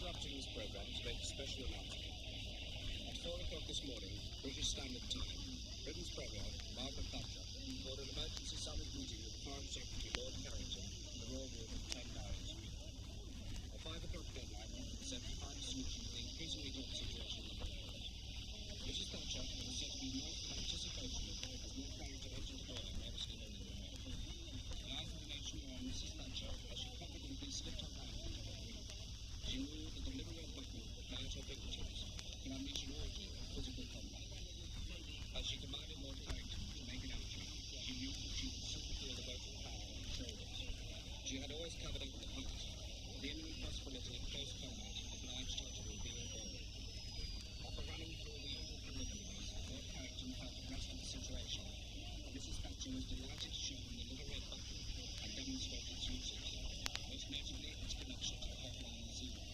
interrupting this program to make a special announcement. At 4 o'clock this morning, British Standard Time, Britain's Premier, Margaret Thatcher, called an emergency summit meeting with Foreign Secretary Lord Carrington in the Royal Room at 10 Downing Street. A 5 o'clock deadline was set to find a solution to the increasingly tense situation in the Boland. Mrs. Thatcher was said to be more in anticipation as Lord Carrington entered the door and nervously nodded her head. The eyes of the nation were on Mrs. Thatcher as she confidently slipped her hand into her ring. She knew that the little red button that lay at her fingertips could unleash an orgy of physical combat. As she commanded Lord Carrington to make an entry, she knew that she would soon feel the weight of power on her shoulders. She had always covered it in the past, but the imminent possibility of close combat obliged her to reveal all. After running through the usual preliminaries, Lord Carrington felt abreast of the situation. Mrs. Thatcher was delighted to show him the little red button and demonstrate its uses, most notably its connection to the hotline Zero.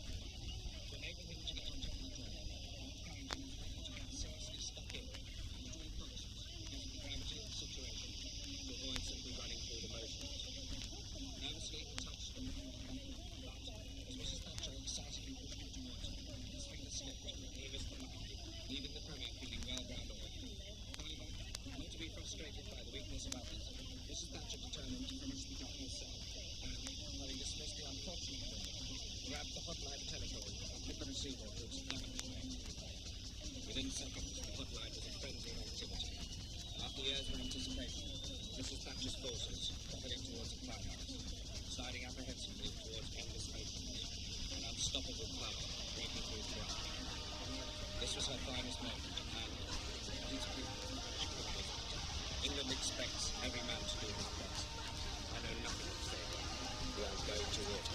To enable him to get on top of the door, Lord Carrington was ready to get seriously stuck in and join forces because of the gravity of the situation to avoid simply running through the motions. Nervously, he touched the little red button, but as Mrs. Thatcher excitedly pushed him towards him, his finger slipped and he missed the mark, leaving the Premier feeling well ground off. However, not to be frustrated by the weakness of others, Mrs. Thatcher determined to finish the job herself, and, having dismissed the unfortunate one, grabbed the hotline telephone and put the receiver to its damaged way. Within seconds, the hotline was a frenzy of activity. After years of anticipation, Mrs. Thatcher's forces were heading towards a cloudhouse, sliding apprehensively towards endless openings, an unstoppable cloud breaking through the ground. This was her finest moment, and these people, she cried, England expects every man to do his best. I know nothing of failure. We are going to war.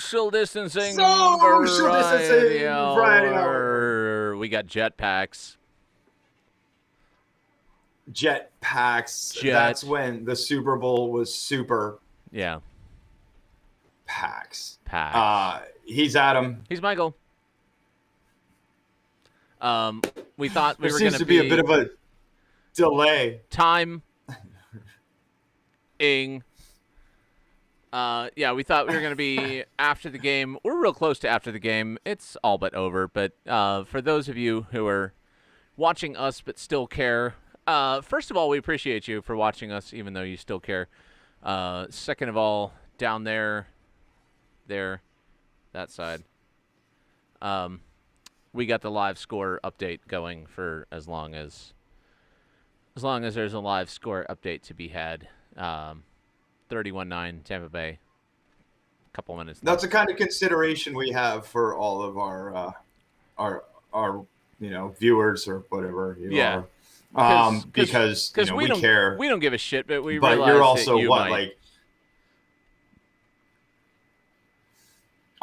Social distancing. Social distancing variety hour. We got jetpacks. Jetpacks. That's when the Super Bowl was super. Yeah. Packs. Packs. He's Adam. He's Michael. We thought we were going to be a bit of a delay. Time. We thought we were going to be after the game. We're real close to after the game. It's all but over. But for those of you who are watching us but still care, first of all, we appreciate you for watching us, even though you still care. Second of all, down there, that side, we got the live score update going for as long as there's a live score update to be had. 31-9 Tampa Bay. A couple minutes. That's the kind of consideration we have for all of our viewers or whatever you are. Because we care. We don't give a shit, but we but realize you're also that you what might. Like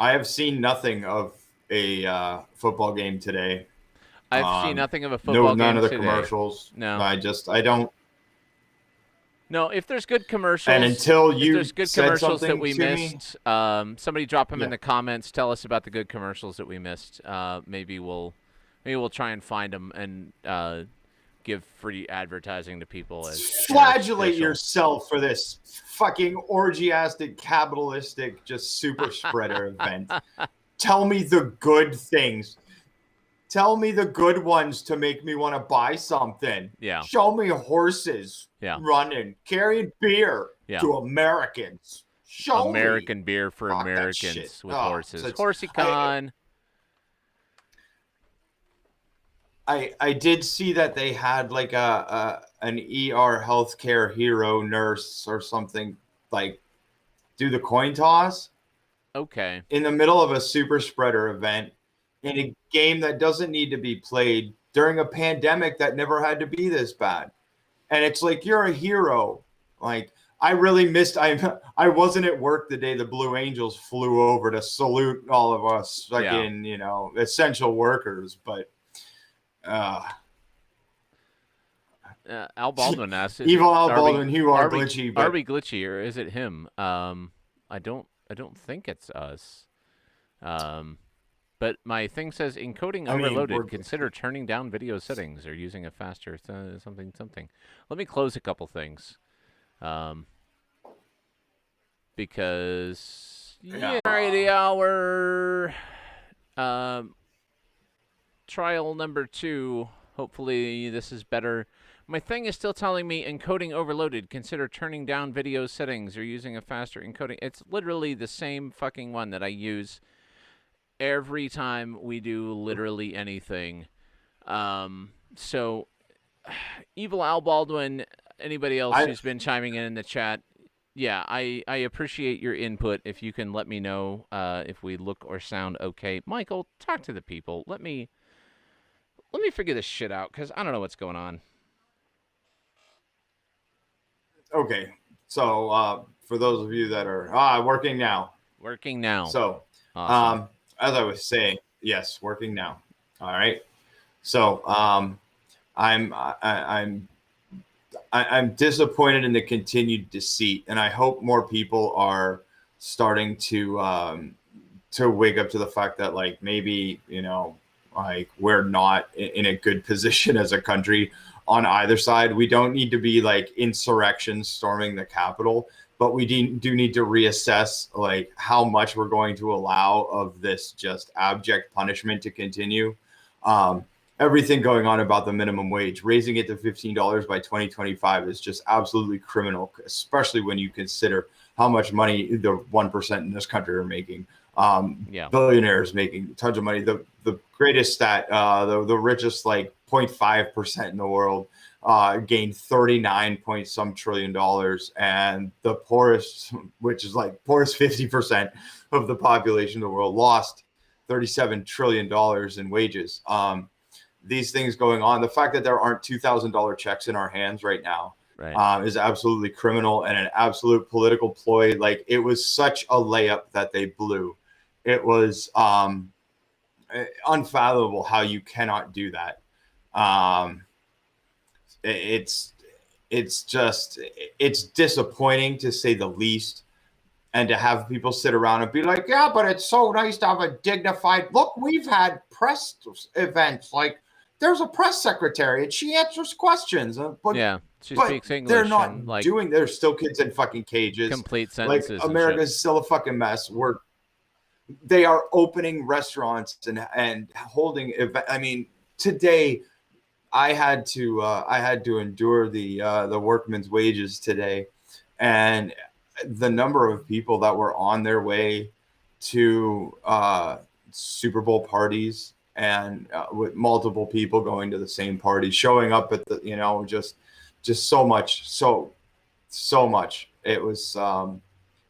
I have seen nothing of a football game today. I've seen nothing of a football game none of the today. commercials. No, I don't. No, if there's good commercials, and until you there's good said commercials that we to missed, somebody drop them in the comments. Tell us about the good commercials that we missed. Maybe we'll try and find them and give free advertising to people. Flagellate yourself for this fucking orgiastic, capitalistic, just super spreader event. Tell me the good things. Tell me the good ones to make me want to buy something. Yeah. Show me horses running, carrying beer to Americans. Show American me. beer for Fuck Americans with horses. So HorseyCon. I did see that they had like an ER healthcare hero nurse or something like do the coin toss. Okay. In the middle of a super spreader event in a game that doesn't need to be played during a pandemic that never had to be this bad. And it's like, you're a hero. Like, I really missed, I wasn't at work the day the Blue Angels flew over to salute all of us fucking, essential workers. But Al Baldwin asked, Evil Al Baldwin, you are glitchy. Are we glitchy or is it him? I don't think it's us. But my thing says encoding overloaded. Consider turning down video settings or using a faster something. Let me close a couple things. Because the hour trial number 2. Hopefully this is better. My thing is still telling me encoding overloaded. Consider turning down video settings or using a faster encoding. It's literally the same fucking one that I use every time we do literally anything. So, Evil Al Baldwin, anybody else who's been chiming in the chat, I appreciate your input. If you can let me know if we look or sound okay. Michael, talk to the people. Let me figure this shit out because I don't know what's going on. Okay, so for those of you that are working now. So, awesome. As I was saying, yes, working now. All right. So I'm disappointed in the continued deceit, and I hope more people are starting to wake up to the fact that like maybe like we're not in a good position as a country on either side. We don't need to be like insurrections storming the Capitol. But we do need to reassess like how much we're going to allow of this just abject punishment to continue. Everything going on about the minimum wage, raising it to $15 by 2025 is just absolutely criminal, especially when you consider how much money the 1% in this country are making. Billionaires making tons of money. The greatest stat, the richest like 0.5% in the world gained 39 point some trillion dollars, and the poorest, which is like poorest 50% of the population of the world, lost $37 trillion in wages. These things going on, the fact that there aren't $2,000 checks in our hands right now is absolutely criminal and an absolute political ploy. Like, it was such a layup that they blew. It was unfathomable how you cannot do that. Um, it's just it's disappointing to say the least, and to have people sit around and be like, yeah, but it's so nice to have a dignified look. We've had press events, like there's a press secretary and she answers questions, Yeah, she but speaks they're English and not like doing. There's still kids in fucking cages. complete Like sentences and shit. America's still a fucking mess. They are opening restaurants and holding event. I mean, today I had to endure the workman's wages today, and the number of people that were on their way to Super Bowl parties, and with multiple people going to the same party, showing up at the, just so much, so much. It was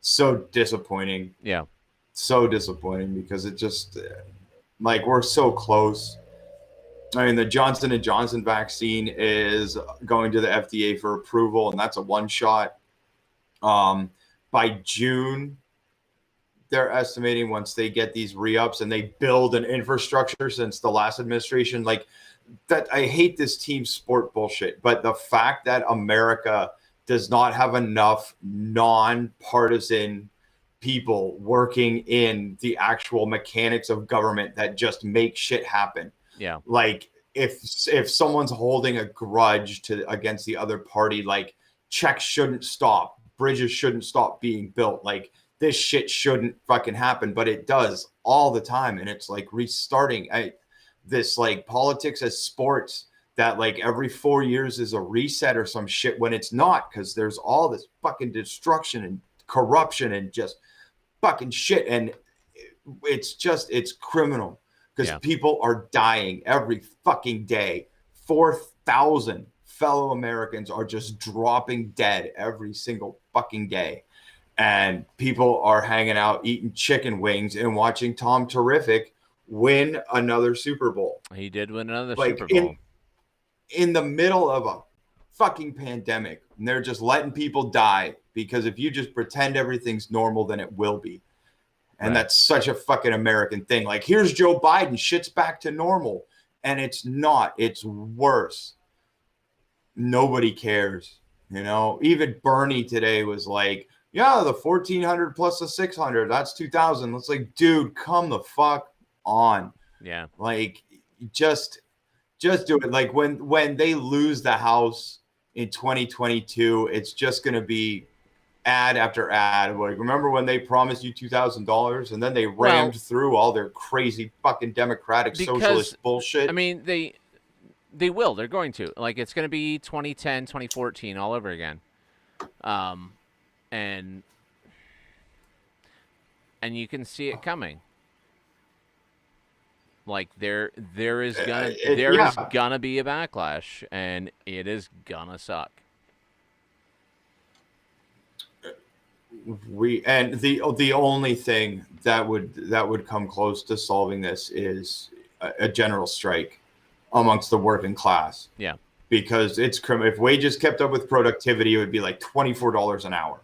so disappointing. Yeah. So disappointing because it just like we're so close. I mean, the Johnson & Johnson vaccine is going to the FDA for approval, and that's a one shot. By June, they're estimating, once they get these re-ups and they build an infrastructure, since the last administration, like that, I hate this team sport bullshit, but the fact that America does not have enough non-partisan people working in the actual mechanics of government that just make shit happen. Yeah. Like if someone's holding a grudge against the other party, like checks shouldn't stop, bridges shouldn't stop being built, like this shit shouldn't fucking happen, but it does all the time. And it's like restarting this like politics as sports, that like every 4 years is a reset or some shit, when it's not, because there's all this fucking destruction and corruption and just fucking shit. And it's criminal, because people are dying every fucking day. 4,000 fellow Americans are just dropping dead every single fucking day. And people are hanging out, eating chicken wings and watching Tom Terrific win another Super Bowl. He did win another Super Bowl. In the middle of a fucking pandemic, and they're just letting people die, because if you just pretend everything's normal, then it will be. And that's such a fucking American thing. Like, here's Joe Biden, shit's back to normal. And it's not. It's worse. Nobody cares. Even Bernie today was like, yeah, the 1,400 plus the 600, that's 2,000. It's like, dude, come the fuck on. Yeah. Like, just do it. Like, when they lose the House in 2022, it's just going to be ad after ad. Like, remember when they promised you $2,000 and then they rammed through all their crazy fucking democratic socialist bullshit? I mean, they will. They're going to. Like, it's going to be 2010, 2014 all over again. And you can see it coming. Like, there is gonna be a backlash, and it is gonna suck. The only thing that would come close to solving this is a general strike amongst the working class. Yeah, because it's if wages kept up with productivity, it would be like $24 an hour.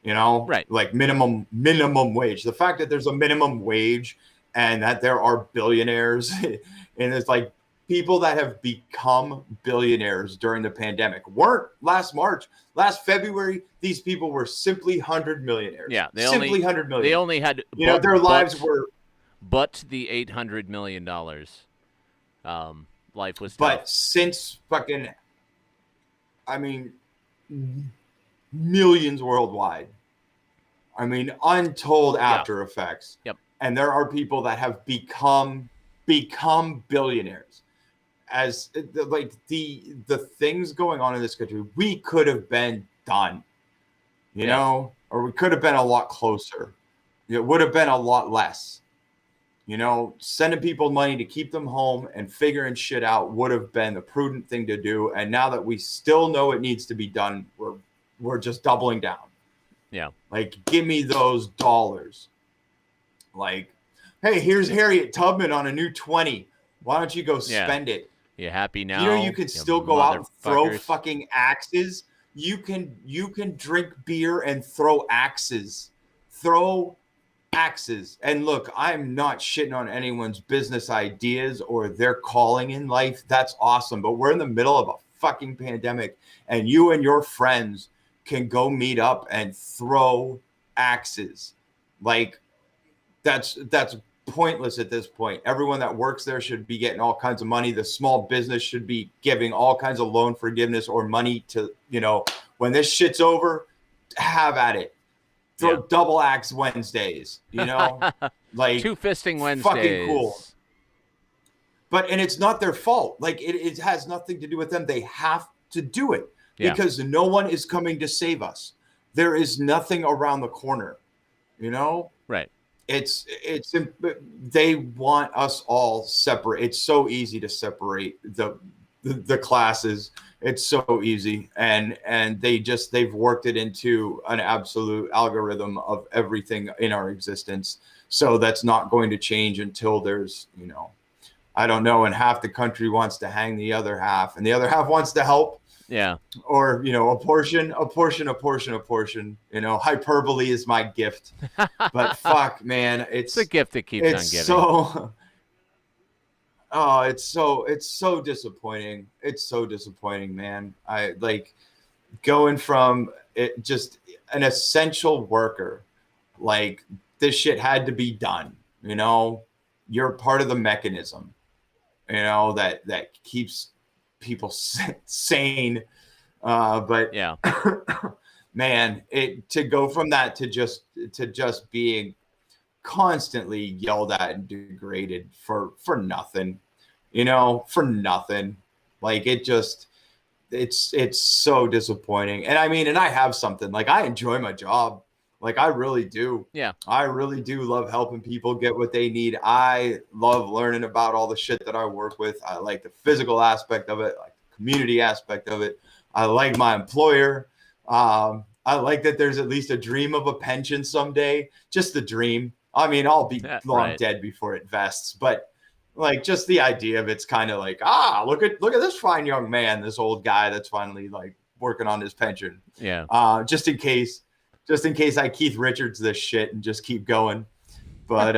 Right? Like minimum wage. The fact that there's a minimum wage and that there are billionaires, and it's like people that have become billionaires during the pandemic weren't last March. Last February, these people were simply 100 millionaires. Yeah, they only 100 million. They only had their lives were. But the $800 million, life was tough. But since fucking, I mean, millions worldwide. I mean, untold after effects. Yep. And there are people that have become billionaires. As like the things going on in this country, we could have been done, or we could have been a lot closer. It would have been a lot less. Sending people money to keep them home and figuring shit out would have been the prudent thing to do. And now that we still know it needs to be done, we're just doubling down. Yeah. Like, give me those dollars. Like, hey, here's Harriet Tubman on a new 20. Why don't you go spend it? You happy now? You can still go out and throw fucking axes. You can drink beer and throw axes. Throw axes. And look, I'm not shitting on anyone's business ideas or their calling in life. That's awesome. But we're in the middle of a fucking pandemic, and you and your friends can go meet up and throw axes. Like, that's pointless at this point. Everyone that works there should be getting all kinds of money. The small business should be giving all kinds of loan forgiveness or money to, when this shit's over, have at it. Throw double axe Wednesdays, like Two fisting Wednesdays. Fucking cool. And it's not their fault. Like, it has nothing to do with them. They have to do it because no one is coming to save us. There is nothing around the corner, Right. They want us all separate. It's so easy to separate the classes. It's so easy. And they've worked it into an absolute algorithm of everything in our existence. So that's not going to change until there's, I don't know. And half the country wants to hang the other half, and the other half wants to help. Yeah. Or, a portion. Hyperbole is my gift. But fuck, man, it's a gift that keeps on giving. It's so disappointing. It's so disappointing, man. I like going from it, just an essential worker. Like, this shit had to be done. You're part of the mechanism, that keeps people sane. But yeah, man, to go from that to just being constantly yelled at and degraded for nothing, for nothing. Like, it's so disappointing. And I mean, and I have something, like, I enjoy my job. Like, I really do. Yeah. I really do love helping people get what they need. I love learning about all the shit that I work with. I like the physical aspect of it, like the community aspect of it. I like my employer. I like that there's at least a dream of a pension someday. Just the dream. I mean, I'll be long dead before it vests, but like, just the idea of it's kind of like, look at this fine young man, this old guy that's finally like working on his pension. Yeah. Just in case I Keith Richards this shit and just keep going. But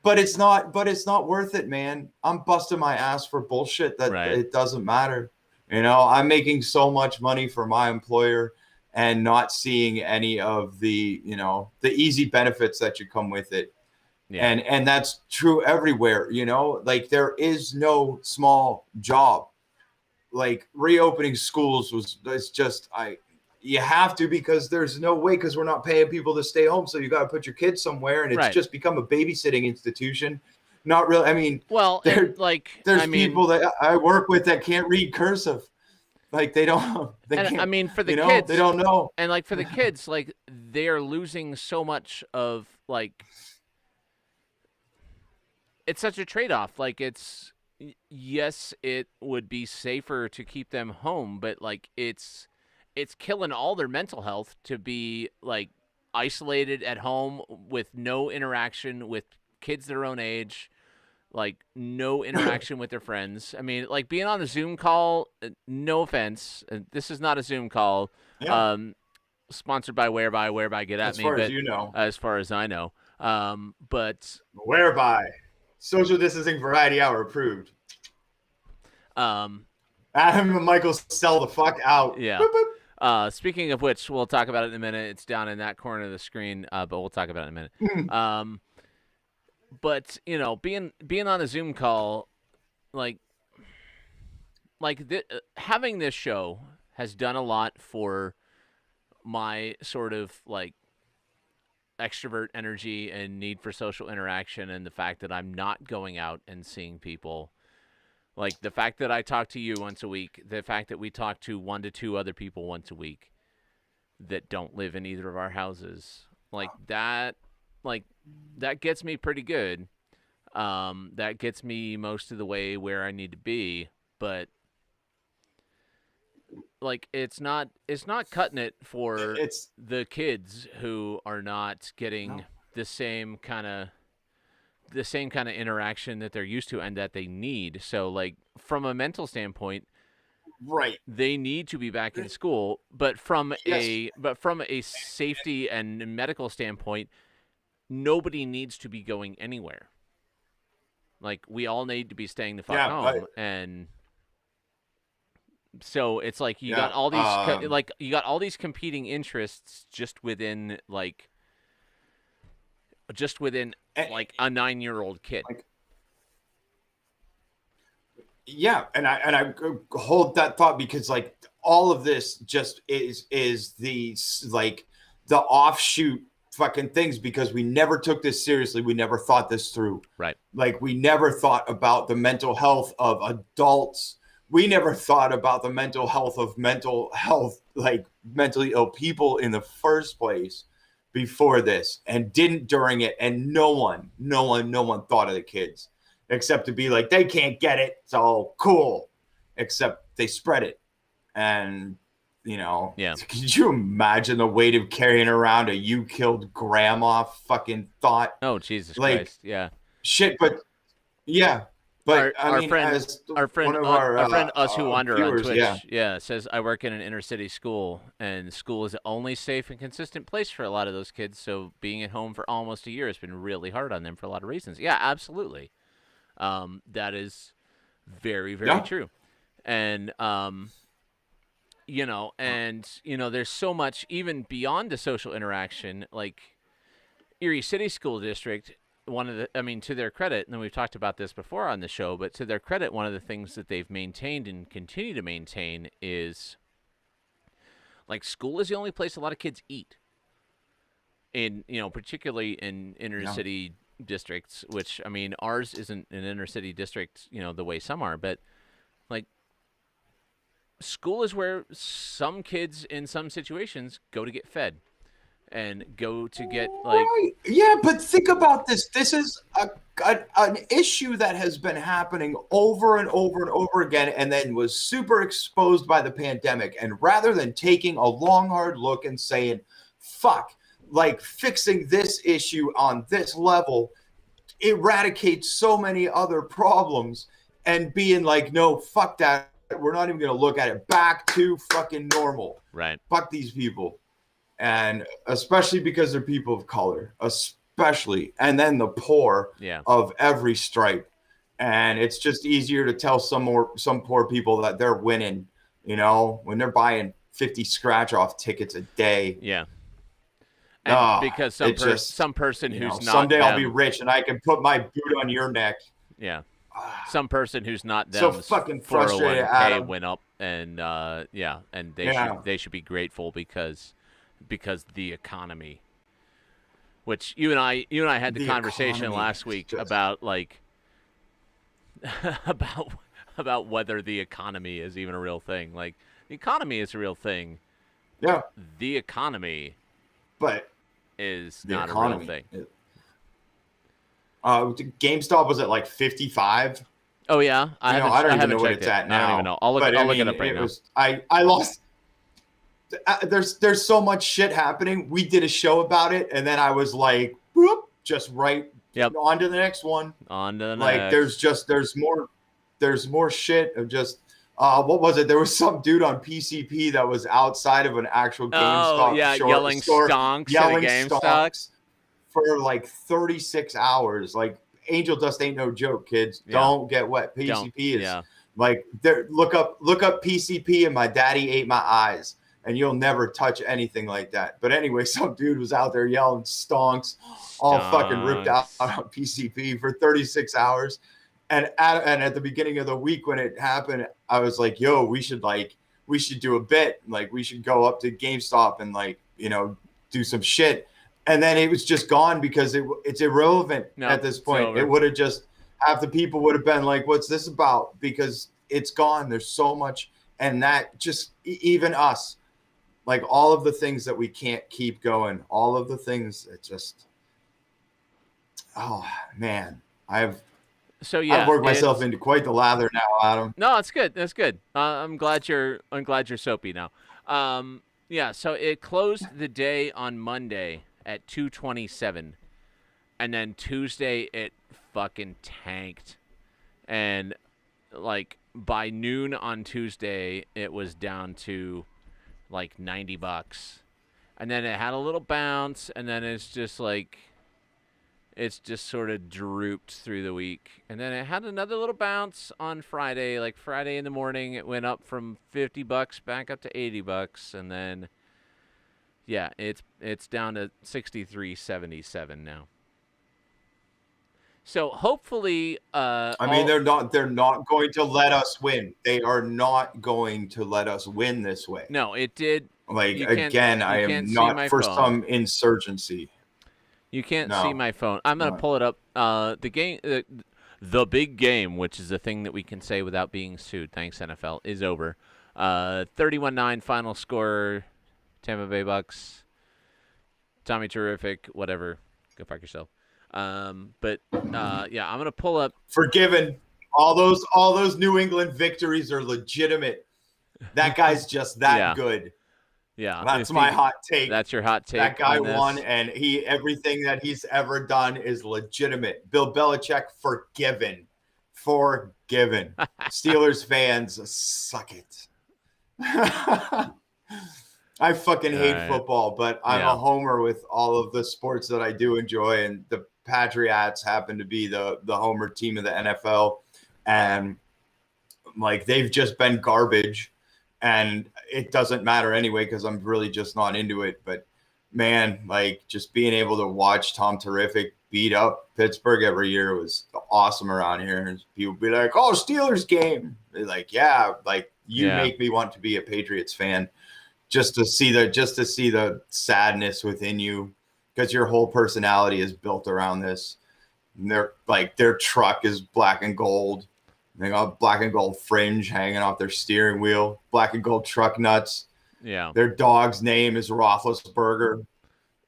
but it's not worth it, man. I'm busting my ass for bullshit that it doesn't matter. I'm making so much money for my employer and not seeing any of the, the easy benefits that should come with it. Yeah. And that's true everywhere, like, there is no small job. Like, reopening schools you have to, because there's no way, because we're not paying people to stay home. So you got to put your kids somewhere, and it's just become a babysitting institution. Not really. I mean, well, there's people that I work with that can't read cursive. Like, they can't. I mean, for the kids, they don't know. And like, for the kids, like, they're losing so much of, like, it's such a trade-off. Like, yes, it would be safer to keep them home, but like, it's killing all their mental health to be like isolated at home with no interaction with kids their own age, like no interaction with their friends. I mean, like, being on a Zoom call, no offense, this is not a Zoom call, sponsored by Whereby get at me. As far as I know. But Whereby social distancing variety hour approved. Adam and Michael sell the fuck out. Yeah. Boop, boop. Speaking of which, we'll talk about it in a minute. It's down in that corner of the screen, but we'll talk about it in a minute. But being on a Zoom call, having this show has done a lot for my sort of like extrovert energy and need for social interaction, and the fact that I'm not going out and seeing people. Like, the fact that I talk to you once a week, the fact that we talk to 1 to 2 other people once a week that don't live in either of our houses, that gets me pretty good. That gets me most of the way where I need to be, but like, it's not cutting it for the kids who are not getting the same kind of interaction that they're used to and that they need. So, like, from a mental standpoint, Right. They need to be back in school, but from Yes. a safety and medical standpoint, nobody needs to be going anywhere. Like, we all need to be staying the fuck Yeah. home, and so it's like you got Yeah. all these you got all these competing interests just within and, like a 9-year-old kid. like, yeah, and I hold that thought because like all of this just is the like the offshoot fucking things because we never took this seriously. We never thought this through. Right. Like we never thought about the mental health of adults. We never thought about the mental health of like mentally ill people in the first place before this, and didn't during it. And no one thought of the kids except to be like, they can't get it, so cool. Except they spread it. And, Yeah. Could you imagine the weight of carrying around a "you killed grandma" fucking thought? Oh, Jesus Like, Christ. Yeah. Shit, but yeah. But our friend Us Who Wander viewers, on Twitch, says, I work in an inner city school, and school is the only safe and consistent place for a lot of those kids. So being at home for almost a year has been really hard on them for a lot of reasons. Yeah, absolutely. That is very, very true. And, there's so much even beyond the social interaction, like Erie City School District, to their credit, and we've talked about this before on the show, but to their credit, one of the things that they've maintained and continue to maintain is like school is the only place a lot of kids eat particularly in inner city districts, which, ours isn't an inner city district, the way some are, but like school is where some kids in some situations go to get fed and go to get like. Right. Yeah, but think about this. This is an issue that has been happening over and over and over again, and then was super exposed by the pandemic. And rather than taking a long, hard look and saying, fuck, like fixing this issue on this level eradicates so many other problems, and being like, no, fuck that. We're not even going to look at it. Back to fucking normal. Right. Fuck these people. And especially because they're people of color, especially, and then the poor of every stripe. And it's just easier to tell some poor people that they're winning, when they're buying 50 scratch-off tickets a day. Yeah. And because some person who's not someday them, I'll be rich and I can put my boot on your neck. Yeah. Some person who's not them. So fucking frustrated. 401k went up, and and they should be grateful because the economy, which you and I had the conversation last week about like about whether the economy is even a real thing. Like, the economy is a real thing. Yeah. The economy, is not a real thing. GameStop was at like 55. Oh yeah, I don't even know what it's at now. I don't even know. I'll look it up right now. I lost. There's so much shit happening. We did a show about it, and then I was like, whoop, just right. Yep. On to the next one. On to the next. next. There's more shit of just. What was it? There was some dude on PCP that was outside of an actual GameStop yelling store, stonks yelling at stonks for like 36 hours. Like, Angel Dust ain't no joke, kids. Yeah. Don't get wet. PCP is like, look up PCP and My Daddy Ate My Eyes, and you'll never touch anything like that. But anyway, some dude was out there yelling stonks. All fucking ripped out on PCP for 36 hours. And at the beginning of the week when it happened, I was like, yo, we should do a bit. Like, we should go up to GameStop and do some shit. And then it was just gone because it's irrelevant at this point. It would have just, half the people would have been like, what's this about? Because it's gone. There's so much. And that just, even us, like all of the things that we can't keep going, all of the things that just, oh man, I've worked myself into quite the lather now, Adam. No, it's good. That's good. I'm glad you're soapy now. So it closed the day on Monday at 227, and then Tuesday it fucking tanked, and like by noon on Tuesday, it was down to like $90, and then it had a little bounce, and then it's just sort of drooped through the week, and then it had another little bounce on Friday. Like Friday in the morning, it went up from $50 back up to $80, and then yeah, it's down to 63.77 now. So hopefully, I mean, they're not going to let us win. They are not going to let us win this way. No, it did. Like, You again, I can't am see not my for phone. some insurgency. You can't No. see my phone. I'm gonna pull it up. The game, the big game, which is a thing that we can say without being sued. Thanks NFL, is over. 31-9 final score. Tampa Bay Bucks. Tommy Terrific. Whatever. Go fuck yourself. But yeah, I'm gonna pull up. Forgiven. All those New England victories are legitimate. That guy's just that Yeah. good. Yeah, That's my hot take. That's your hot take. That guy on this. won, and everything that he's ever done is legitimate. Bill Belichick, forgiven. Steelers fans, suck it. I fucking hate football, but I'm a homer with all of the sports that I do enjoy, and the Patriots happen to be the homer team of the NFL, and like they've just been garbage, and it doesn't matter anyway because I'm really just not into it. But man, like just being able to watch Tom Terrific beat up Pittsburgh every year was awesome around here. And people be like, "Oh, Steelers game." They're like, "Yeah, like you make me want to be a Patriots fan." Just to see the sadness within you, because your whole personality is built around this. And their truck is black and gold. They got black and gold fringe hanging off their steering wheel, black and gold truck nuts. Yeah. Their dog's name is Roethlisberger.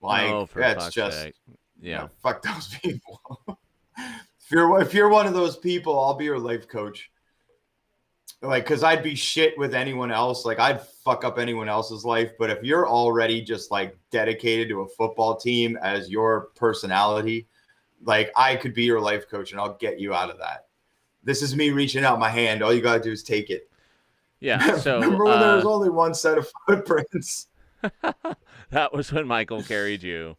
Like, fuck's sake. Yeah. Fuck those people. If you're one of those people, I'll be your life coach. Like, because I'd be shit with anyone else. Like, I'd fuck up anyone else's life. But if you're already just, like, dedicated to a football team as your personality, like, I could be your life coach, and I'll get you out of that. This is me reaching out my hand. All you got to do is take it. Yeah, so... Remember when there was only one set of footprints? That was when Michael carried you.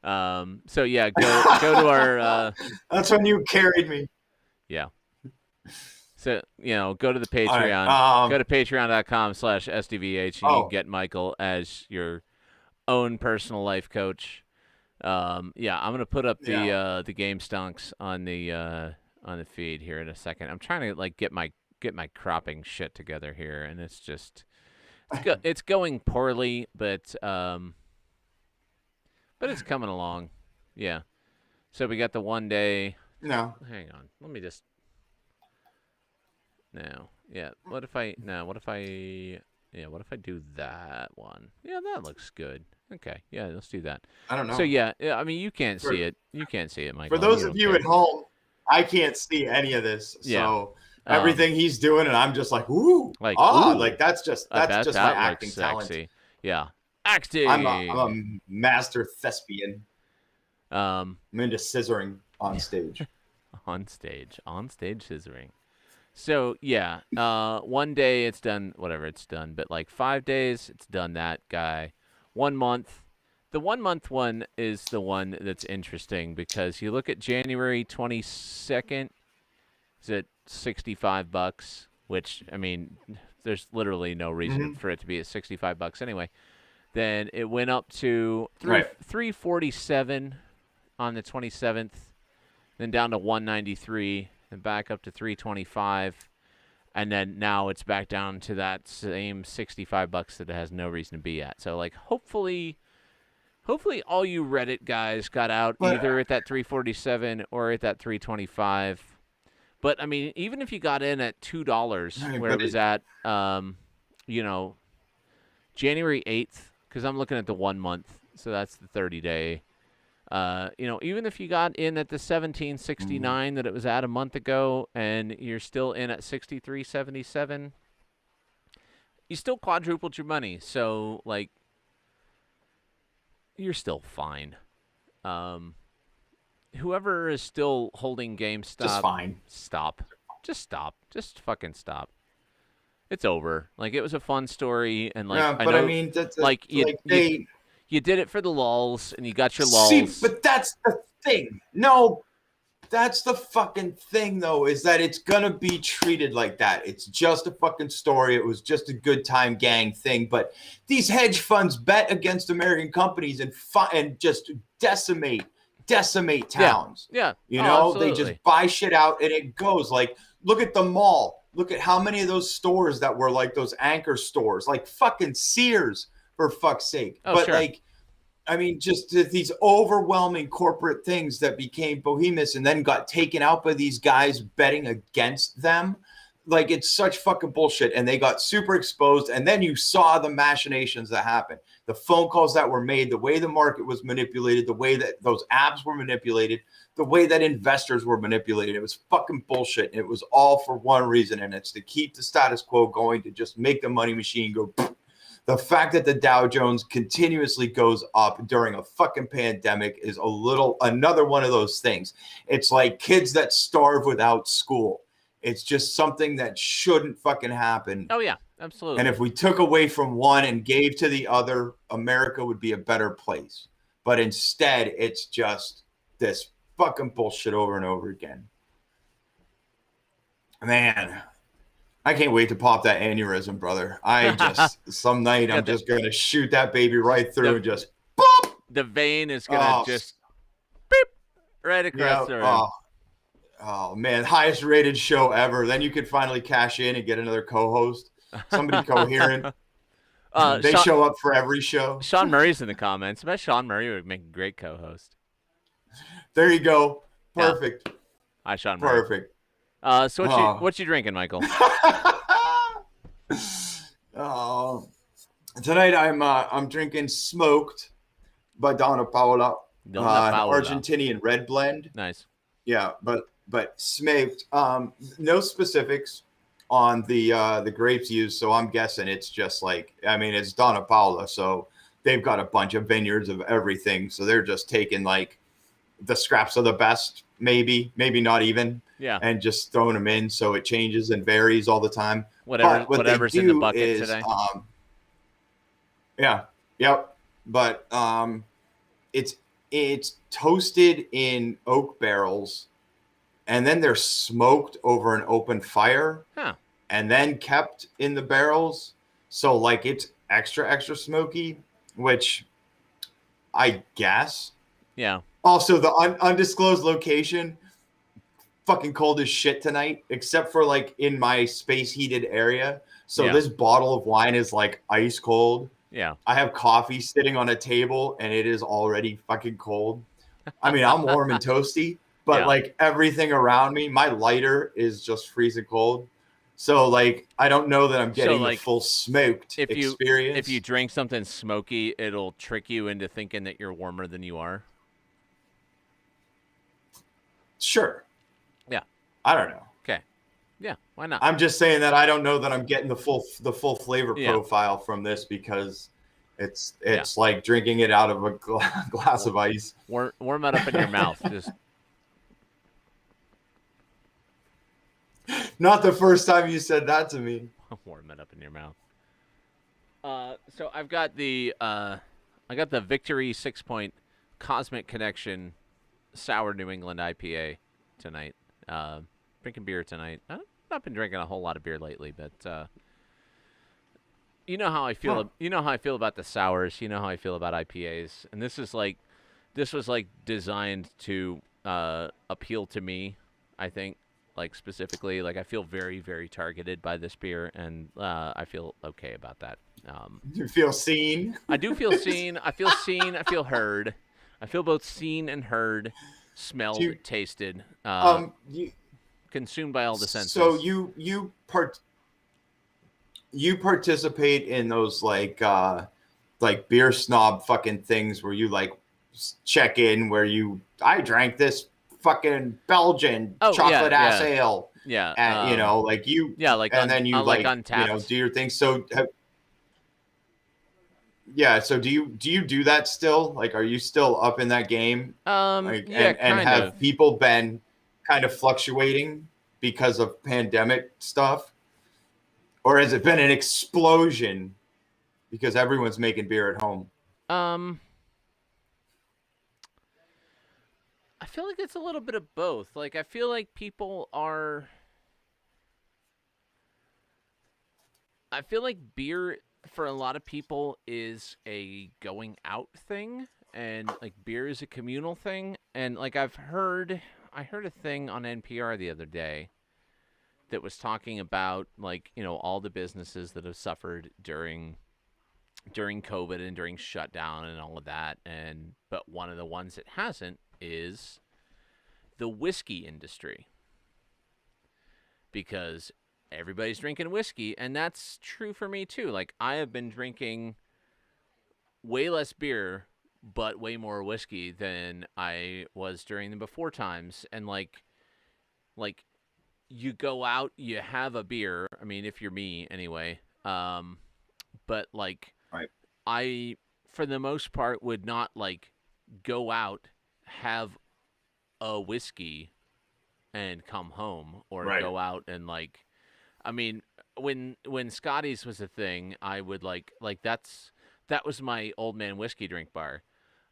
So, yeah, go to our... That's when you carried me. Yeah. So, go to the Patreon. Right, go to patreon.com/SDVH. And you can get Michael as your own personal life coach. Yeah, I'm going to put up the game stonks on the feed here in a second. I'm trying to like get my cropping shit together here, and it's just it's going poorly, but it's coming along. Yeah. So we got the 1 day. No. Hang on. Let me just. No. Yeah. What if I do that one? Yeah, that looks good. Okay. Yeah, let's do that. I don't know. So yeah, I mean, you can't see it. You can't see it, Michael. For those of you at home, I can't see any of this. Yeah. So everything he's doing, and I'm just like, ooh, ooh. like that's just my acting talent. Yeah, acting. I'm a master thespian. I'm into scissoring on stage. on stage scissoring. So yeah, 1 day it's done, whatever it's done, but like 5 days it's done that guy. 1 month, the 1 month one is the one that's interesting because you look at January 22nd, it's at $65, which I mean, there's literally no reason for it to be at $65 anyway. Then it went up to $347 on the 27th, then down to $193. And back up to $325, and then now it's back down to that same $65 that it has no reason to be at. So like hopefully all you Reddit guys got out either at that $347 or at that $325. But I mean, even if you got in at $2 where it was at January 8th, because I'm looking at the 1 month, so that's the 30-day. Even if you got in at the 1769 that it was at a month ago, and you're still in at 63.77, you still quadrupled your money. So like, you're still fine. Whoever is still holding GameStop, just fine. Stop. Just stop. Just fucking stop. It's over. Like, it was a fun story, and like Yeah, I but I know, mean, that's like like they you did it for the lulz, and you got your see, lulz. but that's the thing. No, that's the fucking thing, though, is that it's gonna be treated like that. It's just a fucking story. It was just a good time gang thing. But these hedge funds bet against American companies and just decimate towns. Yeah. You Oh, know, they just absolutely. buy shit out and it goes. Like, look at the mall. Look at how many of those stores that were like those anchor stores, like fucking Sears, for fuck's sake. Oh, But sure. like, I mean, just these overwhelming corporate things that became behemoths and then got taken out by these guys betting against them. Like, it's such fucking bullshit. And they got super exposed. And then you saw the machinations that happened, the phone calls that were made, the way the market was manipulated, the way that those apps were manipulated, the way that investors were manipulated. It was fucking bullshit. And it was all for one reason. And it's to keep the status quo going, to just make the money machine go. The fact that the Dow Jones continuously goes up during a fucking pandemic is another one of those things. It's like kids that starve without school. It's just something that shouldn't fucking happen. Oh yeah, absolutely. And if we took away from one and gave to the other, America would be a better place. But instead, it's just this fucking bullshit over and over again. Man, I can't wait to pop that aneurysm, brother. Some night I'm just going to shoot that baby right through and just boop. The vein is going to just beep right across the room. Oh, man, highest rated show ever. Then you could finally cash in and get another co-host, somebody coherent. They show up for every show. Sean Murray's in the comments. I bet Sean Murray would make a great co-host. There you go. Perfect. Yeah. Hi, Sean Murray. Perfect. So what you drinking, Michael? Tonight I'm drinking Smoked by Donna Paola. Argentinian red blend. Nice. Yeah, but smoked. No specifics on the grapes used, so I'm guessing it's just like, I mean, it's Donna Paola, so they've got a bunch of vineyards of everything, so they're just taking like the scraps of the best, maybe not even, and just throwing them in, so it changes and varies all the time. Whatever's in the bucket today. But it's toasted in oak barrels, and then they're smoked over an open fire, and then kept in the barrels. So like it's extra smoky, which I guess. Yeah. Also, the undisclosed location, fucking cold as shit tonight, except for like in my space heated area. So this bottle of wine is like ice cold. Yeah. I have coffee sitting on a table and it is already fucking cold. I mean, I'm warm and toasty, but like everything around me, my lighter is just freezing cold. So like, I don't know that I'm getting the full smoked experience. If you drink something smoky, it'll trick you into thinking that you're warmer than you are. Sure. Yeah. I don't know. Okay. Yeah. Why not? I'm just saying that I don't know that I'm getting the full flavor profile from this, because it's like drinking it out of a glass of ice. Warm it up in your mouth. Just. Not the first time you said that to me. Warm it up in your mouth. So I've got the Victory 6-point Cosmic Connection Sour New England IPA tonight. Drinking beer tonight. I've not been drinking a whole lot of beer lately, but you know how I feel. You know how I feel about the sours. You know how I feel about IPAs. And this was designed to appeal to me. I think, like specifically, like I feel very, very targeted by this beer, and I feel okay about that. You feel seen? I do feel seen. I feel seen. I feel heard. I feel both seen and heard, smelled, tasted, consumed by all the senses. So you participate in those like beer snob fucking things where you like check in where I drank this fucking Belgian chocolate ass ale. Yeah. And you know, like you then you like Untapped. You know, do your thing. So so do you do that still? Like, are you still up in that game? Have people been kind of fluctuating because of pandemic stuff? Or has it been an explosion because everyone's making beer at home? I feel like it's a little bit of both. Like, I feel like people are... I feel like beer, for a lot of people, is a going out thing. And, like, beer is a communal thing. And, like, I heard a thing on NPR the other day that was talking about, like, you know, all the businesses that have suffered during COVID and during shutdown and all of that. But one of the ones that hasn't is the whiskey industry, because everybody's drinking whiskey, and that's true for me too. Like, I have been drinking way less beer but way more whiskey than I was during the before times. And like you go out, you have a beer, I mean, if you're me anyway, but like, right. I, for the most part, would not like go out, have a whiskey, and come home, or Right. go out and like, I mean, when Scotty's was a thing, I would like that was my old man whiskey drink bar.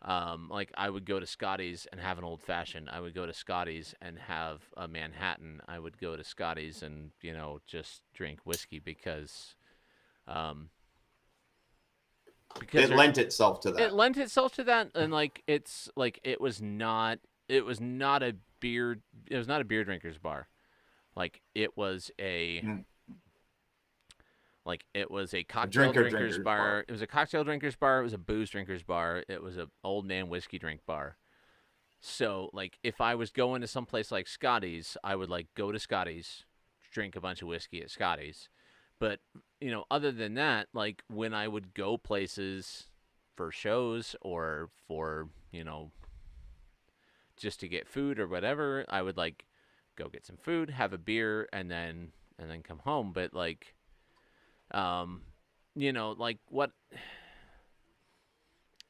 Like, I would go to Scotty's and have an old fashioned. I would go to Scotty's and have a Manhattan. I would go to Scotty's and, you know, just drink whiskey because it lent itself to that. It lent itself to that, and like, it's like, it was not a beer drinker's bar. Like, it was a like, it was a cocktail drinkers bar. It was a cocktail drinkers bar. It was a booze drinkers bar. It was a old man whiskey drink bar. So, like, if I was going to someplace like Scotty's, I would like go to Scotty's, drink a bunch of whiskey at Scotty's. But, you know, other than that, like, when I would go places for shows or for, you know, just to get food or whatever, I would like go get some food, have a beer, and then come home. But like, you know, like, what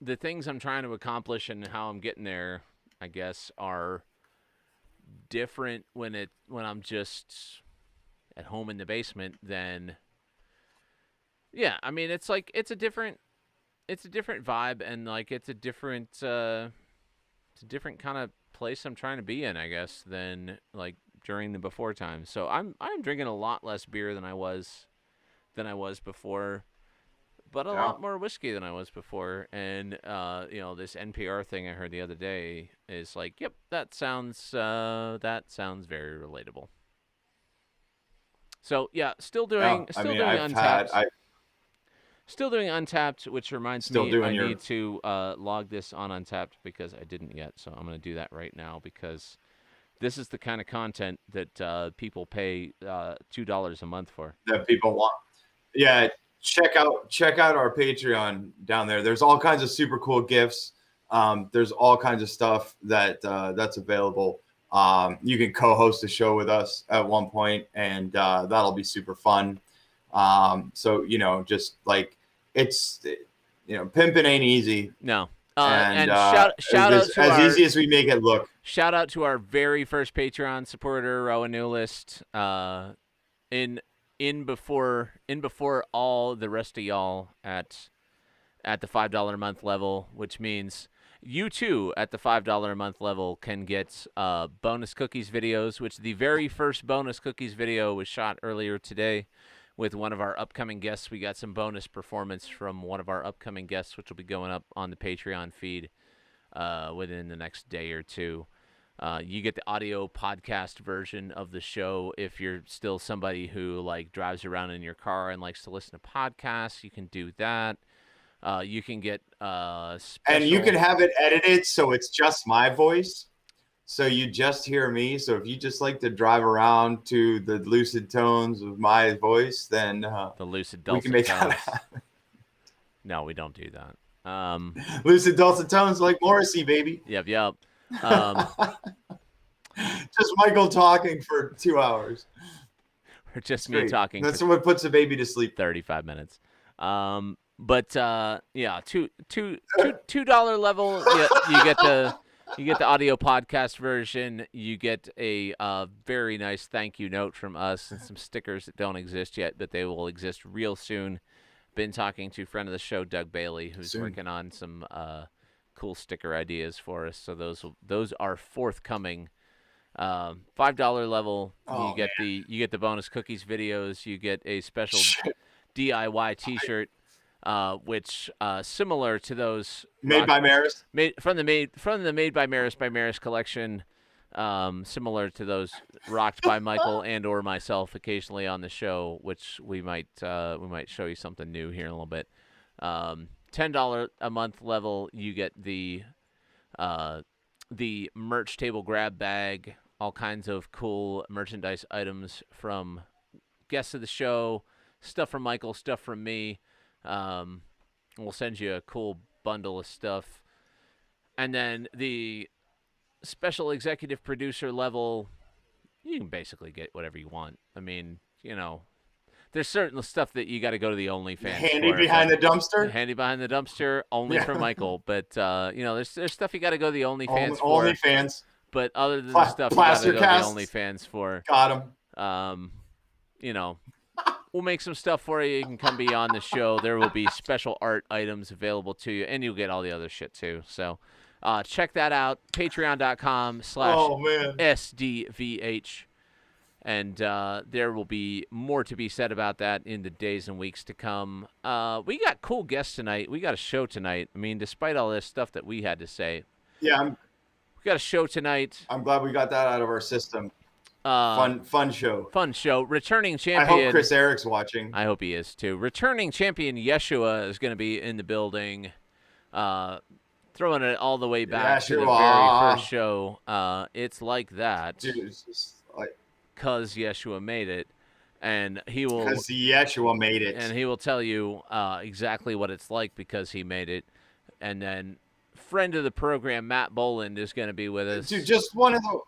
the things I'm trying to accomplish and how I'm getting there, I guess, are different when I'm just at home in the basement than, yeah, I mean, it's like, it's a different vibe, and like, it's a different kind of place I'm trying to be in, I guess, than like during the before times. So I'm drinking a lot less beer than I was before, but a lot more whiskey than I was before. And you know, this NPR thing I heard the other day is like, yep, that sounds very relatable. So yeah, still doing Untapped. Still doing Untapped, which reminds me, I need to log this on Untapped because I didn't yet. So I'm going to do that right now, because this is the kind of content that people pay $2 a month for. That people want. Yeah, check out our Patreon down there. There's all kinds of super cool gifts. There's all kinds of stuff that's available. You can co-host a show with us at one point, and that'll be super fun. So, you know, just like, it's, you know, pimping ain't easy. No. And shout out to as easy as we make it look. Shout out to our very first Patreon supporter, Rowan Neulist. In before all the rest of y'all at the $5 a month level, which means you too at the $5 a month level can get bonus cookies videos, which the very first bonus cookies video was shot earlier today with one of our upcoming guests. We got some bonus performance from one of our upcoming guests, which will be going up on the Patreon feed within the next day or two. You get the audio podcast version of the show. If you're still somebody who like drives around in your car and likes to listen to podcasts, you can do that. You can get and you can have it edited so it's just my voice. So you just hear me. So if you just like to drive around to the lucid tones of my voice, then the lucid dulcet we can make tones. that happen. No, we don't do that. Lucid dulcet tones like Morrissey, baby. Yep. Just Michael talking for 2 hours. Or just me talking. That's what puts a baby to sleep. 35 minutes. But yeah, $2 level. You get You get the audio podcast version. You get a very nice thank you note from us and some stickers that don't exist yet, but they will exist real soon. Been talking to a friend of the show, Doug Bailey, who's working on some cool sticker ideas for us. So those are forthcoming. $5 level, you get the bonus cookies videos. You get a special DIY T-shirt. Which similar to those Made by Maris, made by Maris collection, similar to those rocked by Michael and or myself occasionally on the show, which we might show you something new here in a little bit. $10 a month level, you get the merch table grab bag, all kinds of cool merchandise items from guests of the show, stuff from Michael, stuff from me. We'll send you a cool bundle of stuff. And then the special executive producer level, you can basically get whatever you want. I mean, there's certain stuff that you got to go to the OnlyFans handy for. Behind the dumpster. Handy behind the dumpster, only for Michael. But, there's stuff you got to go to the OnlyFans for. OnlyFans. But other than the stuff you got to go to the OnlyFans for. Got him. We'll make some stuff for you. You can come be on the show. There will be special art items available to you, and you'll get all the other shit too. So check that out. Patreon.com/SDVH. And there will be more to be said about that in the days and weeks to come. We got cool guests tonight. We got a show tonight. I mean, despite all this stuff that we had to say. Yeah. We got a show tonight. I'm glad we got that out of our system. Fun show. Fun show. Returning champion. I hope Chris Eric's watching. I hope he is too. Returning champion Yeshuwa is going to be in the building. Throwing it all the way back to the very first show. It's like that. Dude, it's just like because Yeshuwa made it, and he will. Because Yeshuwa made it, and he will tell you exactly what it's like because he made it. And then, friend of the program Matt Boland is going to be with us. Dude, just one of the.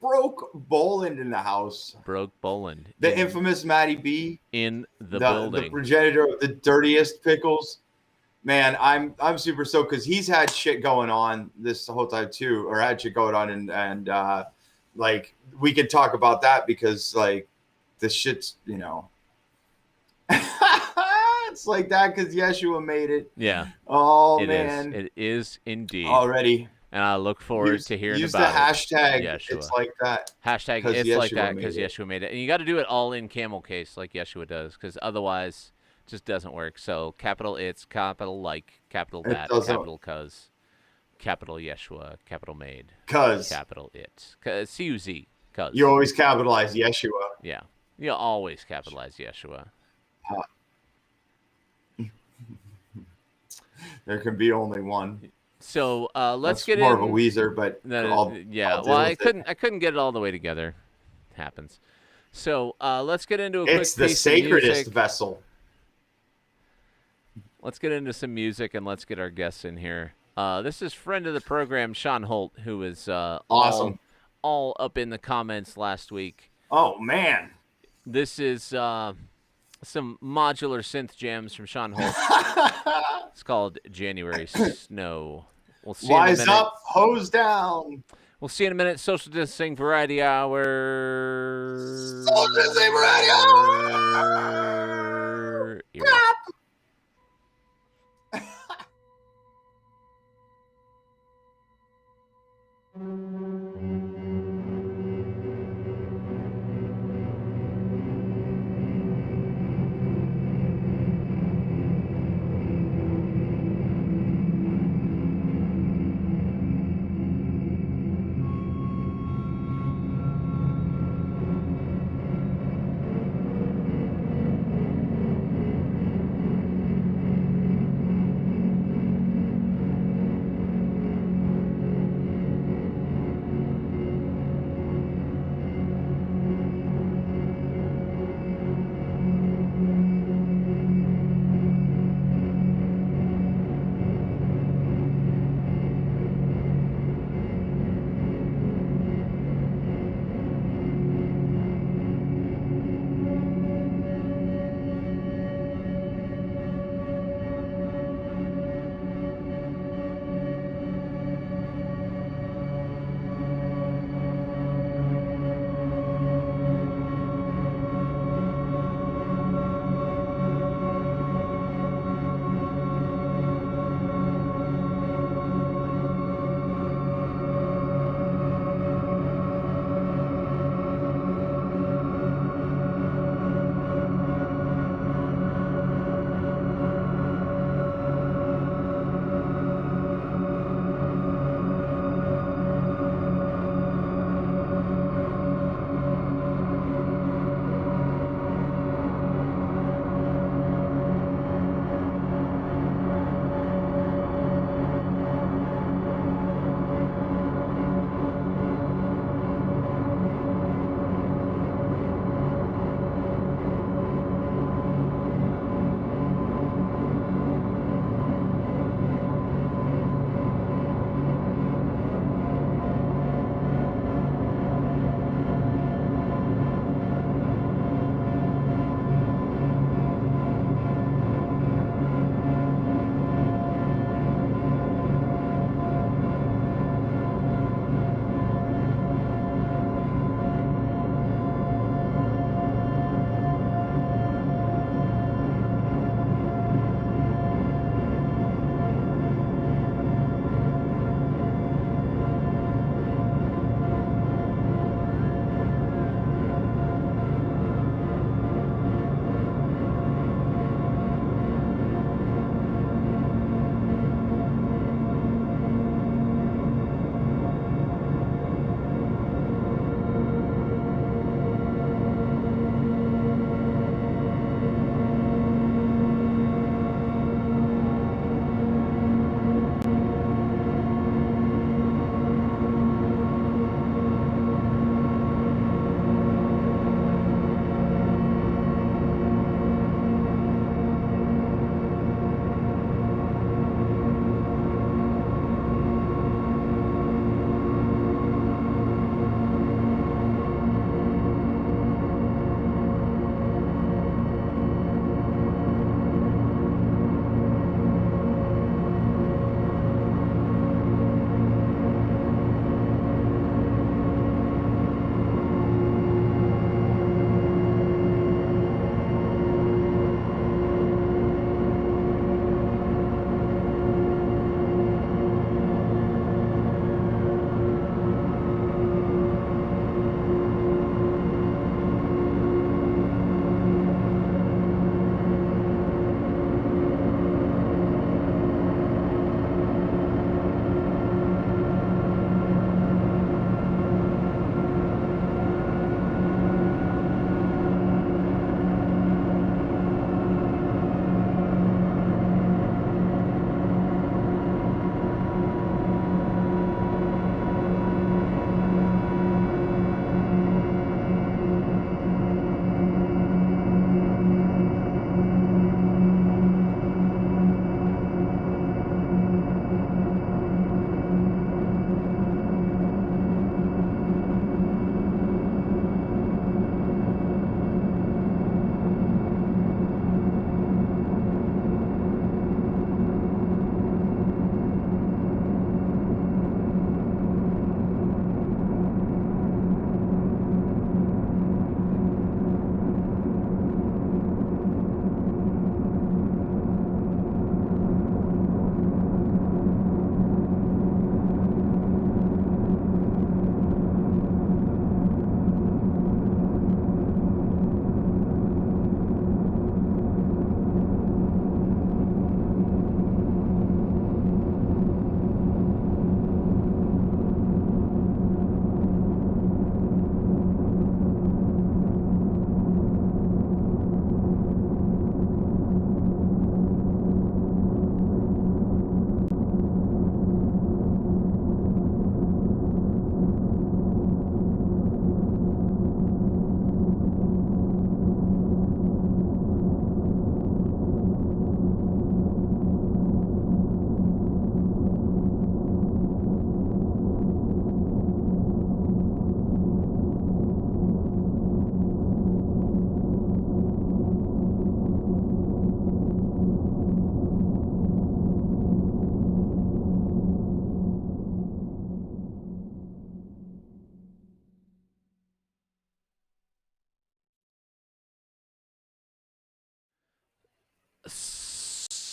Broke Boland in the house. Broke Boland. The infamous Matty B. In the building. The progenitor of the dirtiest pickles. Man, I'm super stoked because he's had shit going on this whole time too, or had shit going on, and like we could talk about that because like the shit's it's like that because Yeshuwa made it. Yeah. Oh man, it is indeed already. And I look forward to hearing use about the hashtag. Yeshuwa. It's like that. Hashtag it's Yeshuwa like that because Yeshuwa made it. And you got to do it all in camel case like Yeshuwa does because otherwise it just doesn't work. So capital it's, capital like, capital that, capital cuz, capital Yeshuwa, capital made. Cuz. Capital it. C-U-Z. Cuz. You always capitalize Yeshuwa. Yeah. You always capitalize Yeshuwa. There can be only one. So let's get more in. More of a Weezer, but I'll I couldn't get it all the way together. It happens. So let's get into a quick It's the piece sacredest of music. vessel. Let's get into some music and let's get our guests in here. This is friend of the program Sean Holt, who was awesome, all up in the comments last week. Oh man, this is some modular synth jams from Sean Holt. It's called January Snow. We'll see Wise in a minute. up, hose down. We'll see in a minute. Social distancing variety hour. Social distancing variety hour.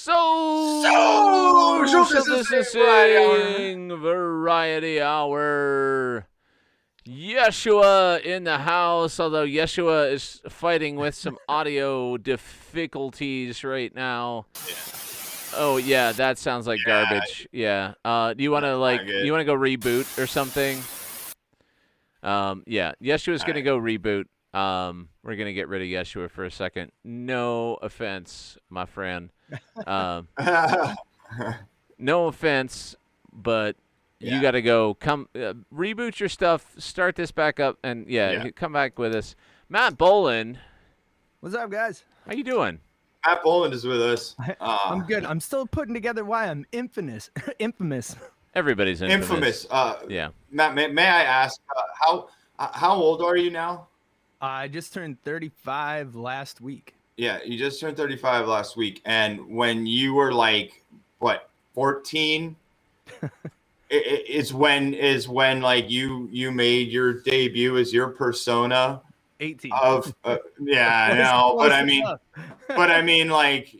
Social distancing variety hour. Yeshuwa in the house, although Yeshuwa is fighting with some audio difficulties right now. Yeah. Oh yeah, that sounds like garbage. Yeah. Do you want to go reboot or something? Yeah. Yeshua's gonna go reboot. We're gonna get rid of Yeshua for a second. No offense, my friend. No offense, but you got to go. Come reboot your stuff. Start this back up, and come back with us. Matt Boland. What's up, guys? How you doing? Matt Boland is with us. I'm good. I'm still putting together why I'm infamous. Everybody's infamous. Yeah. Matt, may I ask how old are you now? I just turned 35 last week. Yeah, you just turned 35 last week, and when you were like what 14, is when like you made your debut as your persona. 18. Of yeah, I know, but I mean, like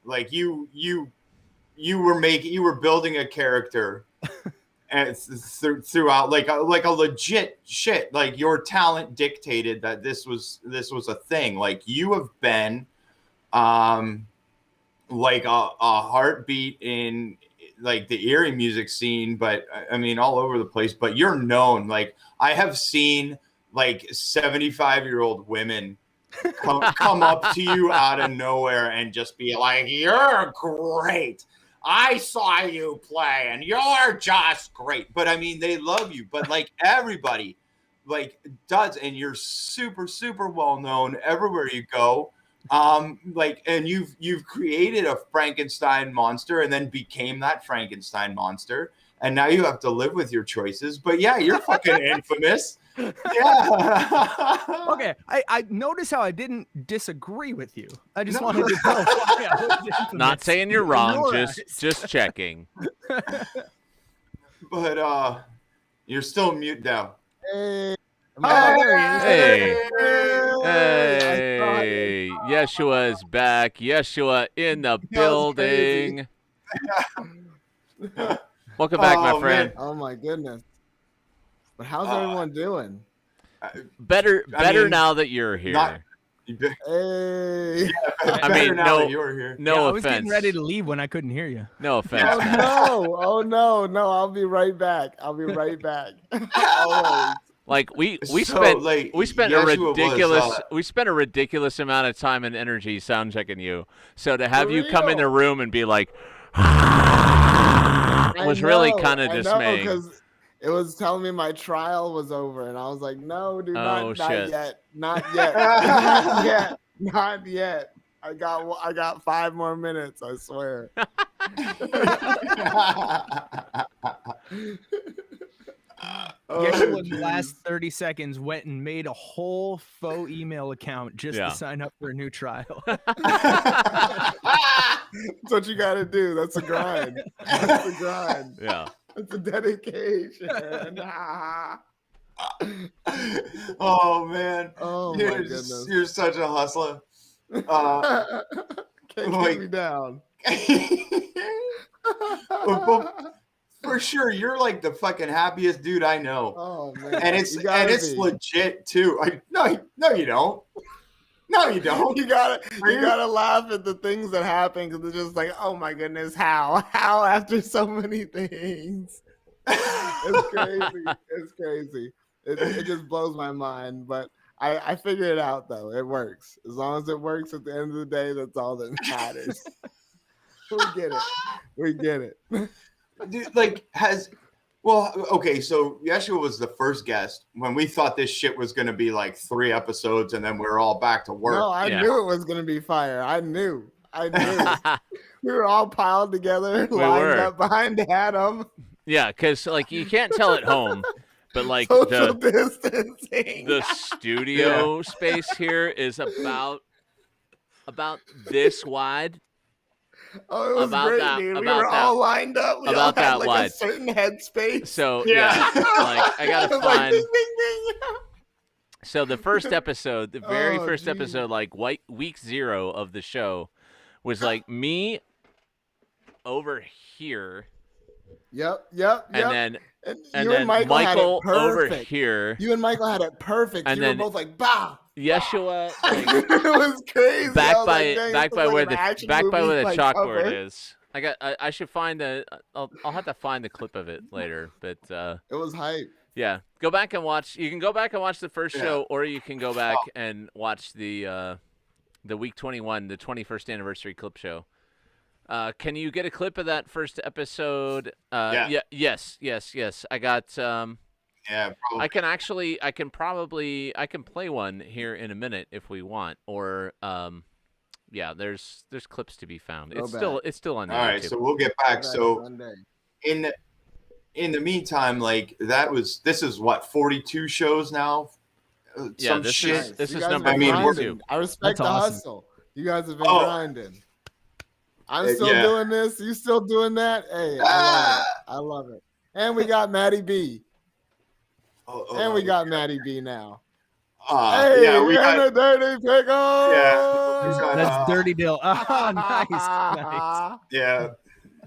like you were building a character, and throughout like a legit shit. Like your talent dictated that this was a thing. Like you have been, like a heartbeat in like the Erie music scene, but I mean all over the place. But you're known. Like I have seen like 75-year-old women come up to you out of nowhere and just be like, "You're great. I saw you play and you're just great." But I mean, they love you, but like everybody like does, and you're super, super well known everywhere you go. Like, and you've created a Frankenstein monster and then became that Frankenstein monster. And now you have to live with your choices. But yeah, you're fucking infamous. Yeah. Okay, I notice how I didn't disagree with you. I just wanted to know why I was infamous. Not saying you're wrong, just checking. But you're still mute now. Hey. Hey. Yeshua is back. Yeshua in the building. Welcome back, my friend. Man. Oh my goodness. But how's everyone doing? Better now that you're here. Hey. I mean, no I was offense. getting ready to leave when I couldn't hear you. No offense. Oh no. I'll be right back. Always. Like we So, spent a ridiculous amount of time and energy sound checking you. So to have you come in the room and be like was really kind of dismaying. Because it was telling me my trial was over, and I was like, "No, dude, not yet, not yet." I got 5 more minutes. I swear. Yeshuwa in the last 30 seconds went and made a whole faux email account just to sign up for a new trial. That's what you got to do. That's a grind. Yeah. It's a dedication. Oh man. Oh my goodness. You're such a hustler. Can't get me down. For sure, you're like the fucking happiest dude I know. Oh man. And it's legit too. No, you don't. No, you don't. You gotta laugh at the things that happen because it's just like, oh my goodness, how after so many things. It's crazy. It just blows my mind. But I figure it out though. It works. As long as it works at the end of the day, that's all that matters. We get it. Dude, like okay, so Yeshua was the first guest when we thought this shit was going to be like 3 episodes and then we're all back to work. No, I knew it was going to be fire. I knew. We were all piled together, lined up behind Adam. Yeah, because like you can't tell at home, but like social distancing. The studio space here is about this wide. Oh, it was great, dude. We were all lined up. We all had like wide. A certain headspace. So yeah, like I gotta find. Like, ding, ding, ding. So the first episode, the very first episode, like week 0 of the show, was like me, over here, Yep. and then you and Michael had it over perfect. here, You and Michael had it perfect. and You were then both like, bah. Yeshuwa like, It was crazy. back I was like, dang, back this by is where like an action by movie, where the like, chalkboard cover. is. I should find I'll have to find the clip of it later, but It was hype. yeah, go back and watch. You can go back and watch the first show, or you can go back and watch the week 21, the 21st anniversary clip show. Can you get a clip of that first episode? Yeah. Yes. I got. Yeah, probably. I can play one here in a minute if we want, or yeah, there's clips to be found. It's still on the All YouTube. right, so we'll get back. So in the meantime, like this is what 42 shows now. Yeah, this is number. I mean, 42. I respect the hustle. You guys have been grinding. I'm still doing this. You still doing that? Hey, I love it. And we got Maddie B. And we got Maddie B now. Hey, yeah, we got the Dirty Pickle. Yeah, that's Dirty Deal. Oh, nice. Yeah.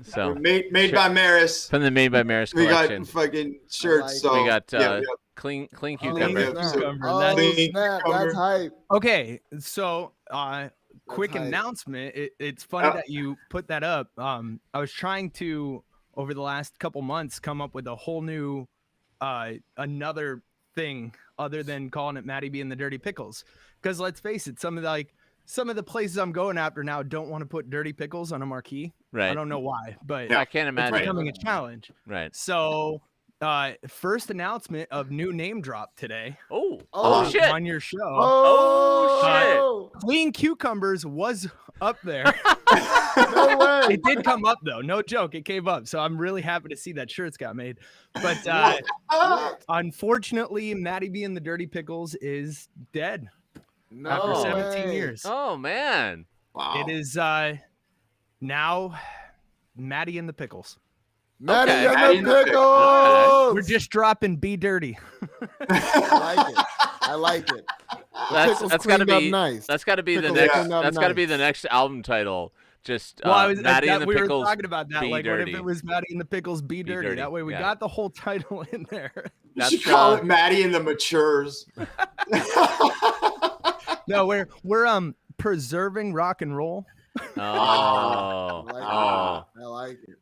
So made by Maris. From the Made by Maris we collection. got fucking shirts. So we got clean cucumber. That's hype. Okay, so quick announcement. It's funny that you put that up. I was trying to, over the last couple months, come up with a whole new another thing other than calling it Maddie B and the Dirty Pickles, because let's face it, some of the places I'm going after now don't want to put Dirty Pickles on a marquee. Right. I don't know why, but I can't imagine. It's becoming a challenge. Right. So first announcement of new name drop today. Oh shit. On your show. Oh shit. Clean Cucumbers was up there. No way. It did come up though. No joke. It came up. So I'm really happy to see that shirts got made. But unfortunately, Maddie B and the Dirty Pickles is dead after 17 years. Oh man. Wow. It is now Maddie and the Pickles. Maddie and the Pickles. Right. We're just dropping Be Dirty. I like it. That's got to be nice. That's got to be Pickles the next. cleaned up That's got to be nice. the next album title. Just Maddie and the we Pickles. We Pickles. were talking about that. Be Like, Dirty. what if it was Maddie and the Pickles Be Dirty? That way we got the whole title in there. You should call it Maddie and the Matures. No, we're preserving rock and roll. Oh, I like it.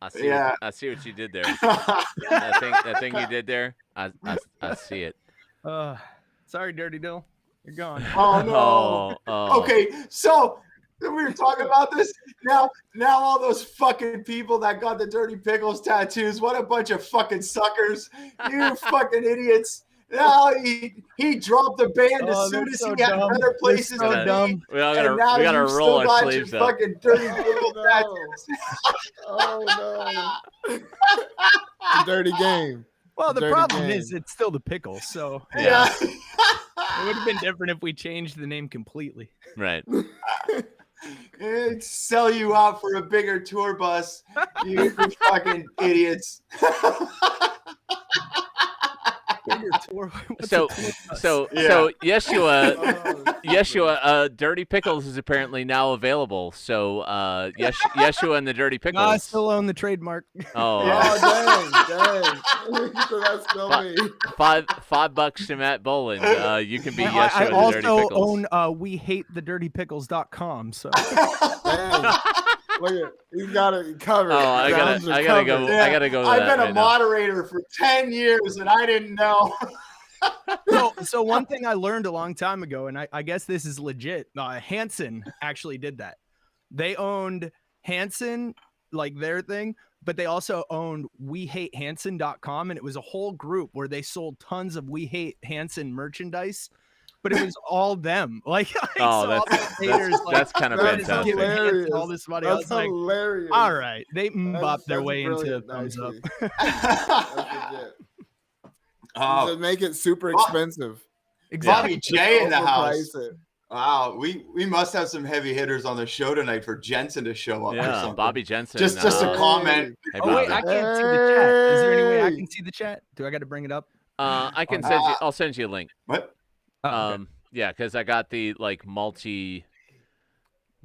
I see what you did there. that thing you did there. I see it. Sorry, Dirty Dill. You're gone. Oh no. Oh. Okay, so we were talking about this. Now all those fucking people that got the Dirty Pickles tattoos, what a bunch of fucking suckers. You fucking idiots. Now he dropped the band as soon as he had better places to be. We gotta roll our sleeves up. Fucking Dirty Pickles tattoos. Oh no. Dirty game. Well, the Dirty problem game. is it's still the Pickles, so Yeah. it would have been different if we changed the name completely. Right. It'd sell you out for a bigger tour bus. You fucking idiots. Bigger tour. So Yeshuwa, Dirty Pickles is apparently now available. So Yeshuwa and the Dirty Pickles. No, I still own the trademark. Oh, Dang. So that's still me. $5 to Matt Boland. You can be Yeshuwa I and the Dirty also Pickles. own wehatethedirtypickles.com. So Dang. Look at he's got it covered. Oh, I gotta go. Yeah, I gotta go. I've been right a now. moderator for 10 years and I didn't know. So one thing I learned a long time ago, and I guess this is legit. Hanson actually did that. They owned Hanson, like their thing, but they also owned wehatehanson.com, and it was a whole group where they sold tons of We Hate Hanson merchandise. But it was all them. Like Oh, that's kind of That's fantastic. hilarious. All this money. That's I was hilarious. like, all right, they That's- bopped their that's way into brilliant, thumbs up. actually. That's legit. Oh, To make it super expensive. Bobby J in the house. Overprice it. Wow, we must have some heavy hitters on the show tonight for Jensen to show up. or Yeah, something. Bobby Jensen. Just a comment. Hey, Oh wait, I Bobby. can't see the chat. Is there any way I Hey. can see the chat? Do I got to bring it up? I can send you. I'll send you a link. What? Oh, okay. Yeah, because I got the like multi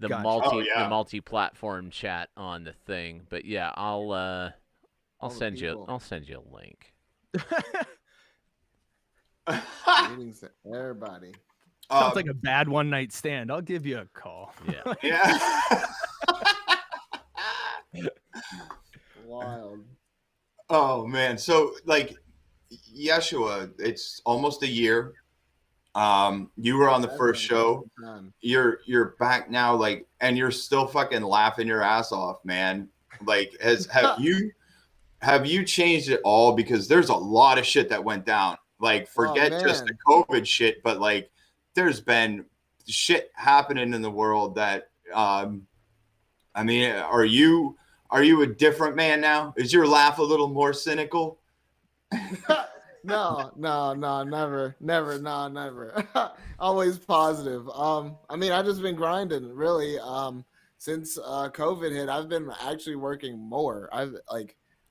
the Gotcha. the multi-platform chat on the thing. But yeah, I'll send you a link. Meetings, everybody. Sounds like a bad one night stand. I'll give you a call. Yeah. Yeah. Wild. Oh man. So like Yeshuwa, it's almost a year. You were on the first show. You're back now, like, and you're still fucking laughing your ass off, man. Like, have you changed it all? Because there's a lot of shit that went down. Like, forget just the COVID shit, but like, there's been shit happening in the world that, I mean, are you a different man now? Is your laugh a little more cynical? No, never. Always positive. I mean, I've just been grinding really. Since COVID hit, I've been actually working more. I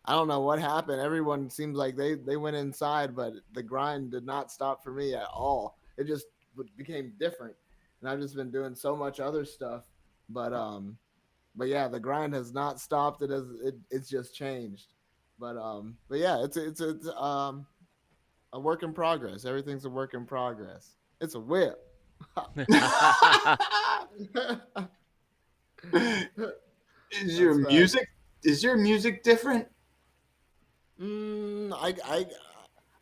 don't know what happened. Everyone seems like they went inside, but the grind did not stop for me at all. It just became different, and I've just been doing so much other stuff. But yeah, the grind has not stopped. It's just changed. But yeah, it's a work in progress. Everything's a work in progress. It's a whip. Is your music different? I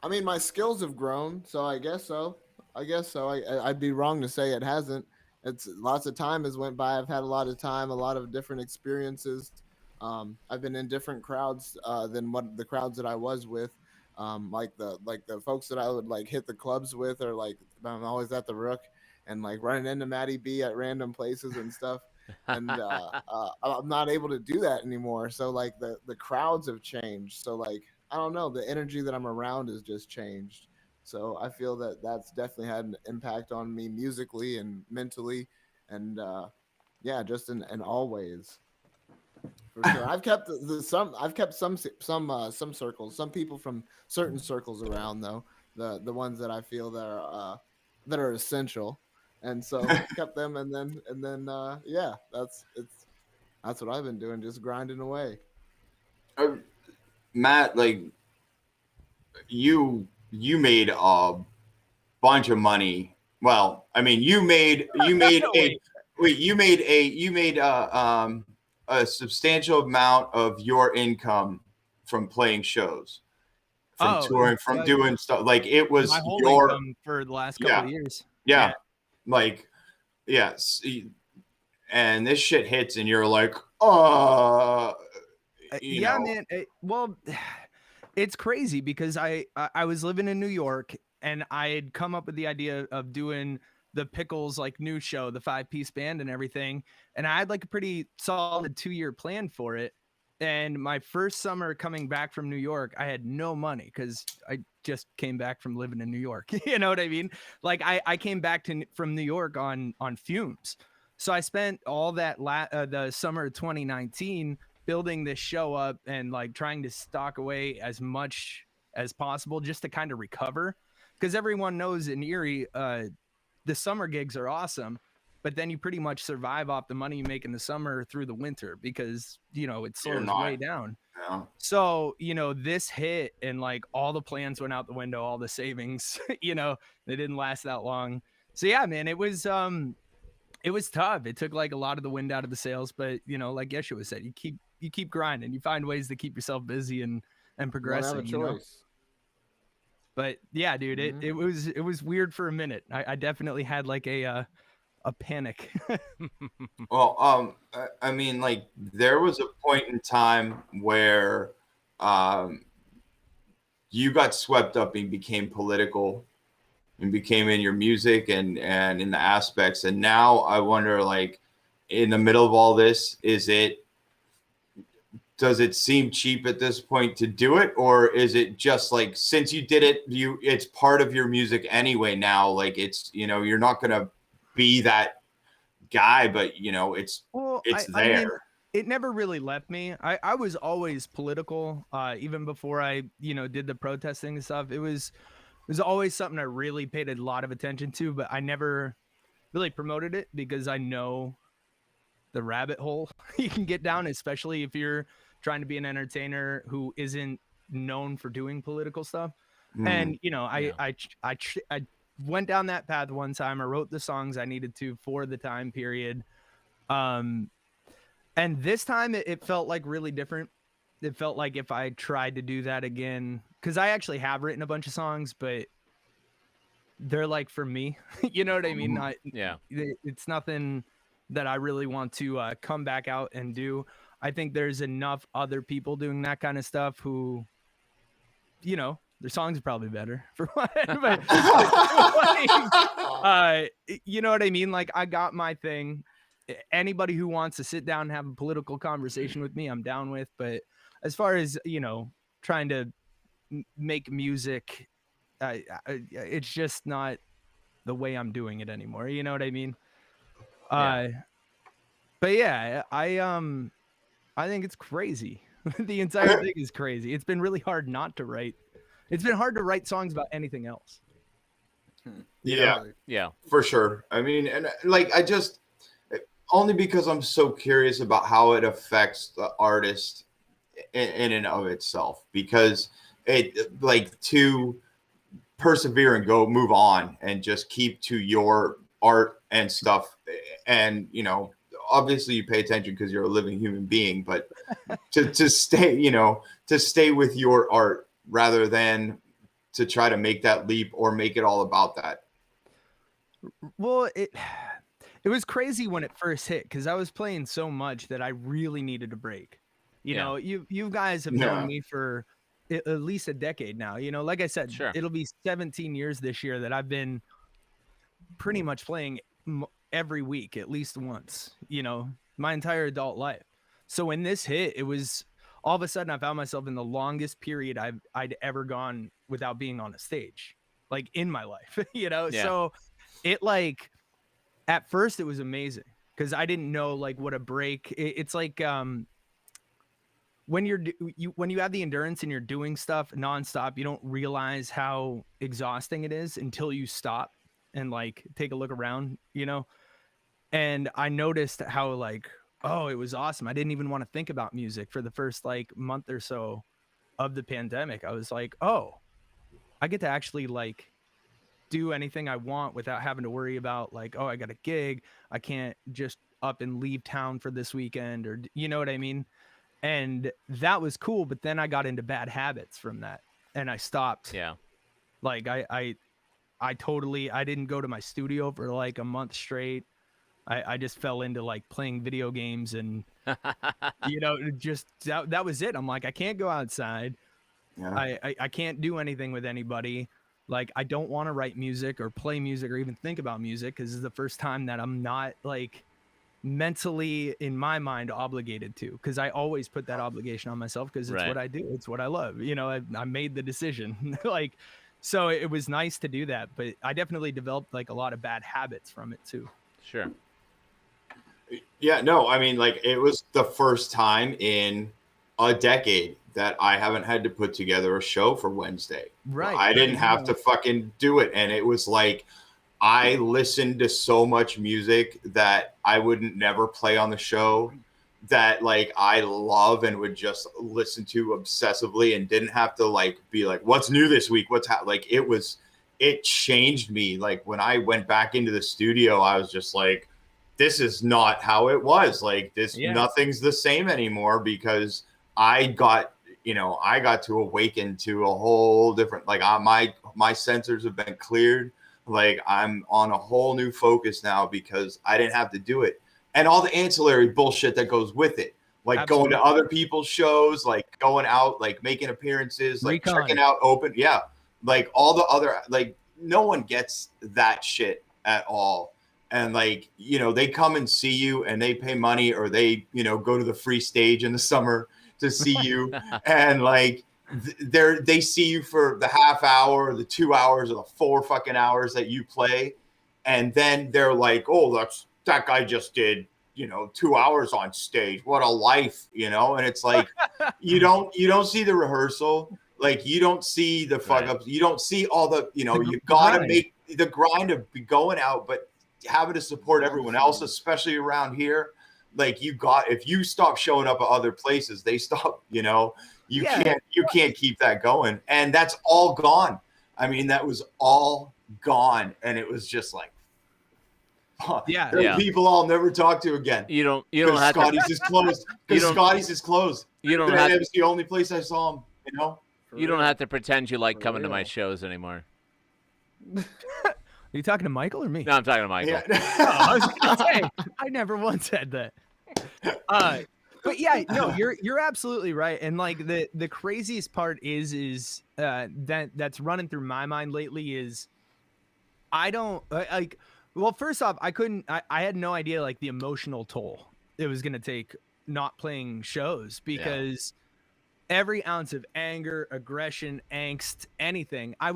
mean, my skills have grown, so I guess so. I'd be wrong to say it hasn't. It's lots of time has went by. I've had a lot of time, a lot of different experiences. I've been in different crowds than what the crowds that I was with. Like the folks that I would like hit the clubs with, or like I'm always at the Rook and like running into Matty B at random places and stuff. And I'm not able to do that anymore. So like the crowds have changed. So like I don't know, the energy that I'm around has just changed. So I feel that that's definitely had an impact on me musically and mentally, and yeah, just in all ways. For sure, I've kept some circles, some people from certain circles around though, the ones that I feel that are essential, and so kept them, and then yeah, that's what I've been doing, just grinding away. Matt, like you made a bunch of money. Well, I mean, you made a substantial amount of your income from playing shows, from touring, from doing stuff. Like it was my whole your income for the last couple of years. Yeah. Like, yes. And this shit hits and you're like, you know. Man. Well, it's crazy because I was living in New York and I had come up with the idea of doing the Pickles like new show, the 5-piece band and everything. And I had like a pretty solid 2-year plan for it. And my first summer coming back from New York, I had no money because I just came back from living in New York. You know what I mean? Like I came back from New York on fumes. So I spent all that the summer of 2019 building this show up and like trying to stock away as much as possible just to kind of recover. Because everyone knows in Erie, the summer gigs are awesome, but then you pretty much survive off the money you make in the summer through the winter because, you know, it slows way down. Yeah. So, you know, this hit and like all the plans went out the window, all the savings, you know, they didn't last that long. So yeah, man, it was tough. It took like a lot of the wind out of the sails, but you know, like Yeshuwa said, you keep grinding, you find ways to keep yourself busy and progressing. You don't have a choice. But yeah, dude, it was weird for a minute. I definitely had like a panic. Well, I mean, like there was a point in time where you got swept up and became political and became in your music and in the aspects. And now I wonder, like, in the middle of all this, does it seem cheap at this point to do it? Or is it just like, since you did it, it's part of your music anyway now, like it's, you know, you're not going to be that guy, but you know, it's there. I mean, it never really left me. I was always political, even before I, you know, did the protesting and stuff. It was always something I really paid a lot of attention to, but I never really promoted it because I know the rabbit hole you can get down, especially if you're trying to be an entertainer who isn't known for doing political stuff. And you know, I went down that path one time. I wrote the songs I needed to for the time period. And this time it felt like really different. It felt like if I tried to do that again, because I actually have written a bunch of songs, but they're like for me, you know what I mean? It's nothing that I really want to come back out and do. I think there's enough other people doing that kind of stuff who, you know, their songs are probably better for what, but you know what I mean? Like, I got my thing. Anybody who wants to sit down and have a political conversation with me, I'm down with. But as far as, you know, trying to make music, it's just not the way I'm doing it anymore. You know what I mean? But yeah, I think it's crazy. The entire thing is crazy. It's been really hard not to write. It's been hard to write songs about anything else. Yeah, for sure. I mean, and like, I just, only because I'm so curious about how it affects the artist in and of itself, because it, like, to persevere and go move on and just keep to your art and stuff. And, you know, obviously you pay attention because you're a living human being, but to stay, you know, to stay with your art rather than to try to make that leap or make it all about that. Well, it was crazy when it first hit, because I was playing so much that I really needed a break. You know, you guys have known me for at least a decade now. You know, like I said, it'll be 17 years this year that I've been pretty much playing every week at least once, you know, my entire adult life. So when this hit, it was all of a sudden I found myself in the longest period I'd ever gone without being on a stage, like, in my life, you know? So it, like, at first it was amazing because I didn't know, like, what a break. It's like, when you have the endurance and you're doing stuff nonstop, you don't realize how exhausting it is until you stop and, like, take a look around, you know? And I noticed how, like, oh, it was awesome. I didn't even want to think about music for the first, like, month or so of the pandemic. I was like, oh, I get to actually, like, do anything I want without having to worry about, like, oh, I got a gig. I can't just up and leave town for this weekend, or, you know what I mean? And that was cool. But then I got into bad habits from that and I stopped. Yeah. Like, I didn't go to my studio for like a month straight. I just fell into, like, playing video games and, you know, just that was it. I'm like, I can't go outside. Yeah. I can't do anything with anybody. Like, I don't want to write music or play music or even think about music, because this is the first time that I'm not, like, mentally, in my mind, obligated to, because I always put that obligation on myself because it's what I do. It's what I love. You know, I made the decision. Like, so it was nice to do that, but I definitely developed, like, a lot of bad habits from it too. Sure. Yeah, no, I mean, like, it was the first time in a decade that I haven't had to put together a show for Wednesday. Right. I didn't have to fucking do it. And it was like, I listened to so much music that I wouldn't never play on the show, that, like, I love and would just listen to obsessively, and didn't have to, like, be like, what's new this week? Like, it changed me. Like, when I went back into the studio, I was just like, this is not how it was. Like, nothing's the same anymore, because I got to awaken to a whole different, like, my sensors have been cleared. Like, I'm on a whole new focus now because I didn't have to do it. And all the ancillary bullshit that goes with it, like going to other people's shows, like going out, like making appearances, like checking out open. Yeah. Like all the other, like, no one gets that shit at all. And, like, you know, they come and see you and they pay money, or they, you know, go to the free stage in the summer to see you. And, like, they see you for the half hour, the 2 hours, or the 4 fucking hours that you play. And then they're like, oh, that guy just did, you know, 2 hours on stage. What a life, you know? And it's like, you don't see the rehearsal. Like, you don't see the fuck ups. You don't see all the, you know, you got to make the grind of going out, but having to support everyone else, especially around here. like if you stop showing up at other places, they stop, you can't keep that going. And that's all gone. I mean, that was all gone. And it was just like, there are people I'll never talk to again. You don't have Scotty's is closed. Because Scotty's is closed. You don't have. It was the only place I saw him. You don't have to pretend you like coming to my shows anymore. Are you talking to Michael or me? No, I'm talking to Michael. Yeah. I was gonna say, I never once said that. But yeah, no, you're absolutely right. And like the craziest part is that's running through my mind lately is I don't like. Well, first off, I had no idea like the emotional toll it was gonna take not playing shows, because every ounce of anger, aggression, angst, anything, I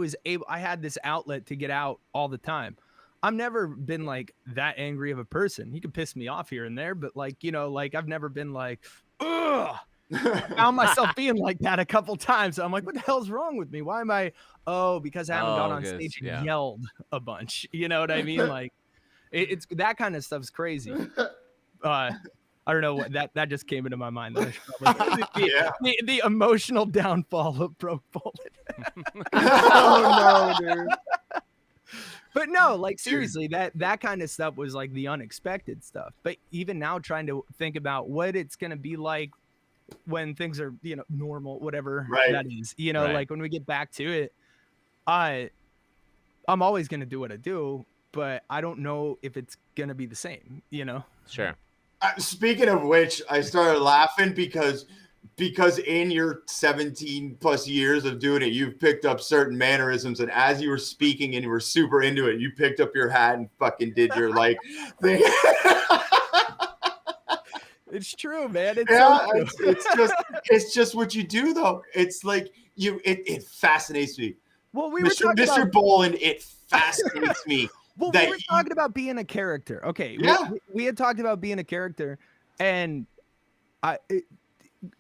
had this outlet to get out all the time. I've never been like that angry of a person. You can piss me off here and there, but like, like I've never been like, ugh. I found myself being like that a couple times. I'm like, what the hell's wrong with me? Why am I? Oh, because I haven't gone on stage and yelled a bunch. You know what I mean? Like it's that kind of stuff's crazy. I don't know what that just came into my mind. The emotional downfall of Broke Boland. Oh no, dude. But no, like seriously, that kind of stuff was like the unexpected stuff. But even now, trying to think about what it's gonna be like when things are, normal, whatever that is, like when we get back to it, I'm always gonna do what I do, but I don't know if it's gonna be the same, Sure. Speaking of which, I started laughing because in your 17 plus years of doing it, you've picked up certain mannerisms, and as you were speaking and you were super into it, you picked up your hat and fucking did your like thing. It's true, man. It's so true. it's just what you do, though. It's like it fascinates me. Well, we were talking Mr. about Boland. It fascinates me. Well, we were talking about being a character. Okay. Yeah. We had talked about being a character, and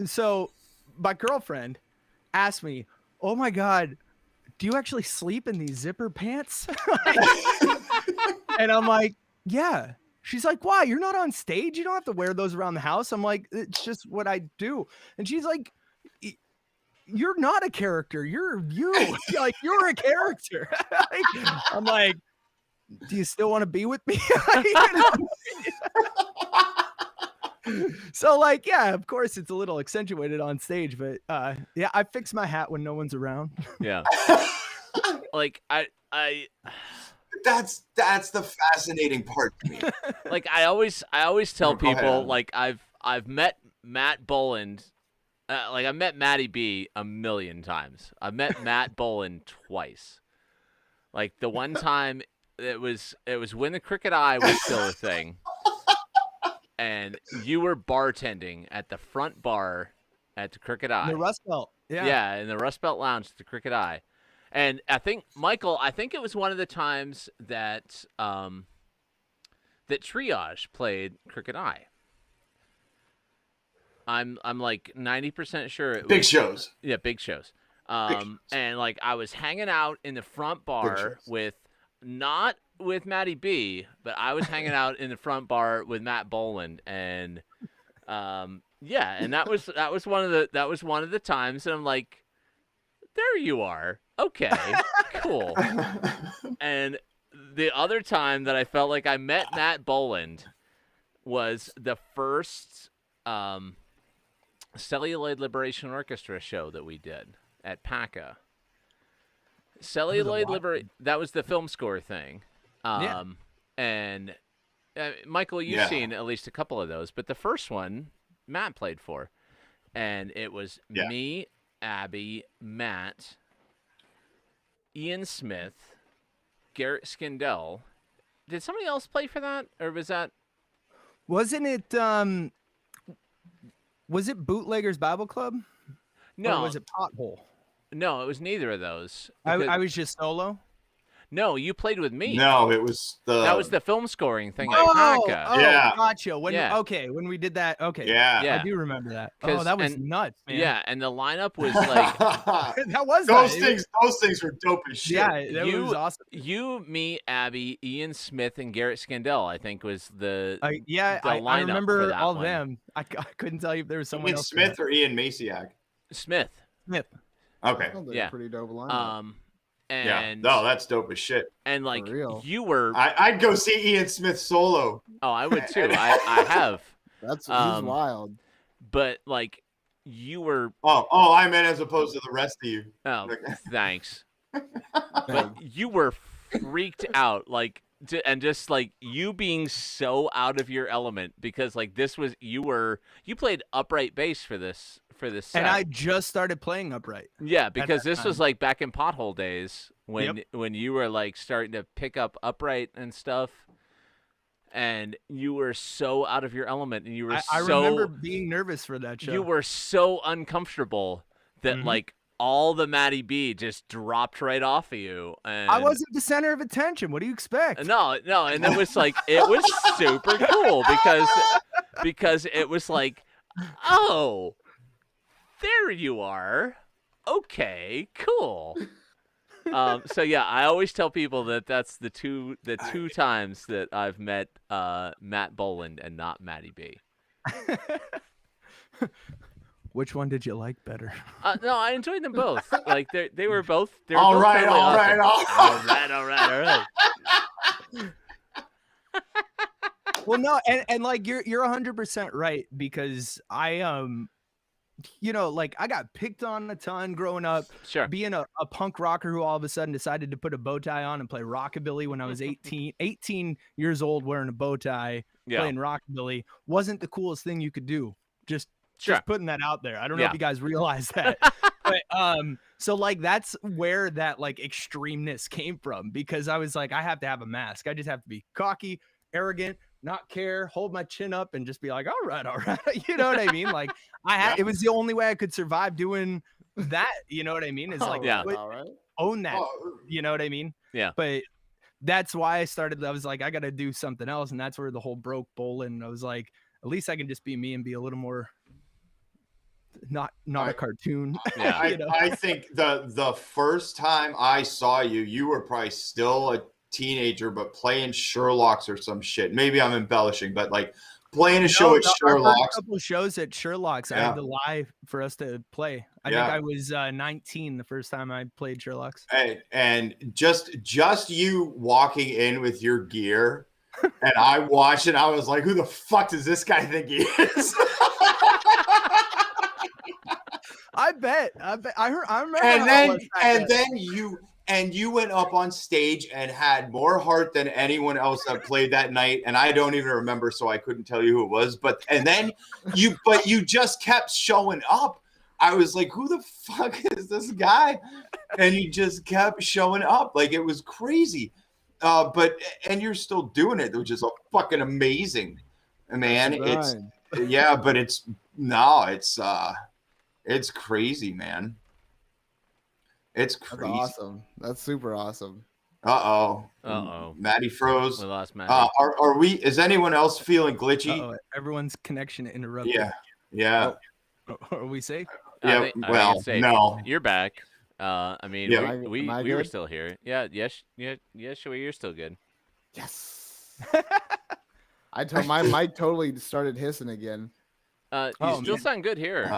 so my girlfriend asked me, "Oh my God, do you actually sleep in these zipper pants?" And I'm like, "Yeah." She's like, "Why? You're not on stage. You don't have to wear those around the house." I'm like, "It's just what I do." And she's like, "You're not a character. You're you. Like, you're a character." I'm like, "Do you still want to be with me?" So like, yeah, of course it's a little accentuated on stage, but yeah, I fix my hat when no one's around. Yeah. Like I that's the fascinating part to me. Like I always tell people, like I've met Matt Boland, like I met Matty B a million times. I've met Matt Boland twice. Like the one time it was when the Crooked Eye was still a thing, and you were bartending at the front bar at the Crooked Eye. The Rust Belt. Yeah. Yeah, in the Rust Belt Lounge at the Crooked Eye. And I think, Michael, it was one of the times that that Triage played Crooked Eye. I'm like 90% sure it was big shows. Yeah, big shows. And like I was hanging out in the front bar not with Matty B, but I was hanging out in the front bar with Matt Boland, and yeah, and that was one of the times, and I'm like, there you are. Okay, cool. And the other time that I felt like I met Matt Boland was the first Celluloid Liberation Orchestra show that we did at PACA. Celluloid Liberation, that was the film score thing. And Michael, you've seen at least a couple of those, but the first one Matt played for, and it was me, Abby, Matt, Ian Smith, Garrett Skindell. Did somebody else play for that, or was that? Wasn't it? Was it Bootleggers Bible Club? No. Or was it Pothole? No, it was neither of those. I was just solo. No, you played with me. No, it was that was the film scoring thing at Oh, Haka. Yeah. gotcha. When Yeah. okay, when we did that, okay, Yeah. Yeah. I do remember that. 'Cause- Oh, that was and- nuts, man. Yeah, and the lineup was like that was those that. things were dope as shit. Yeah, that was awesome. You, me, Abby, Ian Smith, and Garrett Scandell, I think was the Yeah, the I lineup for remember that all one. them. I couldn't tell you if there was someone Ian else. Smith or Ian Maciak? Smith. Smith. Okay. Sounds like Yeah. a pretty dope lineup. Yeah. And No, that's dope as shit. and like real. you were I'd go see Ian Smith solo. oh, I would too. I have. That's he's um, wild. But like you were Oh, I meant as opposed to the rest of you. oh, thanks. Dang. But you were freaked out and just like you being so out of your element because like this was you played upright bass for this set. And I just started playing upright. Yeah, because that this was time. like back in pothole days when you were like starting to pick up upright and stuff, and you were so out of your element, and you were I remember being nervous for that show. you were so uncomfortable that like all the Matty B just dropped right off of you. And I wasn't the center of attention. What do you expect? No, and it was like it was super cool because it was like, oh, there you are. Okay, cool. So yeah, I always tell people that that's the two times that I've met Matt Boland and not Matty B. Which one did you like better? No, I enjoyed them both. Like they were both. They were All both right, totally all right, awesome. all right. all right. Well, no, and like you're 100% right because I you know, like I got picked on a ton growing up. Sure. Being a punk rocker who all of a sudden decided to put a bow tie on and play rockabilly when I was 18 years old, wearing a bow tie, playing rockabilly wasn't the coolest thing you could do. Just putting that out there. I don't know if you guys realize that. But so like that's where that like extremeness came from because I was like, I have to have a mask. I just have to be cocky, arrogant, not care, hold my chin up and just be like, all right. You know what I mean? Like it was the only way I could survive doing that. You know what I mean? It's like, all right. own that. You know what I mean? Yeah. But that's why I was like, I got to do something else. And that's where the whole broke Boland. I was like, at least I can just be me and be a little more not a cartoon. Yeah. You know? I think the first time I saw you, you were probably still a teenager, but playing Sherlock's or some shit. Maybe I'm embellishing, but like playing a show at Sherlock's. A couple shows at Sherlock's. I had to lie for us to play. I think I was 19 the first time I played Sherlock's. And just you walking in with your gear, and I watched it. I was like, "Who the fuck does this guy think he is?" I bet. I remember. And you went up on stage and had more heart than anyone else that played that night. And I don't even remember, so I couldn't tell you who it was. But you just kept showing up. I was like, who the fuck is this guy? And you just kept showing up. Like it was crazy. And you're still doing it, which is fucking amazing, man. It's crazy, man. It's crazy. That's awesome. That's super awesome. Uh-oh. Matty froze. We lost Matty. Is anyone else feeling glitchy? Everyone's connection interrupted. Yeah. Are we safe? Yeah. I think it's safe. No. You're back. I mean, we were good? still here. Yeah. Yes. Yeshuwa, you're still good. Yes. I told my mic totally started hissing again. You still sound good here.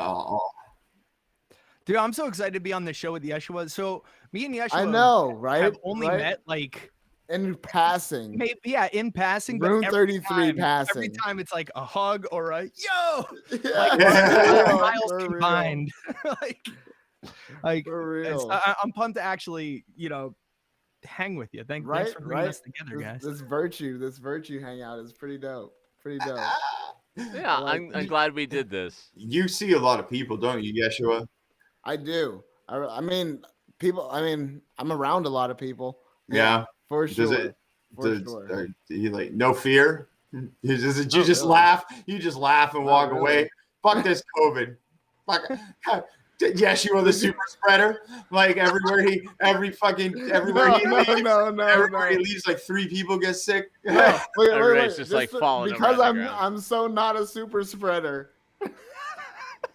Dude, I'm so excited to be on the show with Yeshuwa. So me and Yeshuwa, I know, right? have only met like in passing. Maybe, in passing. Room but 33 passing. Every time it's like a hug or a yo, Yeah. miles For real. combined. like For real. I'm pumped to actually, hang with you. Thanks for bringing us together, guys. This virtue hangout is pretty dope. Pretty dope. Yeah, I'm glad we did this. You see a lot of people, don't you, Yeshuwa? I do. I mean, people. I mean, I'm around a lot of people. Yeah, for sure. He like no fear? You just really. laugh. You just laugh and walk really. away. Fuck this COVID. Fuck, Yeshuwa the super spreader. Like everywhere he leaves, like 3 people get sick. No, Everybody's just like falling because around the ground. I'm so not a super spreader.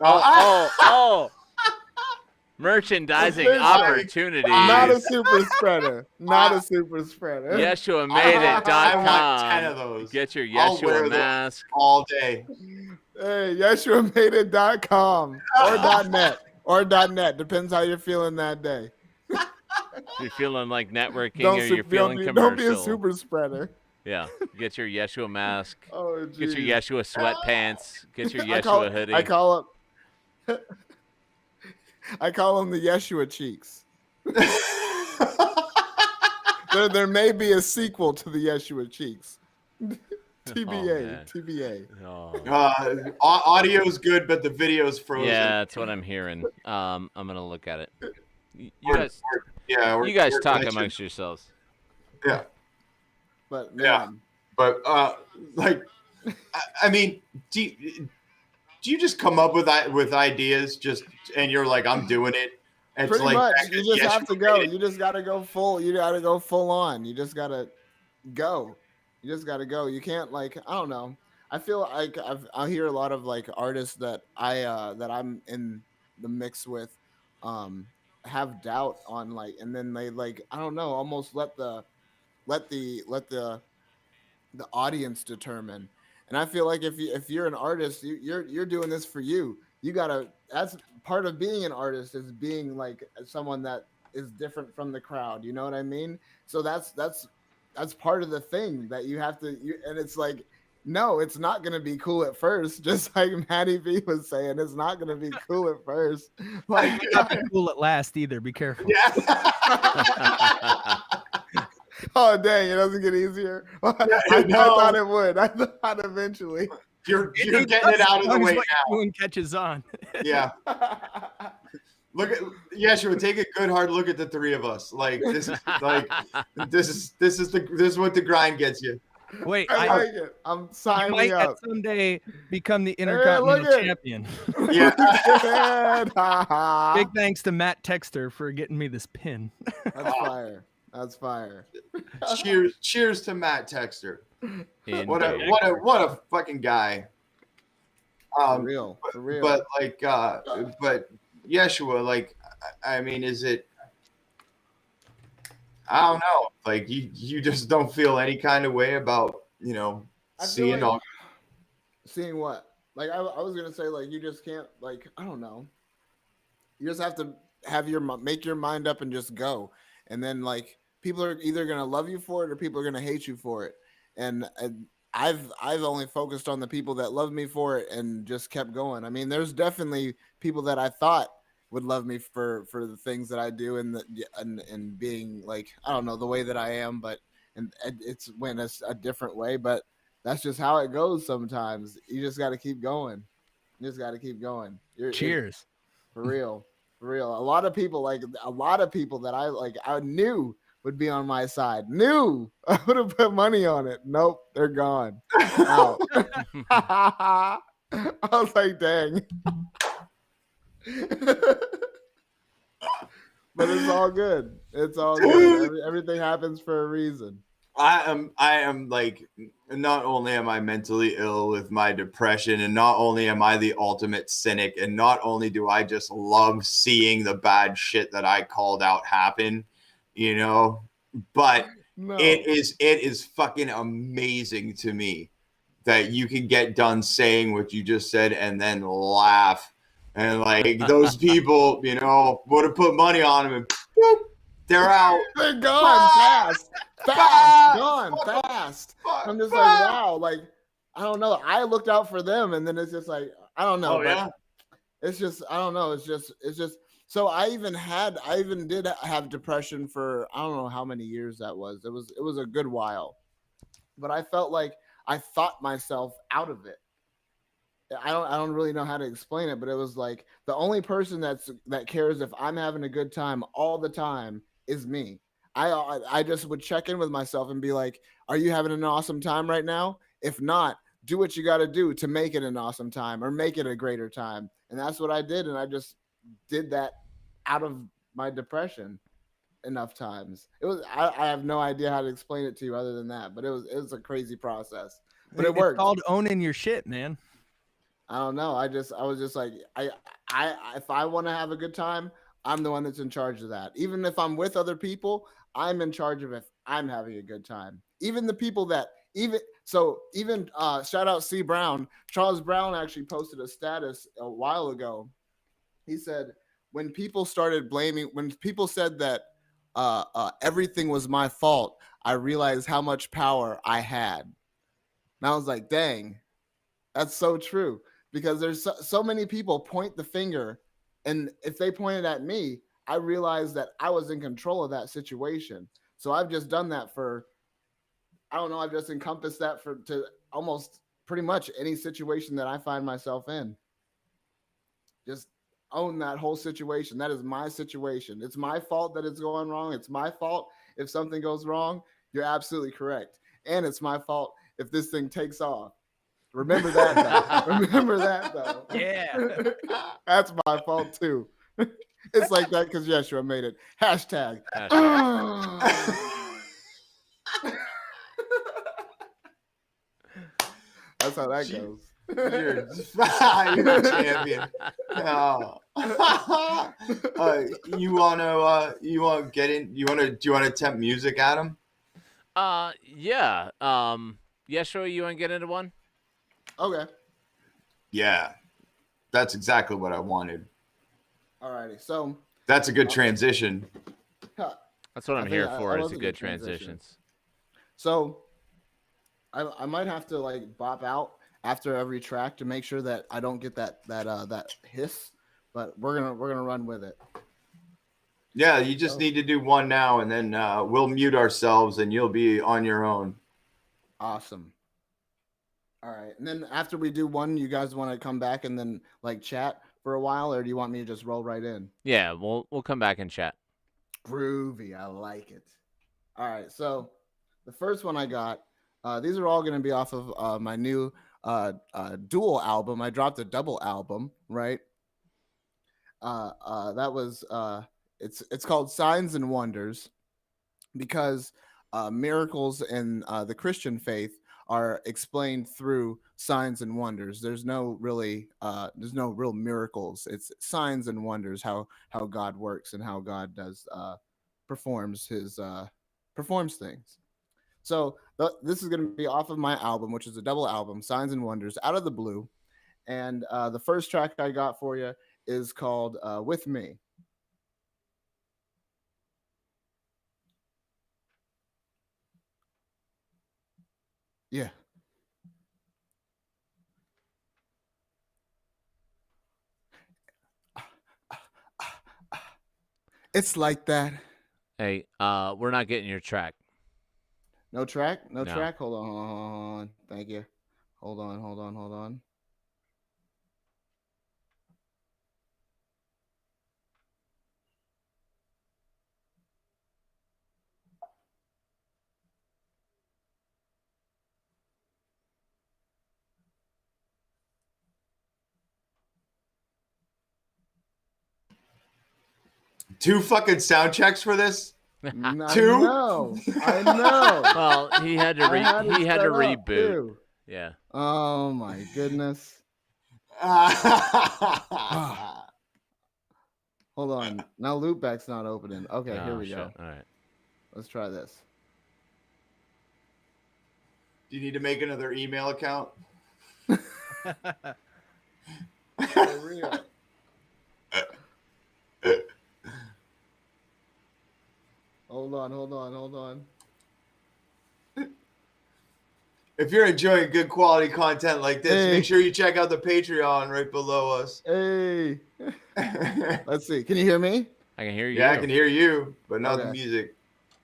Oh. Merchandising Official. opportunities. Not a super spreader. Not a super spreader. YeshuaMadeIt.com. I want 10 of those. Get your I'll Yeshua wear mask all day. Hey, YeshuaMadeIt.com or .net or .net. Depends how you're feeling that day. You're feeling like networking or you're feeling commercial. Don't be a super spreader. Yeah. Get your Yeshua mask. Oh, geez. Get your Yeshua sweatpants. Get your Yeshua hoodie. I call them the Yeshua cheeks. there may be a sequel to the Yeshua cheeks. TBA. Oh. Audio's good, but the video's frozen. Yeah, that's what I'm hearing. I'm gonna look at it. You You guys talk amongst yourselves. Yeah. But man. Yeah. But I mean, do you just come up with ideas and you're like, I'm doing it? It's pretty like, much. You just have to go. You just got to go full. You got to go full on. You just got to go. You just got to go. You can't I don't know. I feel like I hear a lot of like artists that that I'm in the mix with have doubt on and then they I don't know, almost let the audience determine. And I feel like if you're an artist, you're doing this for you. You gotta. That's part of being an artist, is being like someone that is different from the crowd. You know what I mean? So that's part of the thing that you have to. And it's like, no, it's not gonna be cool at first. Just like Matty B was saying, it's not gonna be cool at first. Like, It's not cool at last either. Be careful. Yeah. Oh dang! It doesn't get easier. I thought it would. I thought eventually. You're getting it out of the way now. Everyone catches on. Yeah. Look at Yeshua. Take a good hard look at the 3 of us. Like this is this is what the grind gets you. Wait, I like it. I'm signing might up. someday become the Intercontinental Champion. Yeah. Big thanks to Matt Texter for getting me this pin. That's fire. That's fire. Cheers to Matt Texter. What a fucking guy. For real. But but Yeshua, I mean, is it? I don't know. Like you just don't feel any kind of way about seeing all. Seeing what? Like I was gonna say, you just can't. I don't know. You just have to make your mind up and just go. And then people are either gonna love you for it or people are gonna hate you for it. And I've only focused on the people that love me for it and just kept going. I mean, there's definitely people that I thought would love me for the things that I do and being I don't know, the way that I am, but it's went a different way. But that's just how it goes sometimes. You just got to keep going. Cheers. For real. A lot of people that I knew would be on my side. Knew I would have put money on it. Nope, they're gone. Out. I was like, dang. But it's all good. Everything happens for a reason. I am not only am I mentally ill with my depression, and not only am I the ultimate cynic, and not only do I just love seeing the bad shit that I called out happen, but it is fucking amazing to me that you can get done saying what you just said and then laugh. And those people, would have put money on them and boop, they're out. They're gone fast. Gone fast. I'm just wow. I don't know. I looked out for them, and then it's just I don't know. Oh, yeah. It's just, I don't know. It's just. So I even did have depression for I don't know how many years that was. It was a good while, but I felt like I thought myself out of it. I don't really know how to explain it, but it was the only person that cares if I'm having a good time all the time is me. I just would check in with myself and be like, are you having an awesome time right now? If not, do what you got to do to make it an awesome time or make it a greater time. And that's what I did. And I just did that out of my depression enough times. It was I have no idea how to explain it to you other than that, but it was a crazy process. But it worked. It's called owning your shit, man. I don't know. I was just like if I want to have a good time, I'm the one that's in charge of that. Even if I'm with other people, I'm in charge of if I'm having a good time. Even the people that even shout out C Brown. Charles Brown actually posted a status a while ago. He said when people said that everything was my fault, I realized how much power I had. And I was like, dang, that's so true. Because there's so many people point the finger, and if they pointed at me, I realized that I was in control of that situation. So I've just done that for, I don't know, I've just encompassed that to almost pretty much any situation that I find myself in. Just own that whole situation. That is my situation. It's my fault that it's going wrong. It's my fault if something goes wrong. You're absolutely correct. And it's my fault if this thing takes off. Remember that, though. Remember that, though. Yeah. That's my fault, too. It's like that because Yeshuwa made it. Hashtag. That's how that goes. You're a champion. You want to get in? Do you want to attempt music, Adam? Yeah. Yeshuwa, you want to get into one? Okay. Yeah, that's exactly what I wanted. Alrighty, so that's a good transition. That's what I'm here for. Is a good transitions. So I might have to like bop out after every track to make sure that I don't get that hiss, but we're gonna run with it. Yeah, you just need to do one now, and then we'll mute ourselves, and you'll be on your own. Awesome. All right, and then after we do one, you guys want to come back and then like chat for a while, or do you want me to just roll right in? Yeah, we'll come back and chat. Groovy, I like it. All right, so the first one I got, these are all going to be off of my new dual album. I dropped a double album, right? That was it's called Signs and Wonders, because miracles in the Christian faith are explained through signs and wonders. There's no real miracles. It's signs and wonders, how God works and how God does performs things. So this is going to be off of my album, which is a double album, Signs and Wonders, Out of the Blue. And the first track I got for you is called With Me. Yeah. It's like that. Hey, we're not getting your track. No track? No track? Hold on. Thank you. Hold on. Two fucking sound checks for this? Two? I know. Well, he had to reboot. Too. Yeah. Oh my goodness. Hold on. Now loopback's not opening. Okay, here we go. All right. Let's try this. Do you need to make another email account? For real. Hold on. If you're enjoying good quality content like this, make sure you check out the Patreon right below us. Hey. Let's see. Can you hear me? I can hear you. Yeah, I can hear you, but not the music.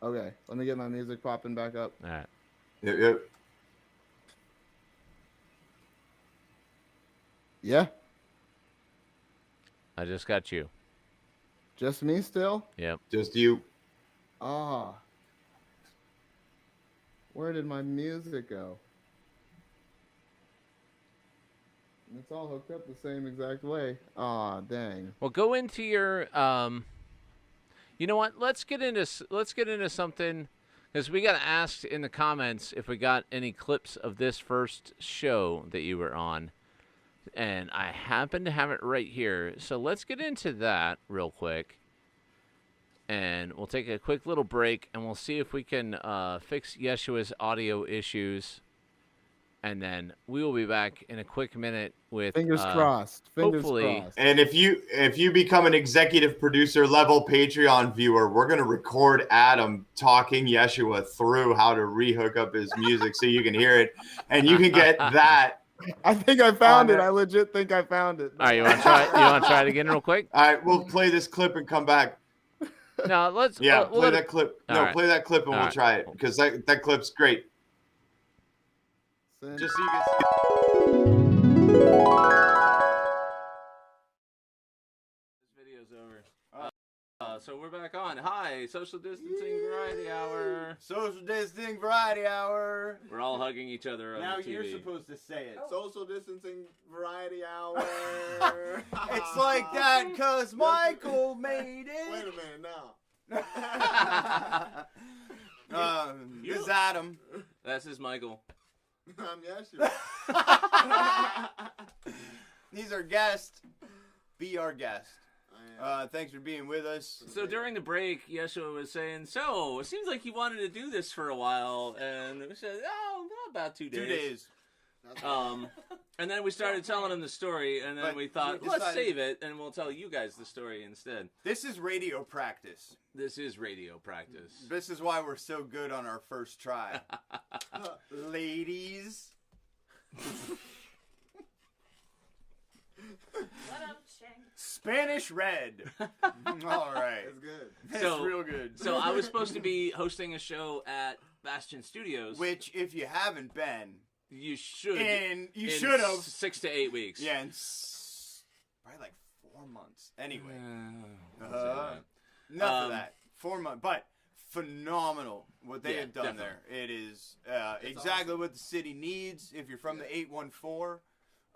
Okay. Let me get my music popping back up. All right. Yep. Yeah. I just got you. Just me still? Yep. Just you. Where did my music go? It's all hooked up the same exact way. Aw, dang. Well, go into your you know what? Let's get into something, because we got asked in the comments if we got any clips of this first show that you were on, and I happen to have it right here. So let's get into that real quick, and we'll take a quick little break, and we'll see if we can fix Yeshua's audio issues. And then we will be back in a quick minute with Fingers crossed. Fingers hopefully crossed. And if you become an executive producer level Patreon viewer, we're gonna record Adam talking Yeshua through how to rehook up his music so you can hear it, and you can get that. I think I found it. I legit think I found it. All right, you want to try? You want to try it again real quick? All right, we'll play this clip and come back. No, let's. Yeah, we'll play that clip. All No, right. play that clip and All we'll right. try it, because that clip's great. Just so you can see. This video's over. So we're back on. Hi, social distancing variety hour. Social distancing variety hour. We're all hugging each other on Now the TV. you're supposed to say it. Social distancing variety hour. It's like that because Michael made it. Wait a minute now. This is Adam. This is Michael. I'm Yeshuwa. He's our guest. Be our guest. Thanks for being with us. So during the break, Yeshua was saying, "So it seems like you wanted to do this for a while," and we said, "Oh, about 2 days." 2 days. And then we started telling him the story, and then But we thought, we let's decided- save it, and we'll tell you guys the story instead. This is radio practice. This is radio practice. This is why we're so good on our first try. Ladies. Spanish Red. All right. That's good. That's So- real good. So I was supposed to be hosting a show at Bastion Studios. Which, if you haven't been, you should. and you in should have. 6 to 8 weeks. Yeah, in probably like 4 months. Anyway. Uh, Enough of that. 4 months. But phenomenal what they Yeah, have done definitely. there. It is exactly what the city needs if you're from the 814.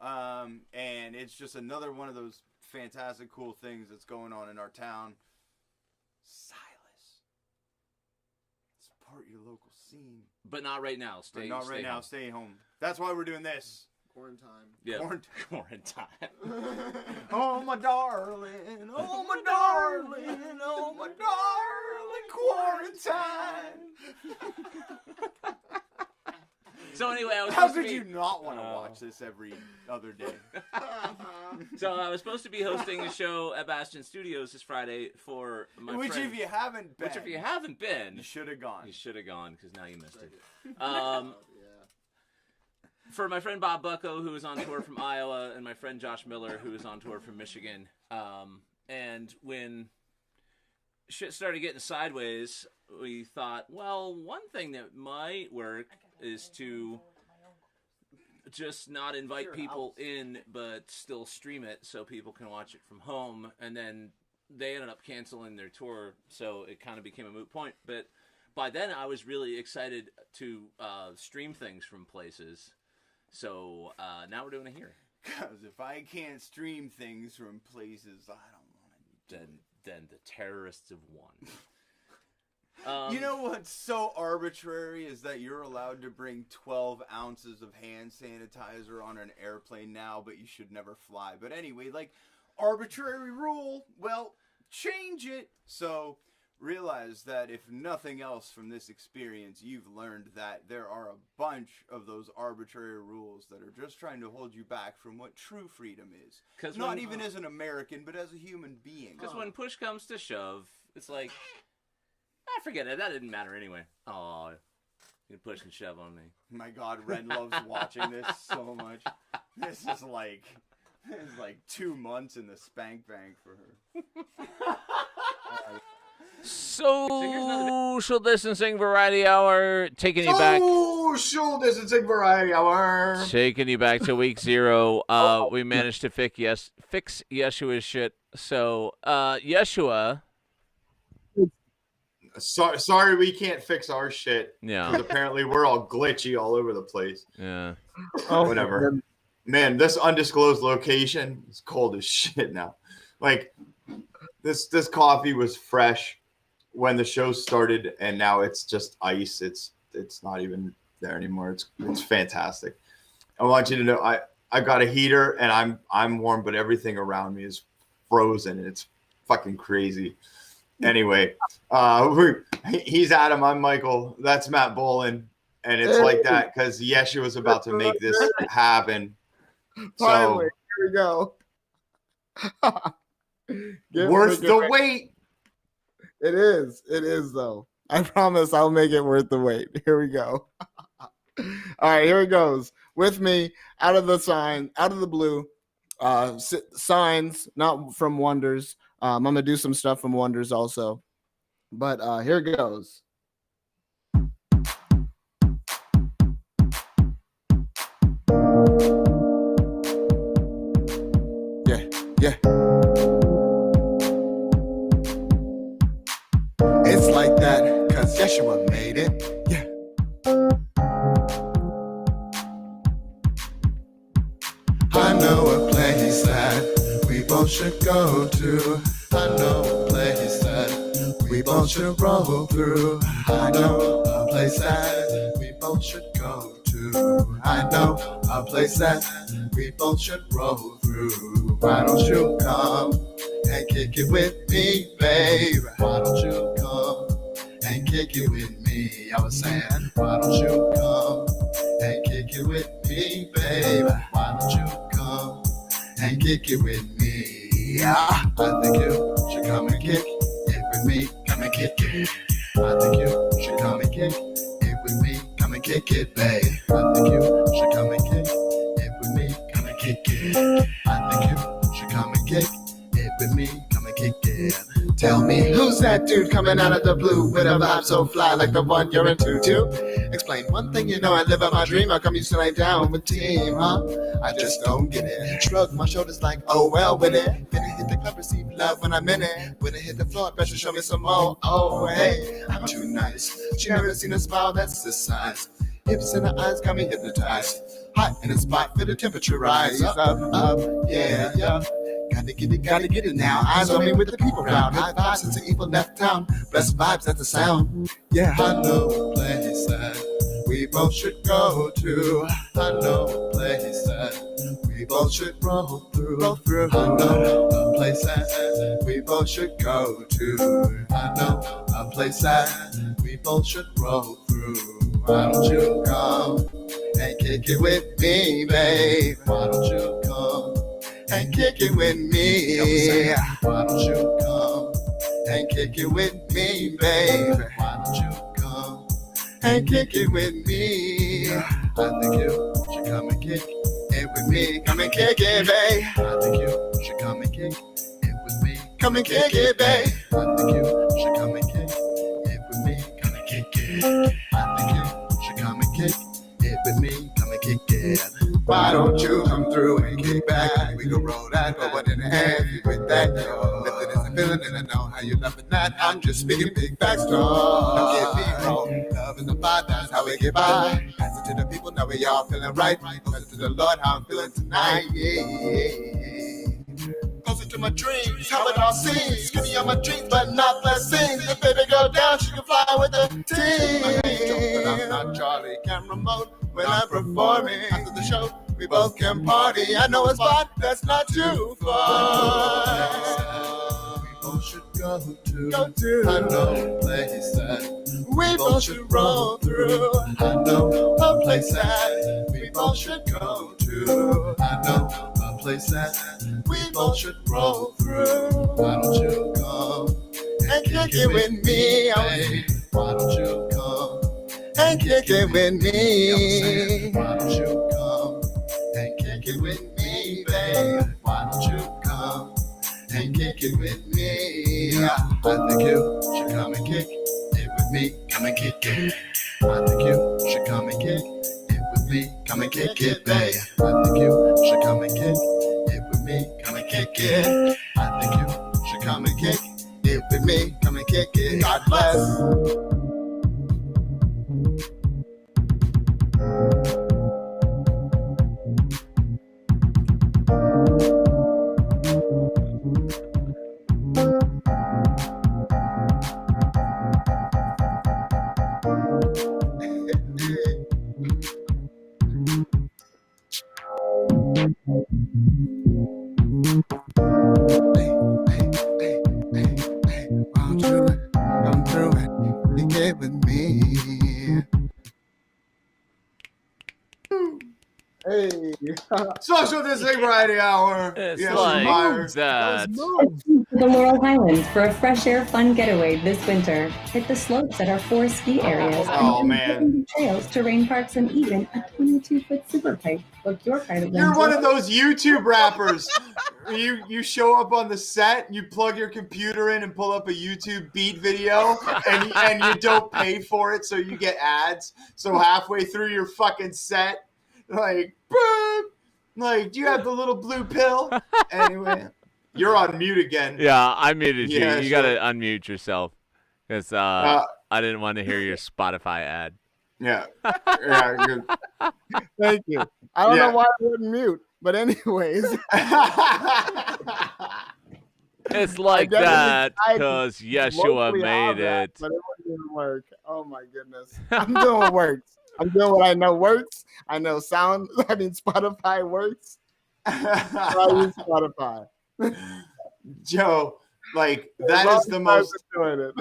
And it's just another one of those fantastic, cool things that's going on in our town. Silas. Support your local scene. but not right now. But not right now. home. Stay home. That's why we're doing this. Quarantine. Yeah. Quarantine. Quarantine. Oh, my darling. Oh, my darling. Oh, my darling. Quarantine. So anyway, I was How supposed could to be, you not want to watch this every other day? So I was supposed to be hosting a show at Bastion Studios this Friday for my Which, friend. if you haven't been, Which, if you haven't been, you should have gone. you should have gone, because now you missed it. Yeah. For my friend Bob Bucko, who was on tour from Iowa, and my friend Josh Miller, who was on tour from Michigan. And when shit started getting sideways, we thought, well, one thing that might work is to just not invite people in, but still stream it so people can watch it from home. And then they ended up canceling their tour, so it kind of became a moot point. But by then, I was really excited to stream things from places. So now we're doing it here. Because if I can't stream things from places, I don't want to. Then the terrorists have won. You know what's so arbitrary is that you're allowed to bring 12 ounces of hand sanitizer on an airplane now, but you should never fly. But anyway, like, arbitrary rule, well, change it. So realize that if nothing else from this experience, you've learned that there are a bunch of those arbitrary rules that are just trying to hold you back from what true freedom is. 'Cause Not when- even as an American, but as a human being. Because when push comes to shove, it's like, forget it. That didn't matter anyway. Oh, you push and shove on me. My God, Ren loves watching this so much. This is like 2 months in the spank bank for her. Social distancing variety hour, taking you back. Social distancing variety hour. Taking you back to week 0. We managed to fix Yeshua's shit. So, Yeshua. Sorry, we can't fix our shit. Yeah. Because apparently we're all glitchy all over the place. Yeah. Whatever. man, this undisclosed location is cold as shit now. Like this coffee was fresh when the show started, and now it's just ice. It's not even there anymore. It's fantastic. I want you to know I got a heater and I'm warm, but everything around me is frozen. It's fucking crazy. Anyway, he's Adam. I'm Michael. That's Matt Boland, and it's like that because Yeshuwa was about to make this happen. Finally, here we go. Worth the wait. It is. It is, though. I promise I'll make it worth the wait. Here we go. All right, here it goes. With me, out of the blue, signs, not from Wonders. I'm going to do some stuff from Wonders also. But here it goes. Yeah. It's like that, cause Yeshuwa made it. Yeah. I know a place that we both should go to. I know a place that we both should roll through. I know a place that we both should go to. I know a place that we both should roll through. Why don't you come and kick it with me, babe? Why don't you come and kick it with me? I was saying, why don't you come and kick it with me, babe? Why don't you come and kick it with me? Yeah, I think you should come and kick it with me. Come and kick it. I think you should come and kick it with me. Come and kick it, babe. I think you should come and kick it with me. Come and kick it. I think you should come and kick it with me. Come and kick it. Tell me, who's that dude coming out of the blue with a vibe so fly like the one you're into too? Explain one thing, you know I live out my dream. How come you still ain't down with team, huh? I just don't get it. Shrug my shoulders like, oh well with it. Finna hit the club, receive love when I'm in it. When I hit the floor, better show me some more. Oh hey, I'm too nice. She never seen a smile that's this size. Hips in her eyes got me hypnotized. Hot in a spot for the temperature rise. Up, yeah, yeah. Gotta get it now. Eyes on me with the people around. High five since the evil left town. Blessed vibes at the sound. Yeah, I know a place that we both should go to. I know a place that we both should roll through. I know a place that we both should go to. I know a place that we both should roll through. Why don't you come and kick it with me, babe? Why don't you come and kick it with me? Why don't you come and kick it with me, babe? Why don't you come and kick it with me? I think you should come and kick it with me. Come and kick it, babe. I think you should come and kick it with me. Come and kick it, babe. I think you should come and kick it with me. Come and kick it. I think you should come and kick it with me. Come and kick it. Why don't you come through and kick back? We can roll that, but what in the head with that, yo? Lifting is a feeling, and I know how you're loving that. I'm just speaking big facts, don't get me wrong. Love is the vibe, that's how we get by. Pass it to the people, now we all feeling right. Pass it to the Lord, how I'm feeling tonight. Closer to my dreams, how it all seems. Give me all my dreams, but not blessings. If baby go down, she can fly with the team. But I'm not Charlie, camera mode. When I'm performing after the show, we both can party. I know a spot that's not too far. We both should go to. I know a place that we both should roll through. I know a place that we both should go to. I know a place that we both should roll through. Why don't you come and kick it with me? Why don't you come and kick it with me? Why don't you come and kick it with me, babe? Why don't you come and kick it with me? I think you should come and kick it with me. Come and kick it. I think you should come and kick it with me. Come and kick it, babe. I think you should come and kick it with me. Come and kick it. I think you should come and kick it with me. Come and kick it. God bless. Social Distancing Variety Hour. It's Yes, like Myers. that. To the Laurel Highlands for a fresh air fun getaway this winter. Hit the slopes at our 4 ski areas Oh, and man. trails, terrain parks, and even a 22-foot super pipe. Book your private You're one of rental. those YouTube rappers. You show up on the set, you plug your computer in and pull up a YouTube beat video, and you don't pay for it, so you get ads. So halfway through your fucking set, like, boom, like, do you have the little blue pill? Anyway, you're on mute again. Yeah, I muted you. Yeah, You sure. gotta unmute yourself because I didn't want to hear your Spotify ad. Yeah. Yeah. Good. Thank you. I don't Yeah. know why I wouldn't mute, but anyways. It's like definitely that tried to because Yeshua locally all made that, it. but it wouldn't work. Oh my goodness. I'm doing what works. I'm doing what I know works. I know Spotify works. So I use Spotify. Joe, like, As that long is as the I'm most doing it.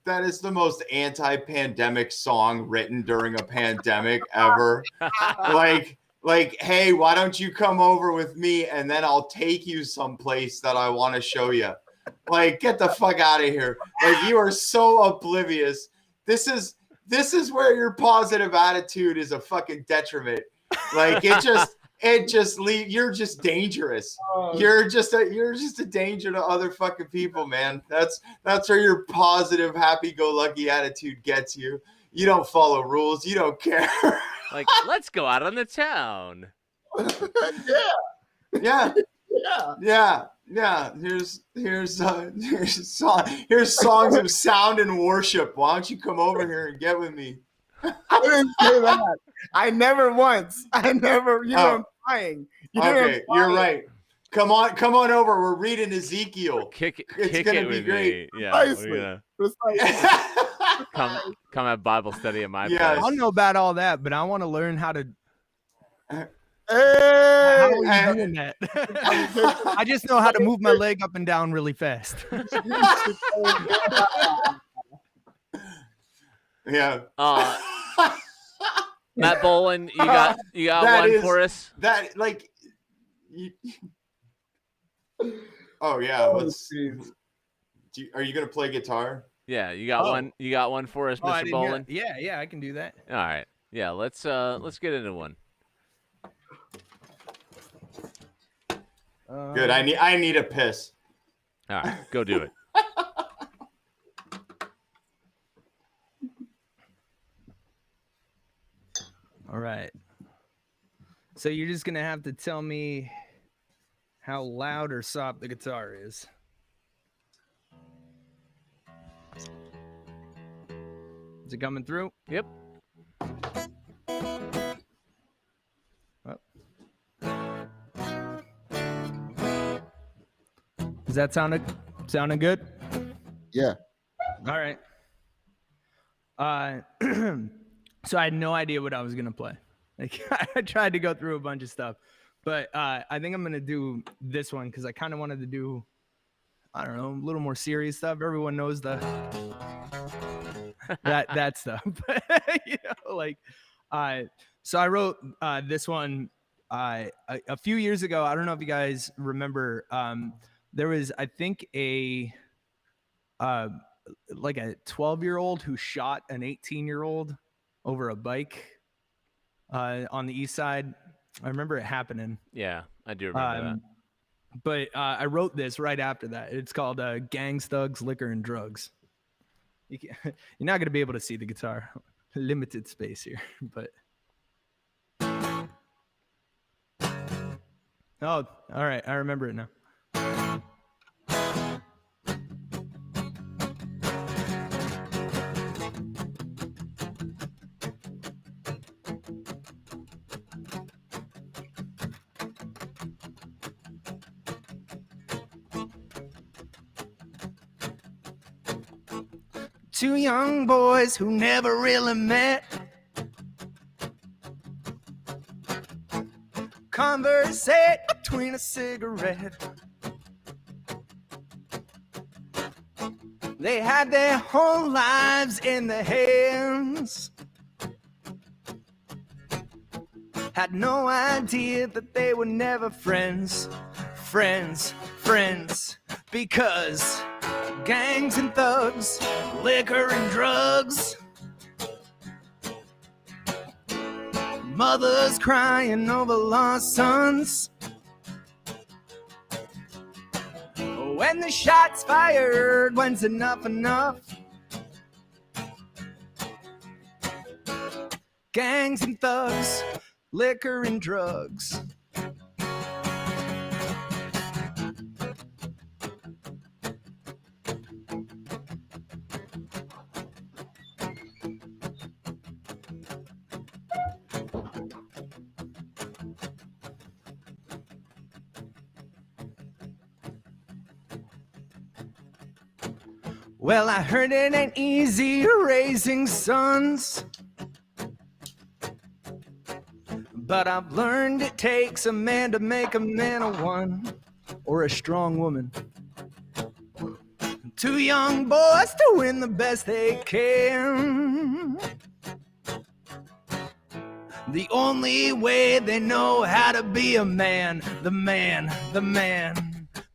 that is the most anti-pandemic song written during a pandemic ever. like, hey, why don't you come over with me and then I'll take you someplace that I want to show you. Like, get the fuck out of here. Like, you are so oblivious. This is where your positive attitude is a fucking detriment. Like, you're just dangerous. You're just a danger to other fucking people, man. That's where your positive, happy-go-lucky attitude gets you. You don't follow rules. You don't care. Like, let's go out on the town. Yeah. Here's songs of sound and worship. Why don't you come over here and get with me? I didn't say that. I never once. I'm lying. You're right. Come on over. We're reading Ezekiel. Kick It's it gonna be with great. me. Yeah, Precisely. we're Precisely. gonna come have Bible study at my Yes. I place. don't know about all that, but I want to learn how to. How Hey, are you doing that? I just know how to move my leg up and down really fast. Yeah. Matt Boland, you got That one is- for us? That, like, oh yeah. Let's. Are you gonna play guitar? Yeah, you got one. You got one for us, Oh, I Mr. didn't hear- Boland. Yeah, I can do that. All right. Yeah, let's get into one. Good. I need a piss. All right, go do it. All right. So you're just gonna have to tell me how loud or soft the guitar is. Is it coming through? Yep. Is that sounding good? Yeah. All right. So I had no idea what I was gonna play. Like I tried to go through a bunch of stuff, but I think I'm gonna do this one because I kind of wanted to do, I don't know, a little more serious stuff. Everyone knows that stuff, you know, like so I wrote this one a few years ago. I don't know if you guys remember. There was, I think, like a 12-year-old who shot an 18-year-old over a bike on the east side. I remember it happening. Yeah, I do remember that. But I wrote this right after that. It's called Gangs, Thugs, Liquor, and Drugs. You're not going to be able to see the guitar. Limited space here. But oh, all right. I remember it now. Two young boys who never really met, conversate between a cigarette. They had their whole lives in their hands, Had no idea that they were never friends. Friends, because gangs and thugs, liquor and drugs, mothers crying over lost sons. When the shots fired, when's enough enough? Gangs and thugs, liquor and drugs. Well, I heard it ain't easy raising sons, but I've learned it takes a man to make a man of one, or a strong woman. Two young boys doing the best they can, the only way they know how to be a man, the man,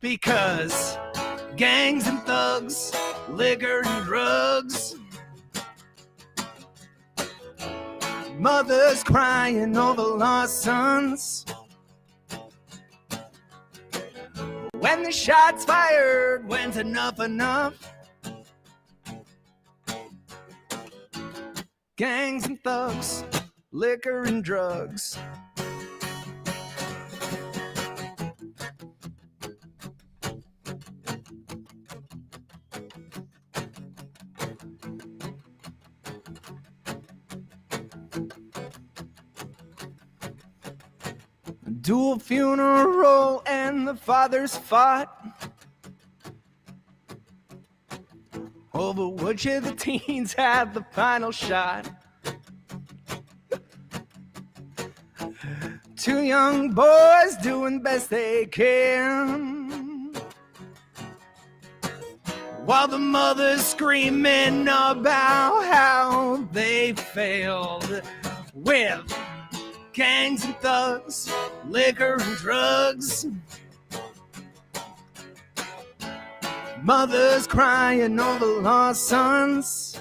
because gangs and thugs, liquor and drugs, mothers crying over lost sons. When the shots fired, when's enough enough? Gangs and thugs, liquor and drugs. Dual funeral and the fathers fought over which of the teens had the final shot. Two young boys doing best they can, while the mother's screaming about how they failed with gangs and thugs, liquor and drugs, mothers crying over lost sons.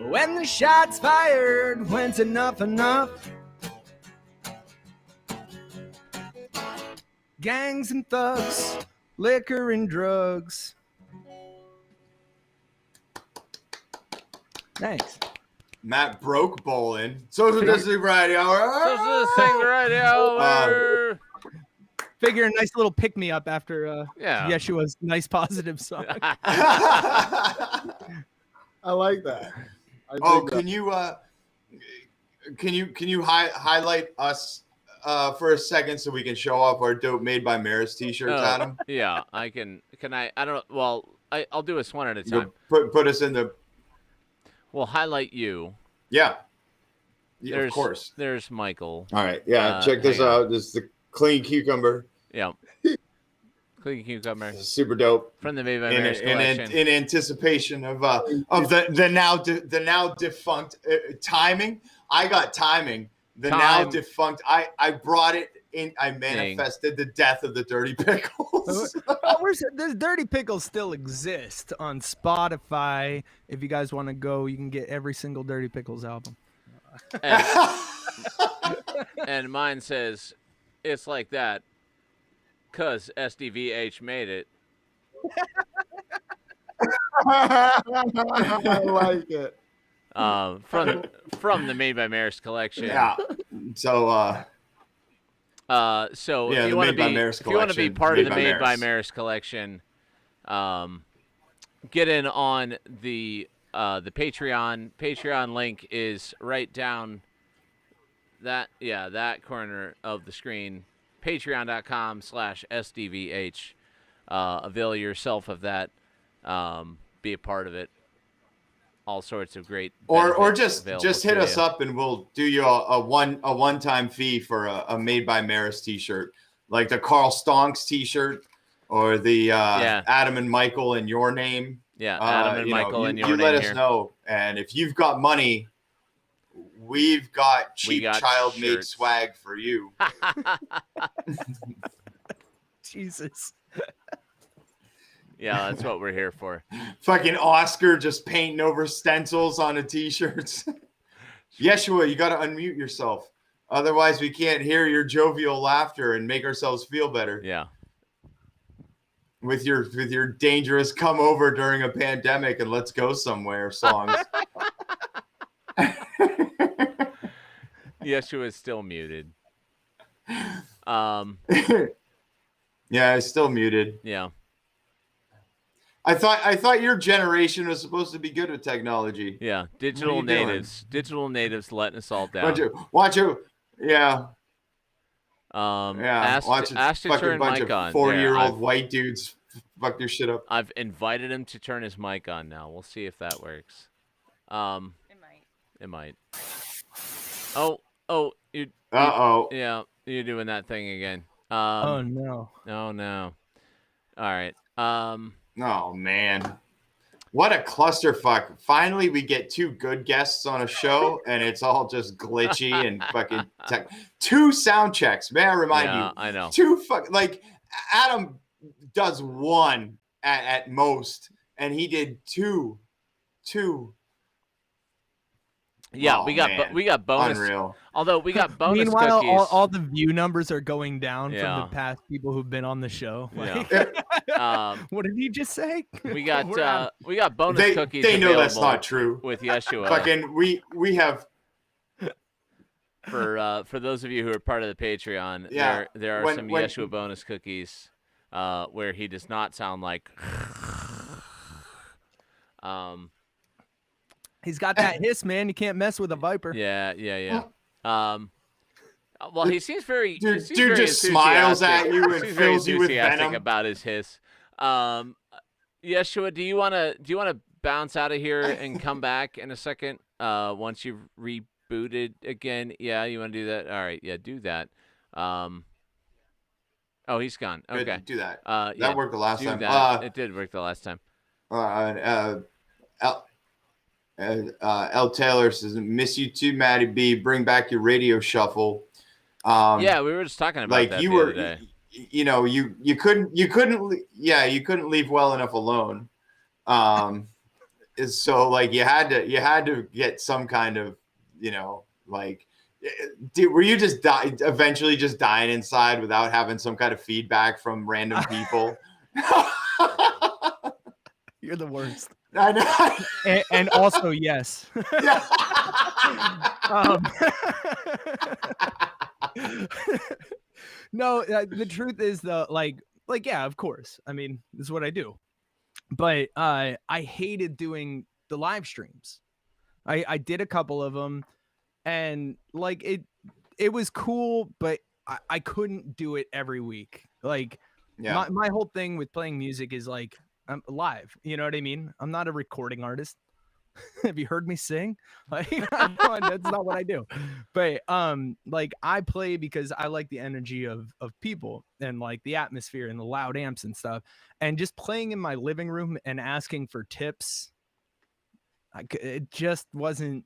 When the shots fired, when's enough enough? Gangs and thugs, liquor and drugs. Thanks. Matt broke Boland. Social Distancing Radio. Social Distancing Radio. Figure a nice little pick me up after Yeshua's nice positive song. I like that. Can you highlight us for a second so we can show off our dope Made by Maris t-shirts, Adam? Yeah, I can. Can I? I don't. Well, I'll do us one at a time. Put us in the. We'll highlight you. Yeah, of course. There's Michael. All right. Yeah, check this out. This is the clean cucumber. Yeah. Clean cucumber. This is super dope. From the Made by Maris collection. In anticipation of the now defunct timing. I got timing. Now defunct. I brought it in. I manifested the death of the Dirty Pickles. This Dirty Pickles still exist on Spotify. If you guys want to go, you can get every single Dirty Pickles album. And mine says, it's like that because SDVH made it. I like it. From the Made by Maris collection. Yeah. So if you want to be part of the Made by Maris collection, get in on the Patreon. Patreon link is right down that corner of the screen. Patreon.com/SDVH. Avail yourself of that. Be a part of it. All sorts of great. Or just hit us up and we'll do you a one-time fee for a Made by Maris t-shirt, like the Carl Stonks t-shirt or the Adam and Michael in your name. Yeah, Adam and Michael in your name. You let us know, and if you've got money, we've got cheap child-made shirts. swag for you. Jesus. Yeah, that's what we're here for. Fucking Oscar just painting over stencils on the t-shirts. Yeshuwa, you got to unmute yourself. Otherwise, we can't hear your jovial laughter and make ourselves feel better. Yeah. With your dangerous come over during a pandemic and let's go somewhere songs. Yeshuwa is still muted. Yeah, it's still muted. Yeah. I thought your generation was supposed to be good with technology. Yeah, digital natives letting us all down. Watch it. Yeah. Ask to turn bunch mic of on. 40-year-old white dudes fuck their shit up. I've invited him to turn his mic on now. We'll see if that works. It might. Oh, yeah, you're doing that thing again. Oh no. Oh no. All right. Oh man. What a clusterfuck. Finally, we get two good guests on a show, and it's all just glitchy and fucking tech. 2 sound checks. May I remind you? I know. 2 like Adam does 1 at most, and he did 2. Yeah, oh, we got bonus. Unreal. Although we got bonus Meanwhile, cookies. all the view numbers are going down Yeah. from the past people who've been on the show. Yeah. Like, what did he just say? We got bonus cookies. They know that's available not true. with Yeshuwa. Fucking we have. For those of you who are part of the Patreon, Yeah, there are some Yeshuwa bonus cookies where he does not sound like. He's got that hiss, man. You can't mess with a viper. Yeah. Well, he seems very. Dude he seems very just smiles at enthusiastic. you and He's very fills you with enthusiastic venom. about his hiss. Yeshuwa, do you wanna bounce out of here and come back in a second? Once you've rebooted again, yeah, you want to do that? All right, yeah, do that. Oh, he's gone. Okay, Good, do that. That worked the last time. It did work the last time. L. Taylor says, "Miss you too, Matty B. Bring back your radio shuffle." Yeah, we were just talking about like that you the were, other day. you couldn't leave well enough alone. So like you had to get some kind of, like, were you just eventually just dying inside without having some kind of feedback from random people? You're the worst. I know. And also, yes. Yeah. No, the truth is though, like, yeah, of course. I mean, this is what I do. But I hated doing the live streams. I did a couple of them, and like it was cool, but I couldn't do it every week. Like, yeah. my whole thing with playing music is like, I'm live. You know what I mean? I'm not a recording artist. Have you heard me sing? Like, that's not what I do. But like, I play because I like the energy of people and like the atmosphere and the loud amps and stuff. And just playing in my living room and asking for tips, it just wasn't.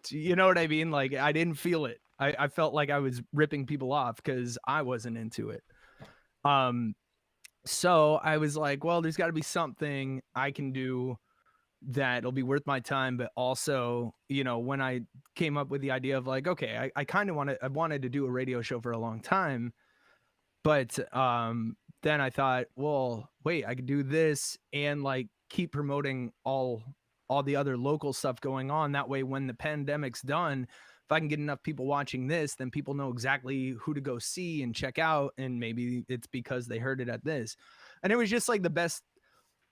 You know what I mean? Like, I didn't feel it. I felt like I was ripping people off because I wasn't into it. So I was like, well, there's got to be something I can do that'll be worth my time. But also, when I came up with the idea of like, okay, I kind of wanted to do a radio show for a long time. But then I thought, well, wait, I could do this and like keep promoting all the other local stuff going on. That way, when the pandemic's done, if I can get enough people watching this, then people know exactly who to go see and check out. And maybe it's because they heard it at this. And it was just like the best,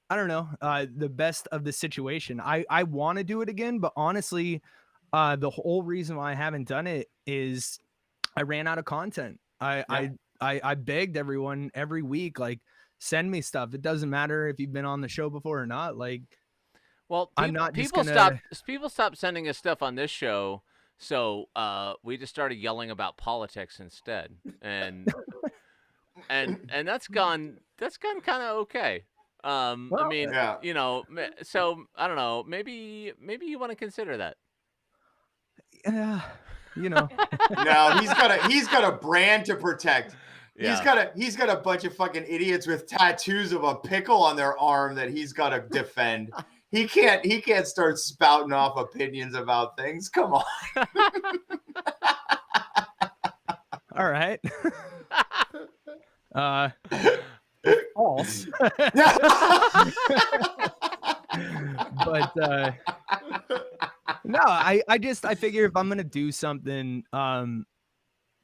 I don't know, the best of the situation. I want to do it again, but honestly, the whole reason why I haven't done it is I ran out of content. I begged everyone every week, like, send me stuff. It doesn't matter if you've been on the show before or not. Like, well, I'm not people stopped sending us stuff on this show. So we just started yelling about politics instead, and that's gone kind of okay. I mean, yeah. so I don't know. Maybe you want to consider that. you know. No, he's got a brand to protect. Yeah. He's got a bunch of fucking idiots with tattoos of a pickle on their arm that he's got to defend. He can't start spouting off opinions about things. Come on. All right. False. But no, I figure if I'm gonna do something,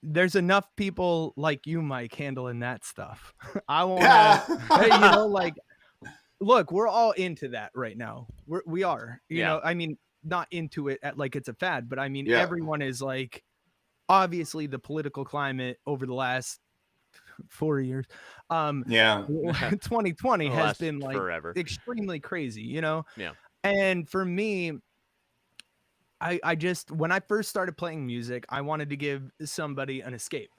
there's enough people like you, Mike, handling that stuff. I want to, you know, like, look, we're all into that right now. We are, you know, I mean, not into it at like it's a fad, but I mean, everyone is like, obviously the political climate over the last 4 years, 2020 has been like forever. Extremely crazy, you know? Yeah. And for me, I just, when I first started playing music, I wanted to give somebody an escape.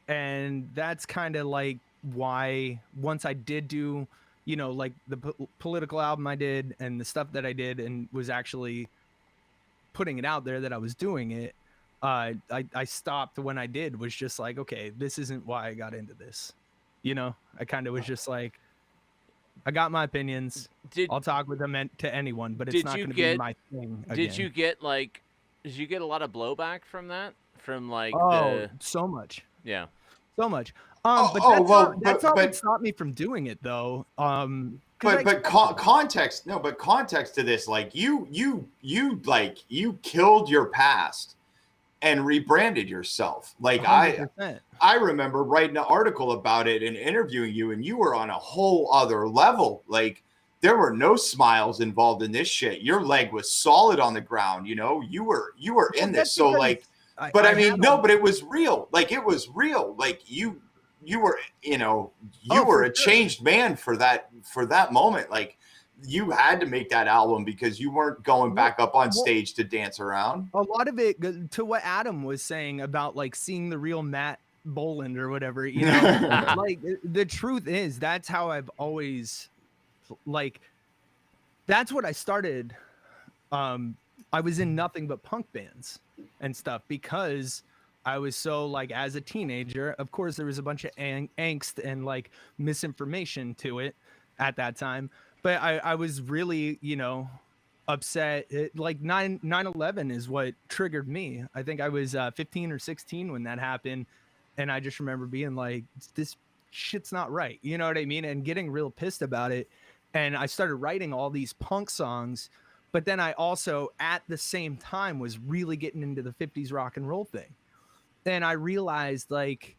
And that's kind of like why once I did do, you know, like the political album I did and the stuff that I did and was actually putting it out there that I was doing it, I stopped when I did, was just like, okay, this isn't why I got into this. You know, I kind of was just like, I got my opinions. I'll talk with them to anyone, but it's not going to be my thing again. Did you get a lot of blowback from that? From like so much. Yeah. So much. But that's not what stopped me from doing it though. Context to this, like you killed your past and rebranded yourself. Like 100%. I remember writing an article about it and interviewing you, and you were on a whole other level. Like there were no smiles involved in this shit. Your leg was solid on the ground. You know, you were in this. So like, but I mean, but it was real. Like it was real. Like you were, you know, you were a changed man for that moment. Like you had to make that album because you weren't going back up on stage to dance around. A lot of it, to what Adam was saying about like seeing the real Matt Boland or whatever, you know, like the truth is that's how I've always, like, that's what I started. I was in nothing but punk bands and stuff because I was so like, as a teenager, of course there was a bunch of angst and like misinformation to it at that time. But I was really, you know, upset. Like 9/11 is what triggered me. I think I was 15 or 16 when that happened. And I just remember being like, this shit's not right. You know what I mean? And getting real pissed about it. And I started writing all these punk songs. But then I also, at the same time, was really getting into the 50s rock and roll thing. And I realized, like,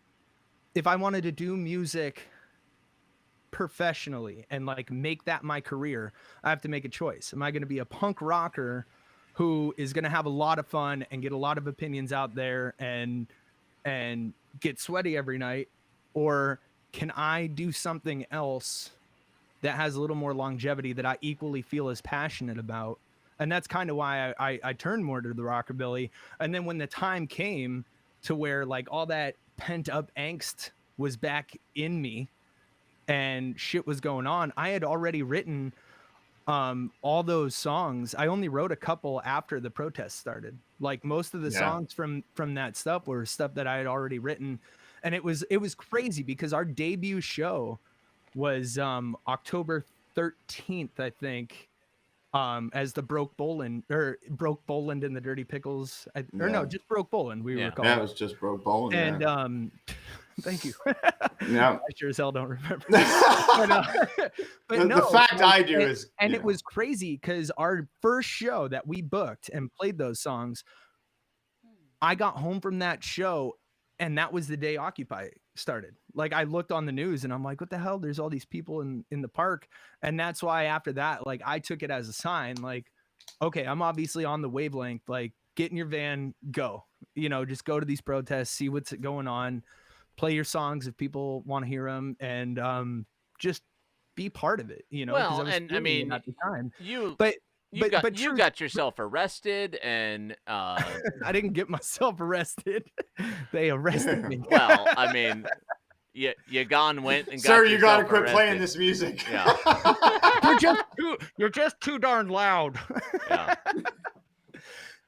if I wanted to do music professionally and like make that my career, I have to make a choice. Am I going to be a punk rocker who is going to have a lot of fun and get a lot of opinions out there and get sweaty every night, or can I do something else that has a little more longevity that I equally feel as passionate about? And that's kind of why I turned more to the rockabilly. And then when the time came to where like all that pent up angst was back in me and shit was going on, I had already written all those songs. I only wrote a couple after the protests started. Like most of the songs from that stuff were stuff that I had already written. And it was crazy because our debut show was October 13th, I think, as the Broke Boland and the Dirty Pickles. Just Broke Boland. We were called. Yeah, it was just Broke Boland. And thank you. Yeah, I sure as hell don't remember. But the fact I do is, and it was crazy because our first show that we booked and played those songs, I got home from that show, and that was the day Occupy started. Like I looked on the news, and I'm like, "What the hell? There's all these people in the park," and that's why after that, like I took it as a sign, like, okay, I'm obviously on the wavelength. Like, get in your van, go. You know, just go to these protests, see what's going on. Play your songs if people want to hear them, and just be part of it, you know. Well, and I mean, at the time, you got yourself arrested, and I didn't get myself arrested. They arrested me. Well, I mean, you went and got. Sir, you gotta quit arrested. playing this music. Yeah. You're just too darn loud. Yeah.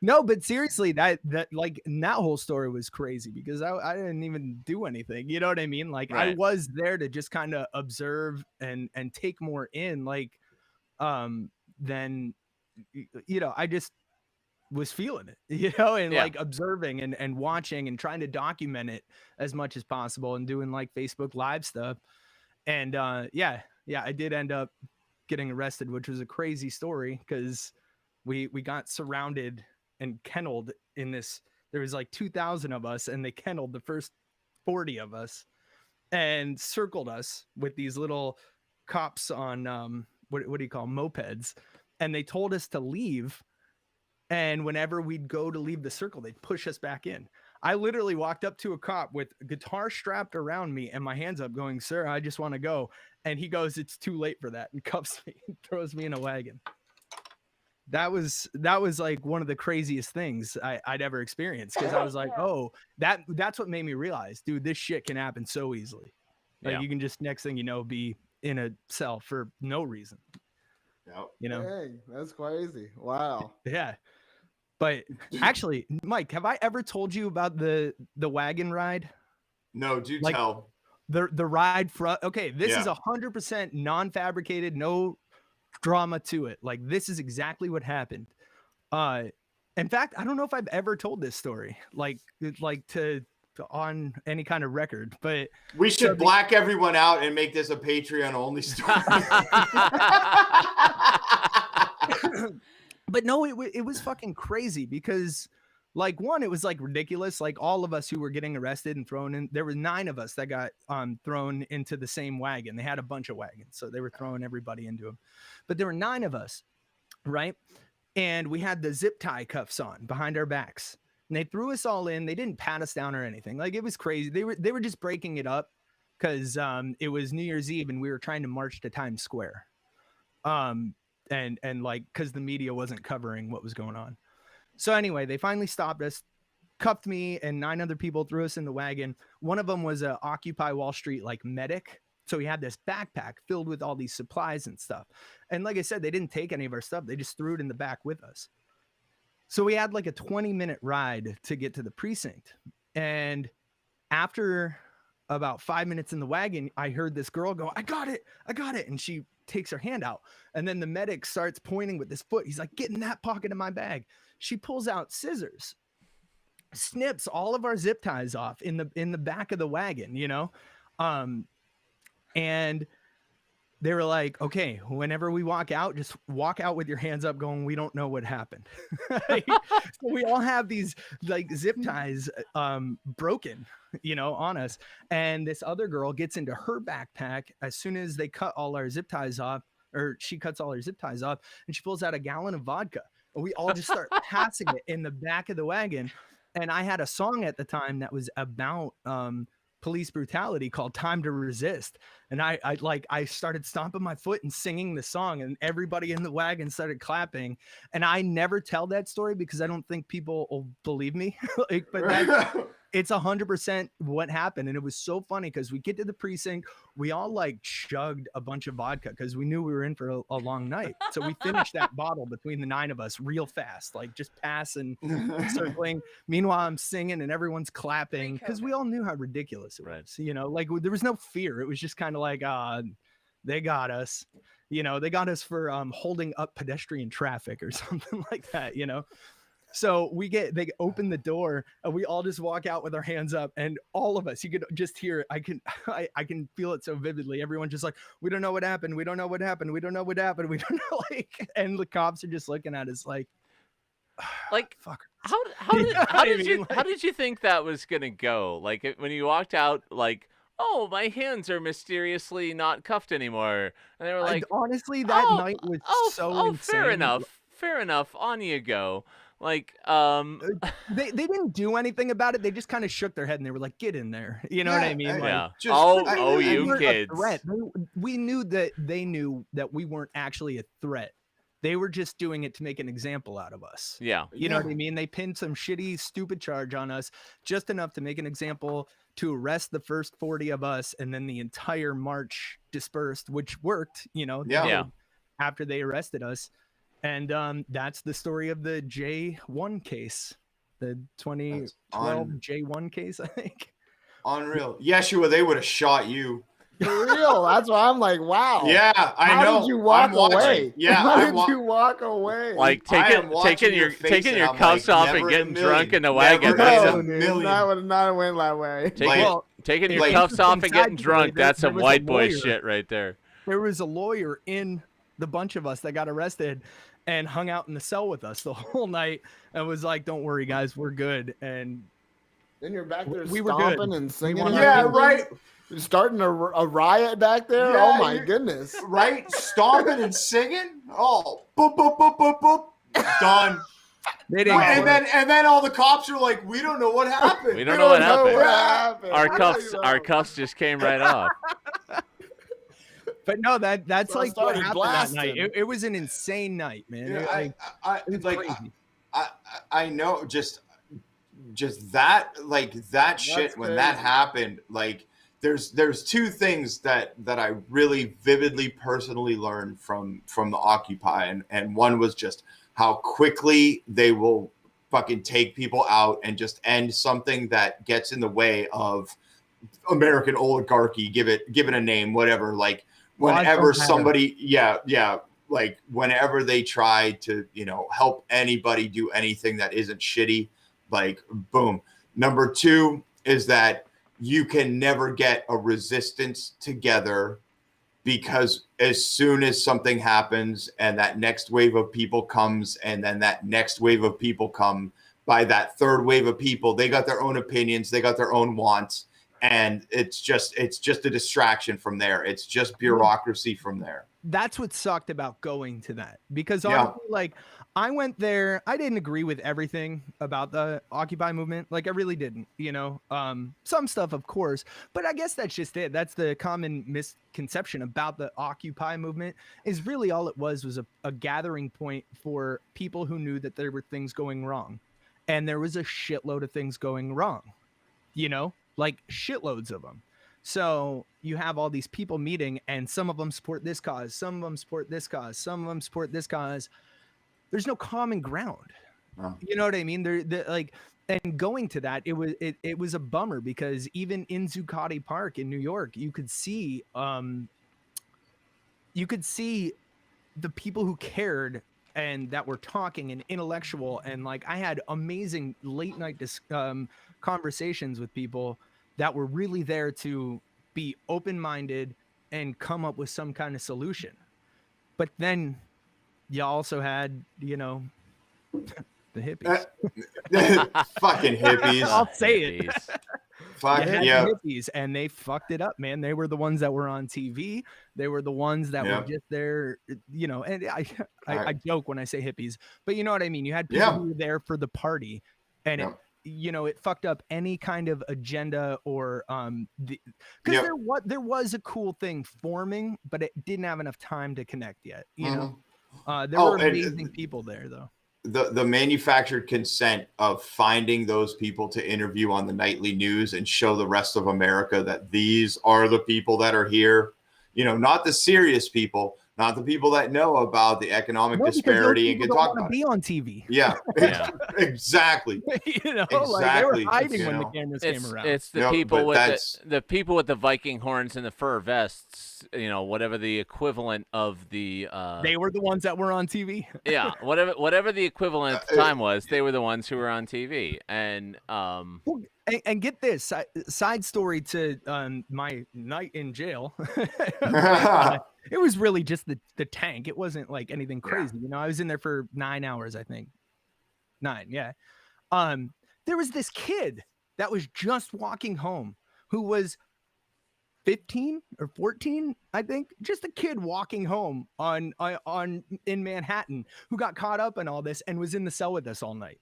No, but seriously, that like that whole story was crazy because I didn't even do anything. You know what I mean? Like I Right. was there to just kind of observe and take more in, like then I just was feeling it, and Yeah. like observing and watching and trying to document it as much as possible and doing like Facebook Live stuff. And yeah, I did end up getting arrested, which was a crazy story because we got surrounded and kenneled in this. There was like 2,000 of us, and they kenneled the first 40 of us and circled us with these little cops on what do you call them? Mopeds, and they told us to leave. And whenever we'd go to leave the circle, they'd push us back in. I literally walked up to a cop with a guitar strapped around me and my hands up going, "Sir, I just want to go." And he goes, "It's too late for that," and cuffs me and throws me in a wagon. That was like one of the craziest things I'd ever experienced, because I was like, oh, that's what made me realize, dude, this shit can happen so easily. Like you can just, next thing you know, be in a cell for no reason. Yep. Dang, that's crazy. Wow. Yeah. But actually, Mike, have I ever told you about the wagon ride? No, do tell. The ride from, okay, this is 100% non-fabricated, no drama to it. Like, this is exactly what happened. In fact, I don't know if I've ever told this story, like to on any kind of record, but we should black everyone out and make this a Patreon only story. But no, it was fucking crazy because, like, one, it was like ridiculous. Like, all of us who were getting arrested and thrown in, there were 9 of us that got thrown into the same wagon. They had a bunch of wagons, so they were throwing everybody into them. But there were 9 of us, right? And we had the zip tie cuffs on behind our backs. And they threw us all in. They didn't pat us down or anything. Like, it was crazy. They were just breaking it up because it was New Year's Eve and we were trying to march to Times Square. And like, because the media wasn't covering what was going on. So anyway, they finally stopped us, cuffed me and 9 other people, threw us in the wagon. One of them was a Occupy Wall Street like medic. So he had this backpack filled with all these supplies and stuff. And like I said, they didn't take any of our stuff. They just threw it in the back with us. So we had like a 20-minute ride to get to the precinct. And after about 5 minutes in the wagon, I heard this girl go, I got it. And she takes her hand out. And then the medic starts pointing with his foot. He's like, get in that pocket of my bag. She pulls out scissors, snips all of our zip ties off in the back of the wagon, and they were like, okay, whenever we walk out, just walk out with your hands up going, we don't know what happened. So we all have these like zip ties broken, on us. And this other girl gets into her backpack as soon as they cut all our zip ties off, or she cuts all her zip ties off, and she pulls out a gallon of vodka. And we all just start passing it in the back of the wagon. And I had a song at the time that was about police brutality called Time to Resist. And I started stomping my foot and singing the song, and everybody in the wagon started clapping. And I never tell that story because I don't think people will believe me. But it's 100% what happened. And it was so funny because we get to the precinct, we all like chugged a bunch of vodka because we knew we were in for a long night. So we finished that bottle between the 9 of us real fast, like just passing, circling. Meanwhile, I'm singing and everyone's clapping because we all knew how ridiculous it was. Like there was no fear. It was just kind of like, they got us. They got us for holding up pedestrian traffic or something like that, So they open the door and we all just walk out with our hands up, and all of us, you could just hear it. I can feel it so vividly. Everyone's just like, we don't know what happened. We don't know what happened. We don't know what happened. We don't know. And the cops are just looking at us like fuck. How did you think that was gonna go? Like when you walked out, like, oh, my hands are mysteriously not cuffed anymore, and they were like, honestly, that night was so insane. Fair enough. On you go. Like, they didn't do anything about it. They just kind of shook their head and they were like, "Get in there." You know what I mean? Like, you kids. We knew that they knew that we weren't actually a threat. They were just doing it to make an example out of us. Yeah. You know what I mean? They pinned some shitty, stupid charge on us, just enough to make an example to arrest the first 40 of us, and then the entire march dispersed, which worked. After they arrested us. And that's the story of the J1 case, the 2012 J1 case, I think. Unreal. Yeshuwa, they would have shot you. For real. That's why I'm like, wow. Yeah, I know. How did you walk away? Yeah, how did you walk away? Like taking your cuffs off and getting drunk in the wagon. No, dude, that would not have went that way. Taking your cuffs off and getting drunk, that's some white boy shit right there. There was a lawyer in the bunch of us that got arrested and hung out in the cell with us the whole night and was like, don't worry, guys, we're good. And then you're back there we were stomping good. and singing. Yeah, right. Starting a riot back there. Yeah, oh my goodness. Right? Stomping and singing. Oh, boop, boop, boop, boop, boop. Done. And then all the cops are like, we don't know what happened. We don't know what happened. Our cuffs just came right off. But no, that's like what happened that night. It was an insane night, man. Yeah, I know just that, like, that shit when that happened, like, there's two things that I really vividly personally learned from the Occupy, and one was just how quickly they will fucking take people out and just end something that gets in the way of American oligarchy, give it a name, whatever. Like, whenever somebody, like whenever they try to, help anybody do anything that isn't shitty, like, boom. Number two is that you can never get a resistance together, because as soon as something happens and that next wave of people comes, and then that next wave of people come, by that third wave of people, they got their own opinions, they got their own wants, and it's just a distraction from there. It's just bureaucracy from there. That's what sucked about going to that, because honestly, like, I went there. I didn't agree with everything about the Occupy movement. Like, I really didn't, some stuff, of course, but I guess that's just it. That's the common misconception about the Occupy movement, is really all it was a gathering point for people who knew that there were things going wrong. And there was a shitload of things going wrong, like shitloads of them. So you have all these people meeting, and some of them support this cause, some of them support this cause, some of them support this cause. There's no common ground. Oh. You know what I mean? And going to that, it was a bummer, because even in Zuccotti Park in New York, you could see the people who cared and that were talking and intellectual. And like, I had amazing late night conversations with people that were really there to be open-minded and come up with some kind of solution. But then you also had, the hippies. Fucking hippies. I'll say it. Fucking yeah. Hippies, and they fucked it up, man. They were the ones that were on TV. They were the ones that were just there, and I joke when I say hippies, but you know what I mean? You had people who were there for the party, and it fucked up any kind of agenda or because there was a cool thing forming, but it didn't have enough time to connect yet. There were amazing people there, though. The manufactured consent of finding those people to interview on the nightly news and show the rest of America that these are the people that are here, not the serious people, not the people that know about the economic disparity and can talk about be on TV. Yeah, exactly. Exactly. Like they were hiding when the cameras came around. It's the people with the people with the Viking horns and the fur vests. Whatever the equivalent of the. They were the ones that were on TV. Yeah, whatever the equivalent at the time was, they were the ones who were on TV. And and get this side story to my night in jail. It was really just the tank. It wasn't like anything crazy. I was in there for 9 hours, I think. 9, yeah. There was this kid that was just walking home who was 15 or 14, I think. Just a kid walking home in Manhattan who got caught up in all this and was in the cell with us all night.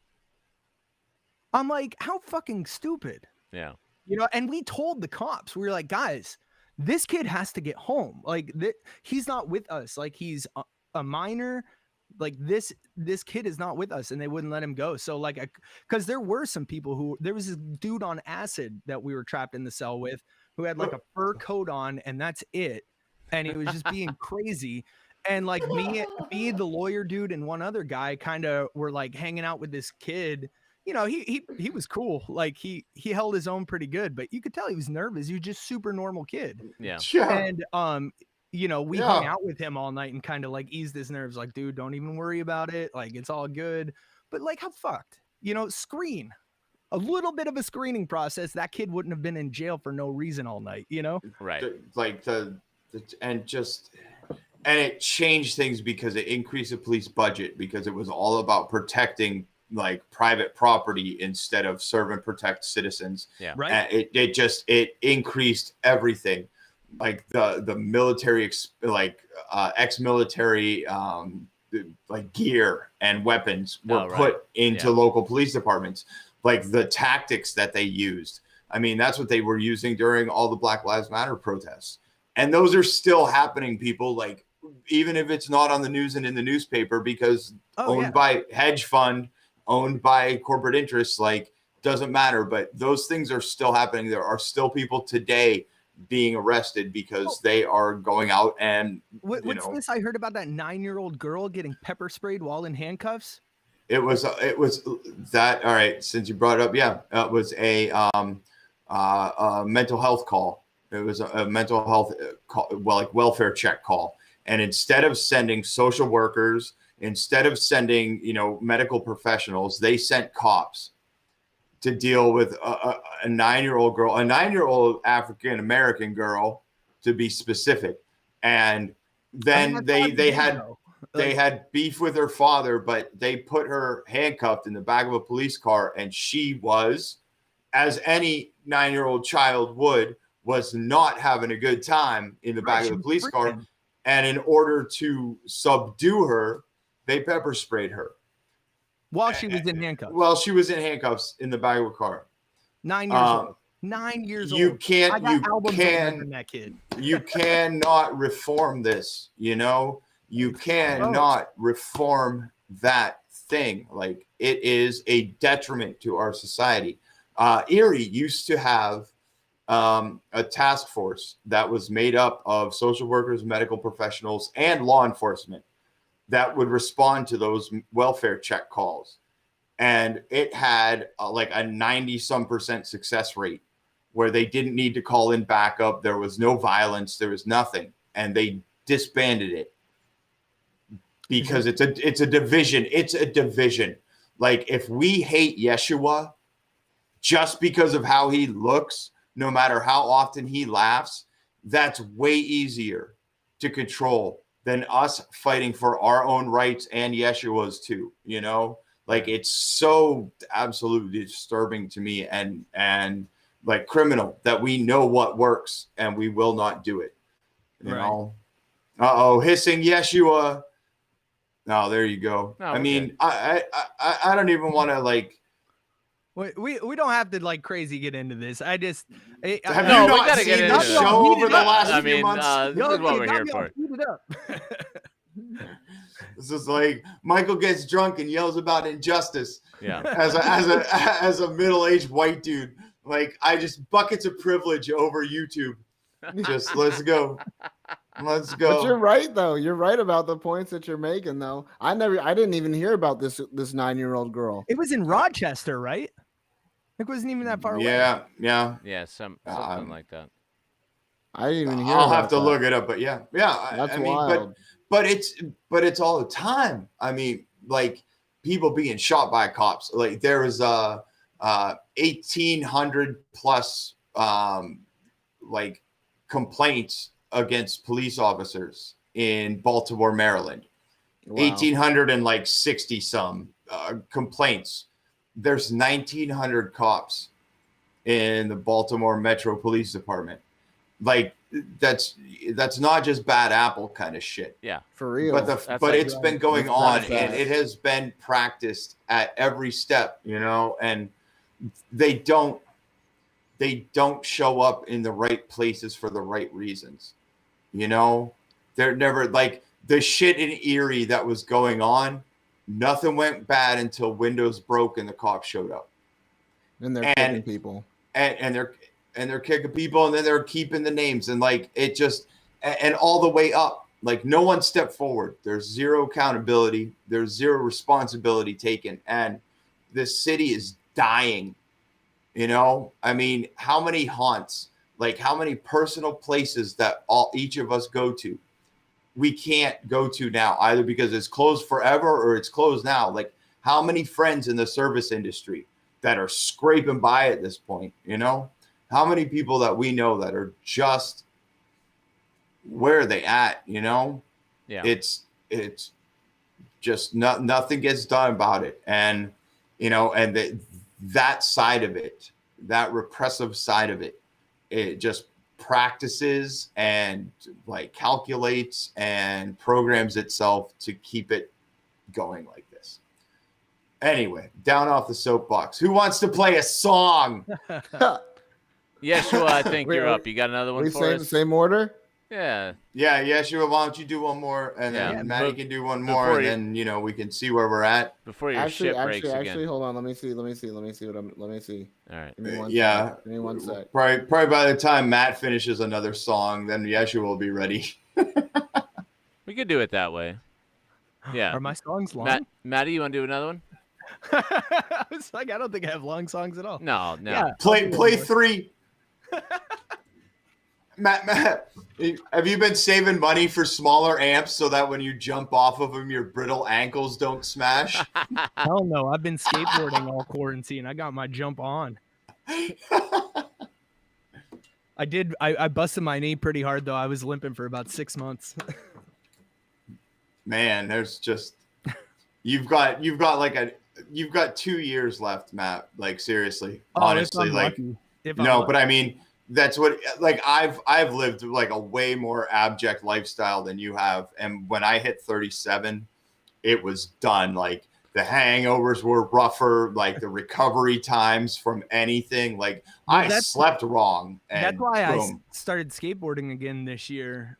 I'm like, how fucking stupid. Yeah. And we told the cops, we were like, guys, this kid has to get home. Like, he's not with us. Like, he's a minor. Like, this kid is not with us, and they wouldn't let him go. So, like, because there were some people there was this dude on acid that we were trapped in the cell with, who had like a fur coat on, and that's it. And he was just being crazy. And like me, the lawyer dude, and one other guy kind of were like hanging out with this kid. You know, he was cool. Like he held his own pretty good, but you could tell he was nervous. He was just super normal kid. Yeah. And you know, we hung out with him all night and kind of like eased his nerves. Like, dude, don't even worry about it. Like, it's all good. But like, how fucked? You know, screen. A little bit of a screening process. That kid wouldn't have been in jail for no reason all night. You know, right? And it changed things because it increased the police budget because it was all about protecting like private property instead of serve and protect citizens. Yeah. Right. And it increased everything. Like the military, ex-military, like gear and weapons were put into local police departments. Like the tactics that they used. I mean, that's what they were using during all the Black Lives Matter protests. And those are still happening, people. Like, even if it's not on the news and in the newspaper, because owned by hedge fund, owned by corporate interests, like, doesn't matter. But those things are still happening. There are still people today being arrested because they are going out and what's this? I heard about that 9-year-old girl getting pepper sprayed while in handcuffs. It was that. All right. Since you brought it up. Yeah. It was a mental health call. It was a mental health call, like welfare check call. And instead of sending social workers, instead of sending, medical professionals, they sent cops to deal with a 9-year-old girl, a 9-year-old African-American girl, to be specific. And then they had beef with her father, but they put her handcuffed in the back of a police car. And she was, as any 9-year-old child would, was not having a good time in the back of the police car. And in order to subdue her, they pepper sprayed her. While she was in handcuffs. While she was in handcuffs in the back of a car. 9 years old. 9 years old. You cannot reform this, You cannot reform that thing. Like, it is a detriment to our society. Erie used to have a task force that was made up of social workers, medical professionals, and law enforcement that would respond to those welfare check calls. And it had like a 90-some% success rate where they didn't need to call in backup. There was no violence. There was nothing. And they disbanded it because it's a division. It's a division. Like, if we hate Yeshuwa just because of how he looks, no matter how often he laughs, that's way easier to control than us fighting for our own rights and Yeshua's too, Like, it's so absolutely disturbing to me and like criminal that we know what works and we will not do it. You know? Hissing Yeshua. No, there you go. No, I mean, I don't even want to like. We don't have to like crazy get into this. I just have you not seen the show over the last few months? This is what we're here for. This is like Michael gets drunk and yells about injustice. Yeah. As a middle-aged white dude, like, I just buckets of privilege over YouTube. Just let's go. Let's go. But you're right, though. You're right about the points that you're making, though. I didn't even hear about this 9-year-old girl. It was in Rochester, right? It wasn't even that far away. Yeah. Something like that. I didn't even hear. I'll have to look it up, but yeah. That's wild. But it's all the time. I mean, like, people being shot by cops. Like, there was 1,800 plus like complaints against police officers in Baltimore, Maryland. Wow. 1,860 some complaints. There's 1,900 cops in the Baltimore Metro Police Department. Like, that's not just bad apple kind of shit. Yeah, for real. But it's been going on, and it has been practiced at every step, and they don't show up in the right places for the right reasons. They're never like the shit in Erie that was going on. Nothing went bad until windows broke and the cops showed up. And they're kicking people. And they're kicking people, and then they're keeping the names, and like, it just, and all the way up Like no one stepped forward. There's zero accountability. There's zero responsibility taken. And this city is dying. You know, I mean, how many haunts, like how many personal places that each of us go to, we can't go to now, either because it's closed forever or it's closed now. Like how many friends in the service industry that are scraping by at this point, you know? How many people that we know that are just, where are they at, you know? Yeah. It's just nothing gets done about it. And, you know, and that side of it, that repressive side of it, it just practices and like calculates and programs itself to keep it going like this. Anyway, down off the soapbox. Who wants to play a song? Yeshuwa, I think you're up. You got another one for us? The same order? Yeah. Yeah, Yeshuwa, why don't you do one more, and then Maddie can do one more, and then, you know, we can see where we're at. Before your ship breaks again. Actually, hold on. Let me see. All right. Give me one sec. Probably by the time Matt finishes another song, then Yeshuwa will be ready. We could do it that way. Yeah. Are my songs long? Maddie, you want to do another one? I was like, I don't think I have long songs at all. No. Yeah, play 3. Matt, have you been saving money for smaller amps so that when you jump off of them, your brittle ankles don't smash? Hell no. I've been skateboarding all quarantine. I got my jump on. I busted my knee pretty hard, though. I was limping for about 6 months. Man, there's just, you've got 2 years left, Matt. Like, seriously, honestly, like, no, but I mean, that's what, like, I've lived like a way more abject lifestyle than you have. And when I hit 37, it was done. Like the hangovers were rougher, like the recovery times from anything. Like I slept wrong. And that's why I started skateboarding again this year.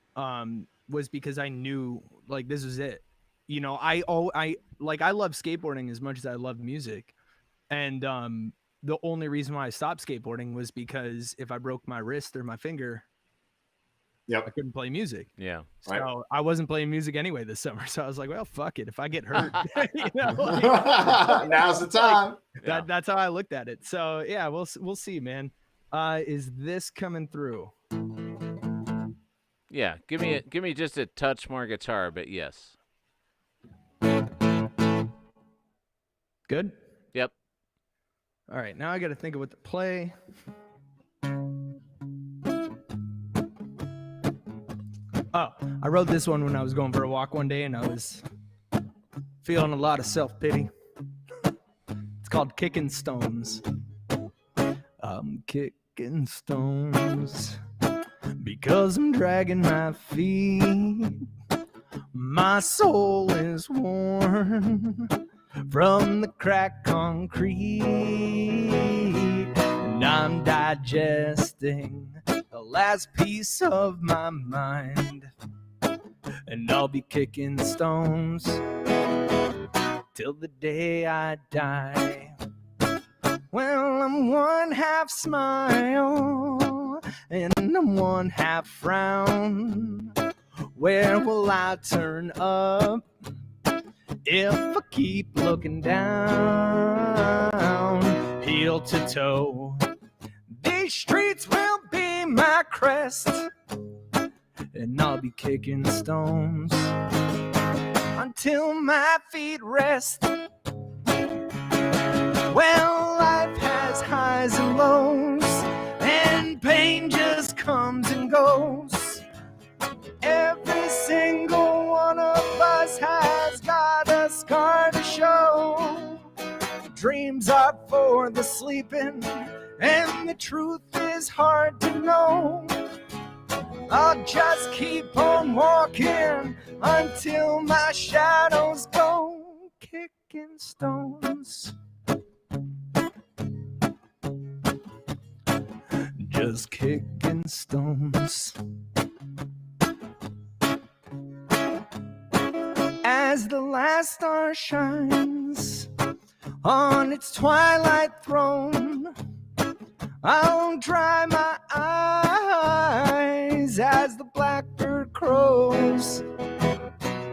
Was because I knew like this was it. You know, I love skateboarding as much as I love music. And the only reason why I stopped skateboarding was because if I broke my wrist or my finger, I couldn't play music. Yeah. So I wasn't playing music anyway this summer. So I was like, well, fuck it. If I get hurt, you know, like, now's the time. That's how I looked at it. So yeah, we'll see, man. Is this coming through? Yeah. Give me just a touch more guitar, but yes. Good. Yep. All right, now I got to think of what to play. Oh, I wrote this one when I was going for a walk one day, and I was feeling a lot of self-pity. It's called Kicking Stones. I'm kicking stones because I'm dragging my feet. My soul is worn from the cracked concrete, and I'm digesting the last piece of my mind, and I'll be kicking stones till the day I die. Well, I'm one half smile and I'm one half frown. Where will I turn up if I keep looking down, heel to toe? These streets will be my crest, and I'll be kicking stones until my feet rest. Well, life has highs and lows, and pain just comes and goes. Every single one of us has got a scar to show. Dreams are for the sleeping, and the truth is hard to know. I'll just keep on walking until my shadows go, kicking stones. Just kicking stones. As the last star shines on its twilight throne, I'll dry my eyes as the blackbird crows.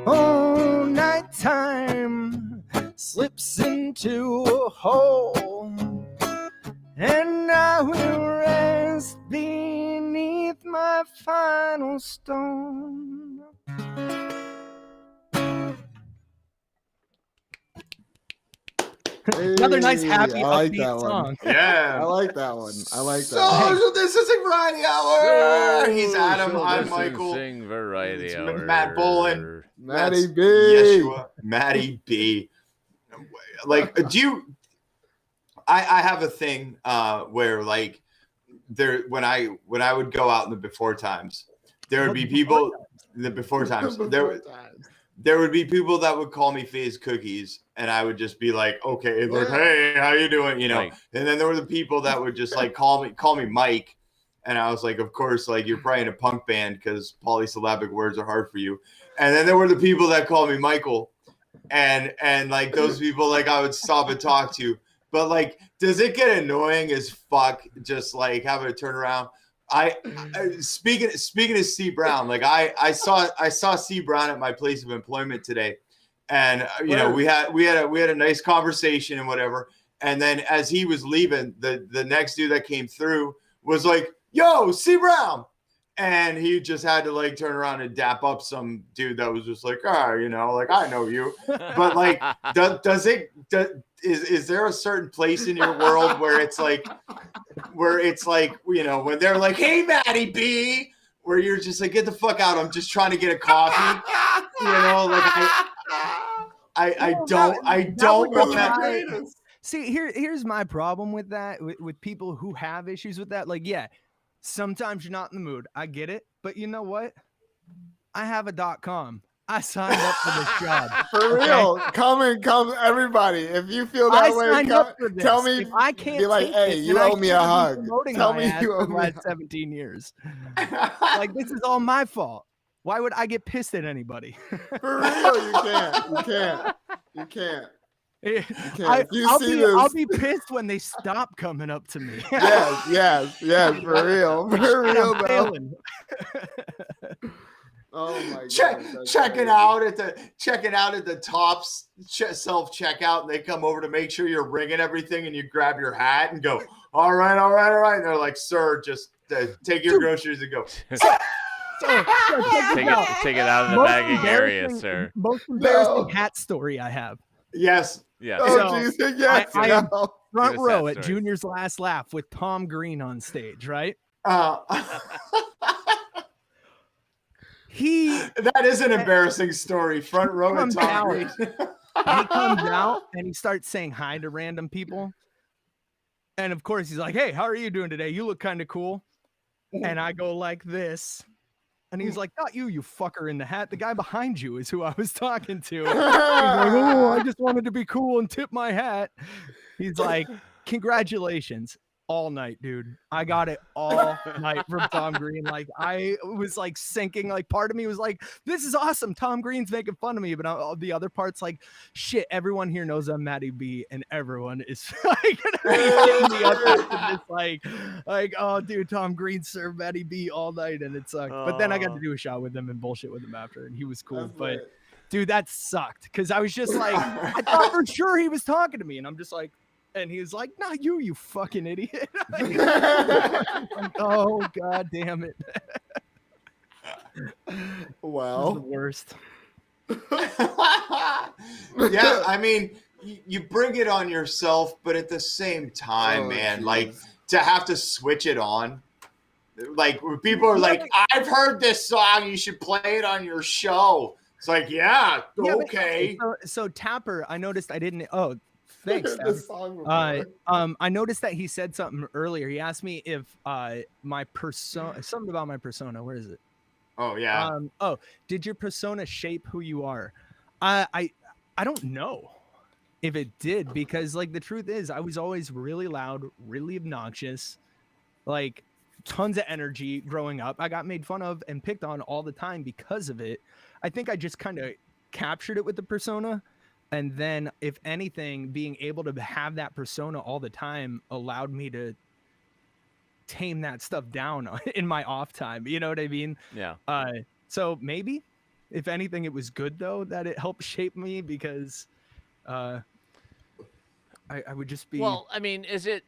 Oh, nighttime slips into a hole, and I will rest beneath my final stone. Another nice, happy, upbeat song. Yeah, I like that one. I like that. So this is a variety hour. He's Adam. I'm Michael. Sing variety It's hour. Matt Boland. Matty That's B. Yeshuwa. Matty B. Like, do you? I have a thing where like when I would go out in the before times, there would be people in the before times. There would be people that would call me Phase Cookies, and I would just be like, okay, like, hey, how you doing? You know. Right. And then there were the people that would just like call me Mike, and I was like, of course, like you're probably in a punk band because polysyllabic words are hard for you. And then there were the people that called me Michael, and like those people like I would stop and talk to. But like, does it get annoying as fuck just like having to turn around? I speaking of C Brown, like I saw C Brown at my place of employment today, and you know we had a nice conversation and whatever. And then as he was leaving, the next dude that came through was like, "Yo, C Brown," and he just had to like turn around and dap up some dude that was just like, you know, like I know you, but like, is there a certain place in your world where it's like, you know, when they're like, "Hey, Matty B," where you're just like, "Get the fuck out! I'm just trying to get a coffee," you know, like I don't want that. See, here's my problem with that, with people who have issues with that. Like, yeah, sometimes you're not in the mood. I get it. But you know what? I have a .com. I signed up for this job. For real. Come, everybody. If you feel that way, tell me. If I can't be like, hey, you owe me a hug. Tell me you owe me 17 years. Like, this is all my fault. Why would I get pissed at anybody? For real, you can't. I'll be pissed when they stop coming up to me. yes, for real, though. Oh my God! Checking out at the tops self checkout, and they come over to make sure you're ringing everything, and you grab your hat and go, all right. And they're like, "Sir, just take your groceries and go." Take it out of the bagging area, sir. Most embarrassing hat story I have. Yes. Yeah. Oh, so yes. I am front row at Junior's last laugh with Tom Green on stage, right? That is an embarrassing story. Front row at Tom Green. And he comes out and he starts saying hi to random people. And of course he's like, "Hey, how are you doing today? You look kind of cool." And I go like this. And he's like, "Not you, you fucker in the hat. The guy behind you is who I was talking to." He's like, "Oh, I just wanted to be cool and tip my hat." He's like, "Congratulations." All night, dude. I got it all night from Tom Green. Like, I was like sinking. Like, part of me was like, "This is awesome. Tom Green's making fun of me." But the other part's like, "Shit, everyone here knows I'm Matty B," and everyone is like, like, "Oh, dude, Tom Green served Matty B all night," and it sucked. But then I got to do a shot with him and bullshit with him after, and he was cool. But dude, that sucked because I was just like, I thought for sure he was talking to me, and I'm just like. And he was like, "Not you, you fucking idiot." Like, oh, God damn it. Wow. The worst. Yeah, I mean, you bring it on yourself, but at the same time, man, geez. Like to have to switch it on. Like when people are like, "I've heard this song, you should play it on your show." It's like, yeah, okay. So Tapper, I noticed I didn't. Oh, thanks. I noticed that he said something earlier. He asked me if my persona, something about my persona. Where is it? Oh yeah. Did your persona shape who you are? I don't know if it did, because like the truth is I was always really loud, really obnoxious, like tons of energy growing up. I got made fun of and picked on all the time because of it. I think I just kind of captured it with the persona. And then, if anything, being able to have that persona all the time allowed me to tame that stuff down in my off time. You know what I mean? Yeah. So maybe If anything, it was good though that it helped shape me because I would just be Well, I mean, is it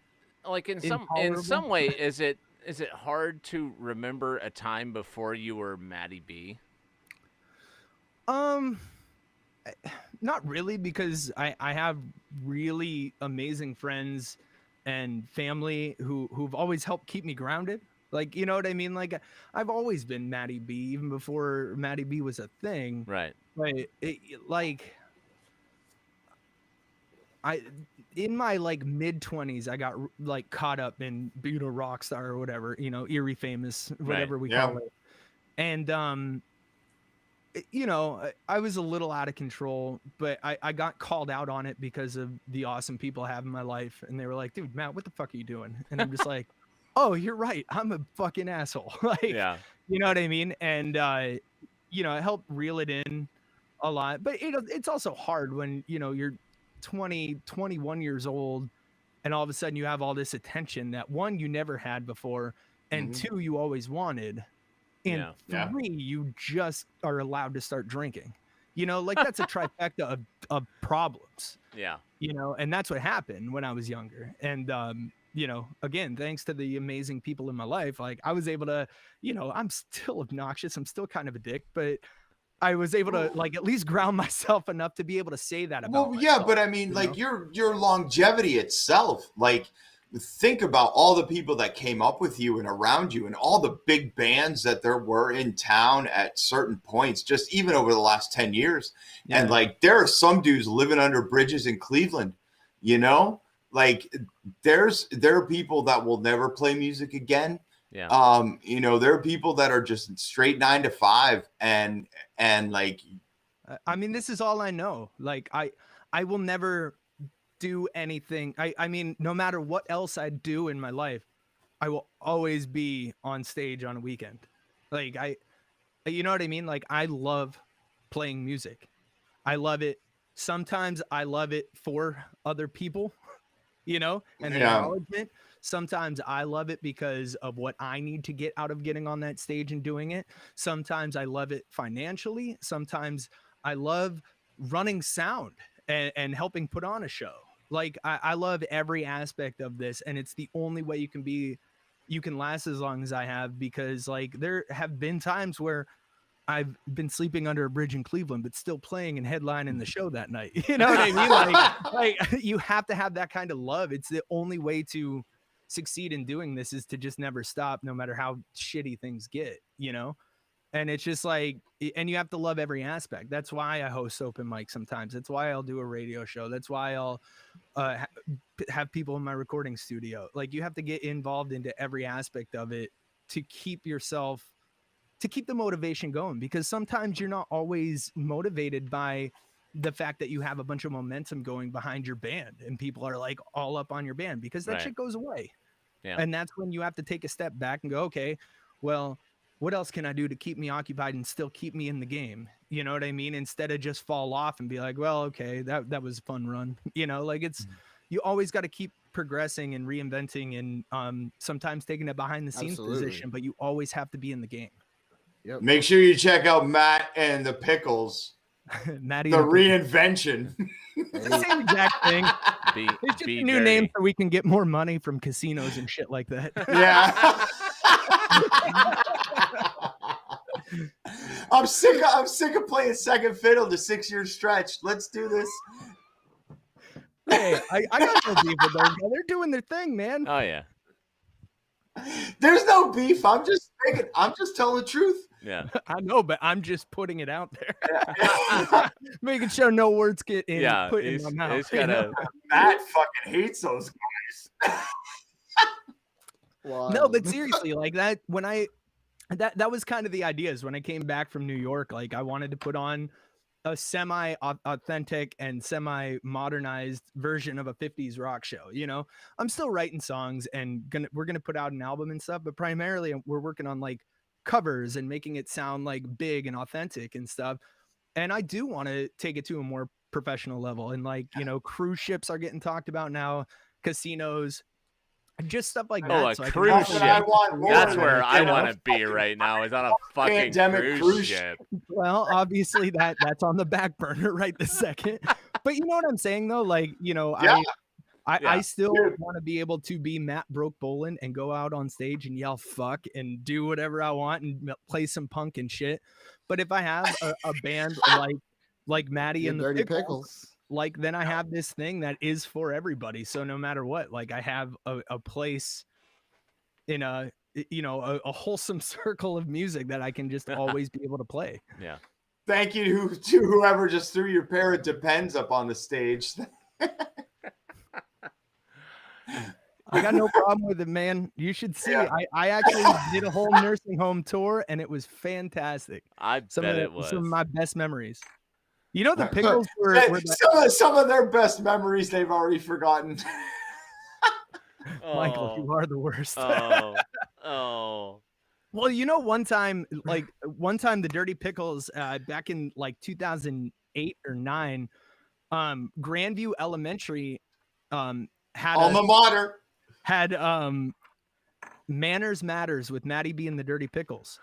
like in some intolerable. way is it hard to remember a time before you were Maddie B? Not really, because I have really amazing friends and family who've always helped keep me grounded. Like, you know what I mean? Like, I've always been Maddie B, even before Maddie B was a thing. Right. But like, in my like mid 20s, I got like caught up in being a rock star or whatever, you know, Erie famous, whatever we call it. And you know, I was a little out of control, but I got called out on it because of the awesome people I have in my life. And they were like, dude, Matt, what the fuck are you doing? And I'm just like, oh, you're right. I'm a fucking asshole. Like, Yeah. you know what I mean? And, you know, it helped reel it in a lot. But it's also hard when, you know, you're 20, 21 years old and all of a sudden you have all this attention that, one, you never had before, and two, you always wanted. And three, you just are allowed to start drinking. You know, like that's a trifecta of problems. Yeah. You know, and that's what happened when I was younger. And you know, again, thanks to the amazing people in my life, like I was able to, you know, I'm still obnoxious. I'm still kind of a dick, but I was able to like at least ground myself enough to be able to say that about myself, but I mean, like your longevity itself, like think about all the people that came up with you and around you and all the big bands that there were in town at certain points, just even over the last 10 years. Yeah. And like, there are some dudes living under bridges in Cleveland, you know, like there are people that will never play music again. Yeah. You know, there are people that are just straight 9 to 5 and like, I mean, this is all I know. Like I will never do anything. I mean, no matter what else I do in my life, I will always be on stage on a weekend. Like you know what I mean? Like I love playing music. I love it. Sometimes I love it for other people, you know, and the acknowledgement. Sometimes I love it because of what I need to get out of getting on that stage and doing it. Sometimes I love it financially. Sometimes I love running sound and helping put on a show. Like I love every aspect of this, and it's the only way you can last as long as I have, because like there have been times where I've been sleeping under a bridge in Cleveland, but still playing and headlining the show that night. You know what I mean? Like you have to have that kind of love. It's the only way to succeed in doing this, is to just never stop, no matter how shitty things get, you know? And it's just like, and you have to love every aspect. That's why I host open mic sometimes. That's why I'll do a radio show. That's why I'll have people in my recording studio. Like you have to get involved into every aspect of it to keep the motivation going, because sometimes you're not always motivated by the fact that you have a bunch of momentum going behind your band and people are like all up on your band, because that shit goes away. Yeah. And that's when you have to take a step back and go, okay, well, what else can I do to keep me occupied and still keep me in the game? You know what I mean? Instead of just fall off and be like, well, okay, that was a fun run. You know, like you always got to keep progressing and reinventing and sometimes taking a behind the scenes position, but you always have to be in the game. Yep. Make sure you check out Matt and the Pickles. Maddie, the reinvention. It's the same exact thing. It's just a new name so we can get more money from casinos and shit like that. Yeah. I'm sick of playing second fiddle to 6 years stretch. Let's do this. Hey, I got no beef with those. They're doing their thing, man. Oh yeah. There's no beef. I'm just telling the truth. Yeah. I know, but I'm just putting it out there. Making sure no words get in, put in my mouth. Matt fucking hates those guys. No, but seriously, like that, when that was kind of the ideas when I came back from New York. Like I wanted to put on a semi-authentic and semi-modernized version of a 50s rock show. You know, I'm still writing songs and we're gonna put out an album and stuff, but primarily we're working on like covers and making it sound like big and authentic and stuff. And I do want to take it to a more professional level. And like, you know, cruise ships are getting talked about now, casinos, Just stuff like that. Oh, a so I can cruise also- ship. I want more That's than where I anything want else. to be right now. Is on a fucking Pandemic cruise cruise ship. Well, obviously that's on the back burner right this second. But you know what I'm saying though? Like, you know, Yeah. I Yeah. still Dude. want to be able to be Matt Broke Boland and go out on stage and yell fuck and do whatever I want and play some punk and shit. But if I have a band like Maddie Your and the Dirty Pickles, Pickles. like then I have this thing that is for everybody. So no matter what, like I have a place in a wholesome circle of music that I can just always be able to play. Yeah. Thank you to whoever just threw your pair of Depends up on the stage. I got no problem with it, man. You should see. Yeah. I actually did a whole nursing home tour and it was fantastic. I bet it was. Some of my best memories. You know, the Pickles were the, some of their best memories they've already forgotten. Michael, you are the worst. Oh. Well, you know, one time the Dirty Pickles back in like 2008 or 9, Grandview Elementary had Manners Matters with Maddie B and the Dirty Pickles.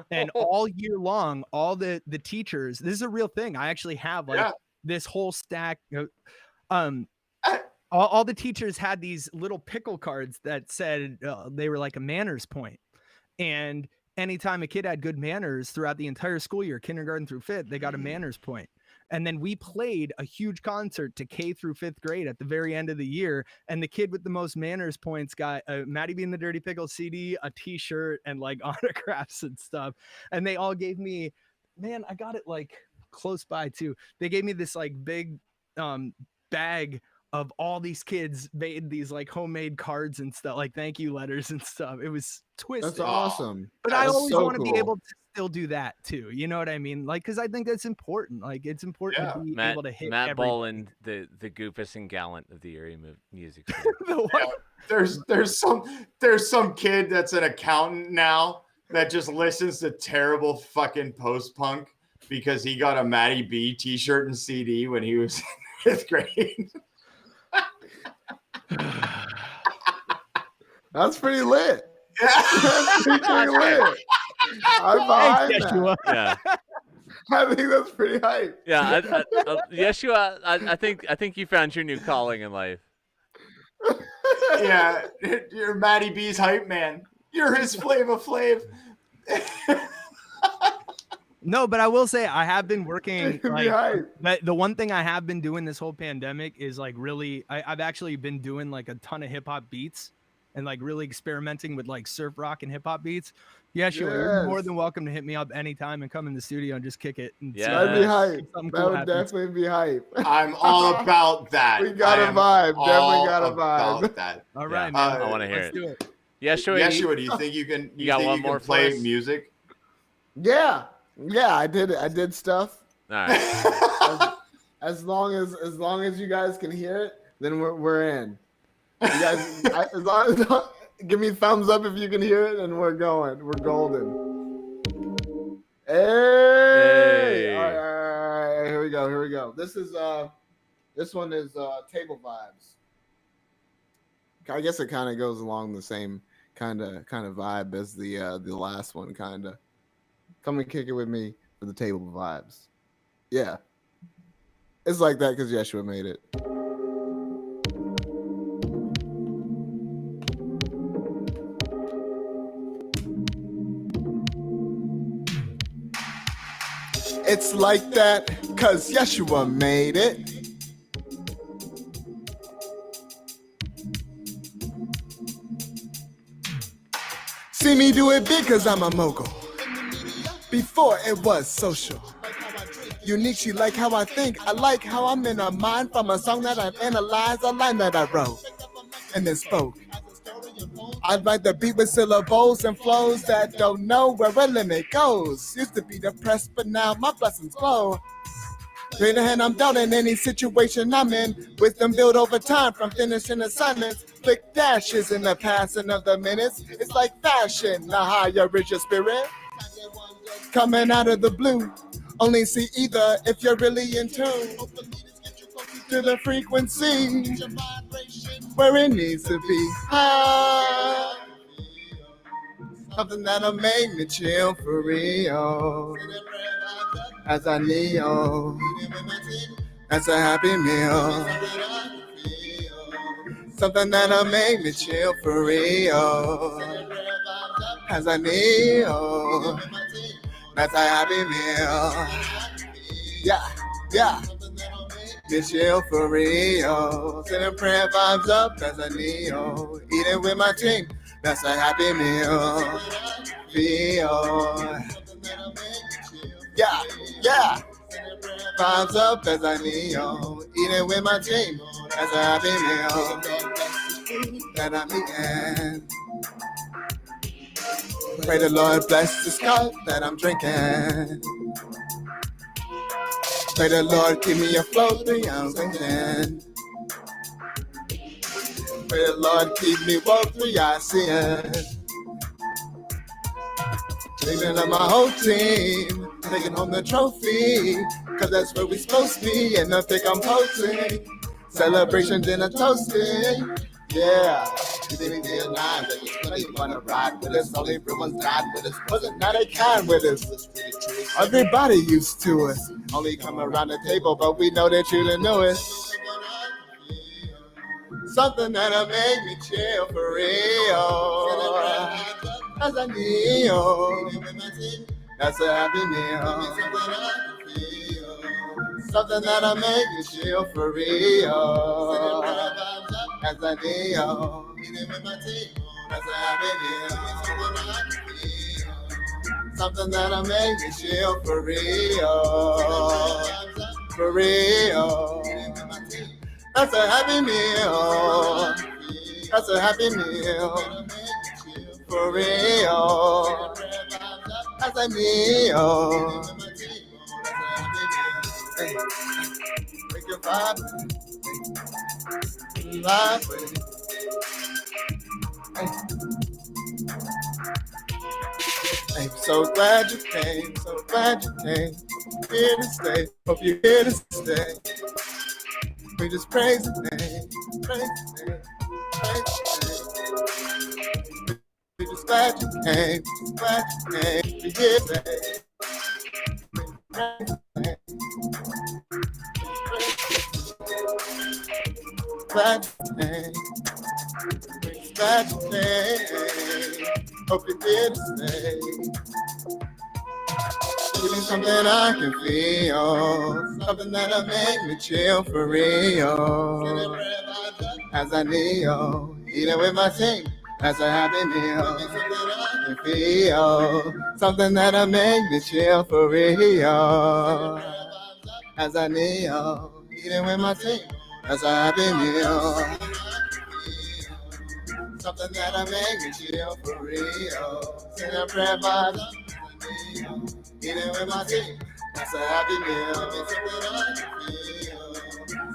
And all year long, all the teachers, this is a real thing. I actually have this whole stack. All the teachers had these little pickle cards that said they were like a manners point. And anytime a kid had good manners throughout the entire school year, kindergarten through 5th, they got a manners point. And then we played a huge concert to K through 5th grade at the very end of the year. And the kid with the most manners points got a Maddie B and the Dirty Pickle CD, a t-shirt, and like autographs and stuff. And they all gave me, man, I got it like close by too. They gave me this like big bag of all these kids made these like homemade cards and stuff, like thank you letters and stuff. It was twisted. That's awesome. But That's I always so want to be cool. able to still do that too. You know what I mean? Like, because I think that's important. Like, it's important to be able to hit Matt everybody. Boland, the goofus and gallant of the area music scene. There's some kid that's an accountant now that just listens to terrible fucking post punk because he got a Matty B t-shirt and CD when he was in 5th grade. That's pretty lit. That's pretty lit. I'm behind that. Yeah. I think that's pretty hype. Yeah, Yeshuwa, I think you found your new calling in life. Yeah, you're Matty B's hype man. You're his Flava Flav. No, but I will say I have been working. Be hype. The one thing I have been doing this whole pandemic is like really, I've actually been doing like a ton of hip hop beats and like really experimenting with like surf rock and hip hop beats. Yeah, sure. You're more than welcome to hit me up anytime and come in the studio and just kick it. And That'd be hype. Something That cool would happens. definitely be hype. I'm all about that. We got a vibe. Definitely got a vibe. About that. All right, Yeah, man. I want to hear Let's it. do it. Yeshuwa, do you think you can? You got think one you more can for play us? music? Yeah, I did stuff. All right. As long as you guys can hear it, then we're in. You guys, as long as give me thumbs up if you can hear it, and we're going. We're golden. Hey! All right, here we go. This one is Table Vibes. I guess it kind of goes along the same kind of vibe as the last one, kind of. Come and kick it with me for the Table Vibes. Yeah, it's like that because Yeshuwa made it. It's like that because Yeshuwa made it. See me do it big because I'm a mogul. Before it was social. Unique, she like how I think. I like how I'm in her mind from a song that I've analyzed, a line that I wrote and then spoke. I write the beat with syllables and flows that don't know where a limit goes. Used to be depressed, but now my blessings flow. Straight ahead, I'm down in any situation I'm in. Wisdom built over time from finishing assignments. Flick dashes in the passing of the minutes. It's like fashion, the higher is your spirit. Coming out of the blue. Only see either if you're really in tune. to the frequency where it needs to be. High. Something that'll make me chill for real. As I kneel, that's a happy meal. Something that'll make me chill for real. As I kneel, that's a happy meal. Yeah, yeah. Me chill for real. Sending prayer vibes up as I kneel. Eating with my team, that's a happy meal. Feel. Yeah, yeah. Vibes up as I kneel. Eating with my team, that's a happy meal. That I'm eating. Pray the Lord bless this cup that I'm drinking. Pray the Lord keep me afloat 3 hours again. Pray the Lord keep me woke 3 hours seeing. Dreaming of my whole team, taking home the trophy, cause that's where we supposed to be, and I think I'm posting. Celebrations and a toasting, yeah. You didn't get alive, but it's funny you wanna ride with us. Only everyone's died with us, wasn't not a kind with us. Everybody used to us, only come around the table, but we know that you the newest. Something that'll make me chill for real. As I kneel, that's a happy meal. Something that'll make me chill for real. As I kneel, that's a happy meal. Something that'll make me chill for real. For real. That's a happy meal. That's a happy meal. For real. That's a meal. Hey, make your vibe. Vibe with it. Hey. I'm so glad you came. So glad you came. Here to stay. Hope you're here to stay. We just praise the name, praise the name, praise the name. We just glad you came, glad you came. We here today. Praise the name. Glad you came, we just glad you came. Hope you're here to stay. Give me something I can feel, something that'll make me chill for real. As I kneel, eating with my team, that's a happy meal. I can feel something that'll make me chill for real. As I kneel, eating with my team, that's a happy meal. Something that'll make me chill for real. Send a prayer vibes. Eating with my team, that's a happy meal.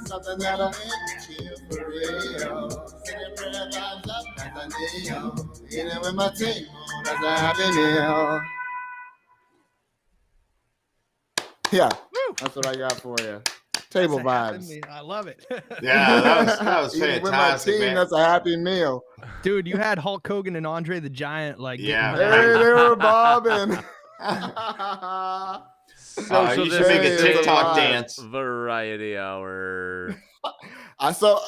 Something that'll make me chill for real. Sending prayer vibes up as I kneel. Eating with my team, that's a happy meal. Yeah, that's what I got for you. Table vibes. I love it. Yeah, that was Eating fantastic, with my team, man. that's a happy meal. Dude, you had Hulk Hogan and Andre the Giant like Yeah. Hey, they were bobbing. Social you should make a distancing TikTok dance. variety hour. I saw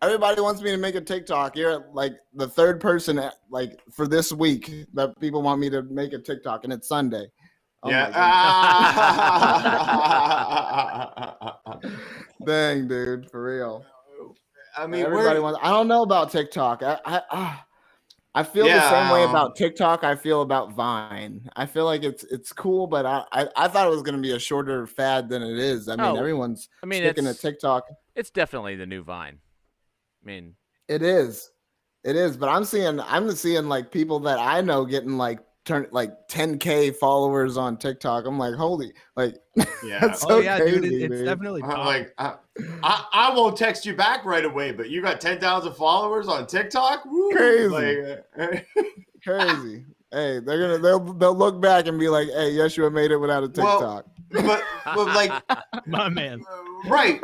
everybody wants me to make a TikTok. You're like the third person like for this week that people want me to make a TikTok, and it's Sunday. Oh Yeah. Dang, dude, for real. I mean, everybody wants. I don't know about TikTok. I feel the same way about TikTok I feel about Vine. I feel like it's cool, but I thought it was going to be a shorter fad than it is. I mean, everyone's sticking to TikTok. It's definitely the new Vine. I mean, it is, but I'm seeing like people that I know getting like 10K followers on TikTok. I'm like, holy, like, yeah. That's so crazy, dude, it's definitely I'm like, I won't text you back right away, but you got 10,000 followers on TikTok. Woo! Crazy, crazy. Hey, they'll look back and be like, hey, Yeshuwa made it without a TikTok. Well, but like my man. Right,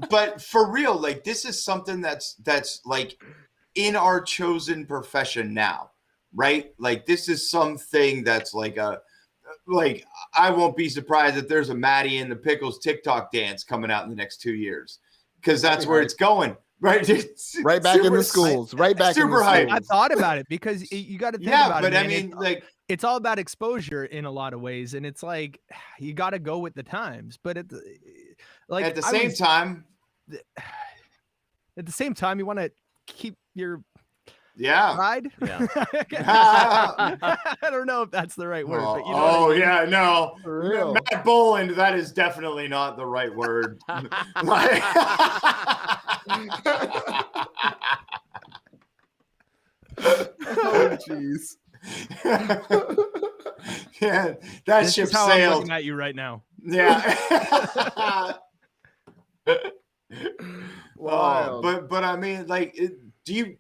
but for real, like this is something that's like in our chosen profession now, right? Like this is something that's like I won't be surprised if there's a Maddie and the Pickles TikTok dance coming out in the next 2 years, because that's where it's going. Right, right back in the schools. Right back in the schools. I thought about it because you got to think about it. Yeah, but man. I mean, it's all about exposure in a lot of ways, and it's like you got to go with the times. But at the same time, you want to keep your pride. Yeah. I don't know if that's the right word. But you know yeah, no. Matt Boland, that is definitely not the right word. Oh jeez. Yeah, that this ship is how sailed. I'm looking at you right now. Yeah. Wow. But I mean, like, do you?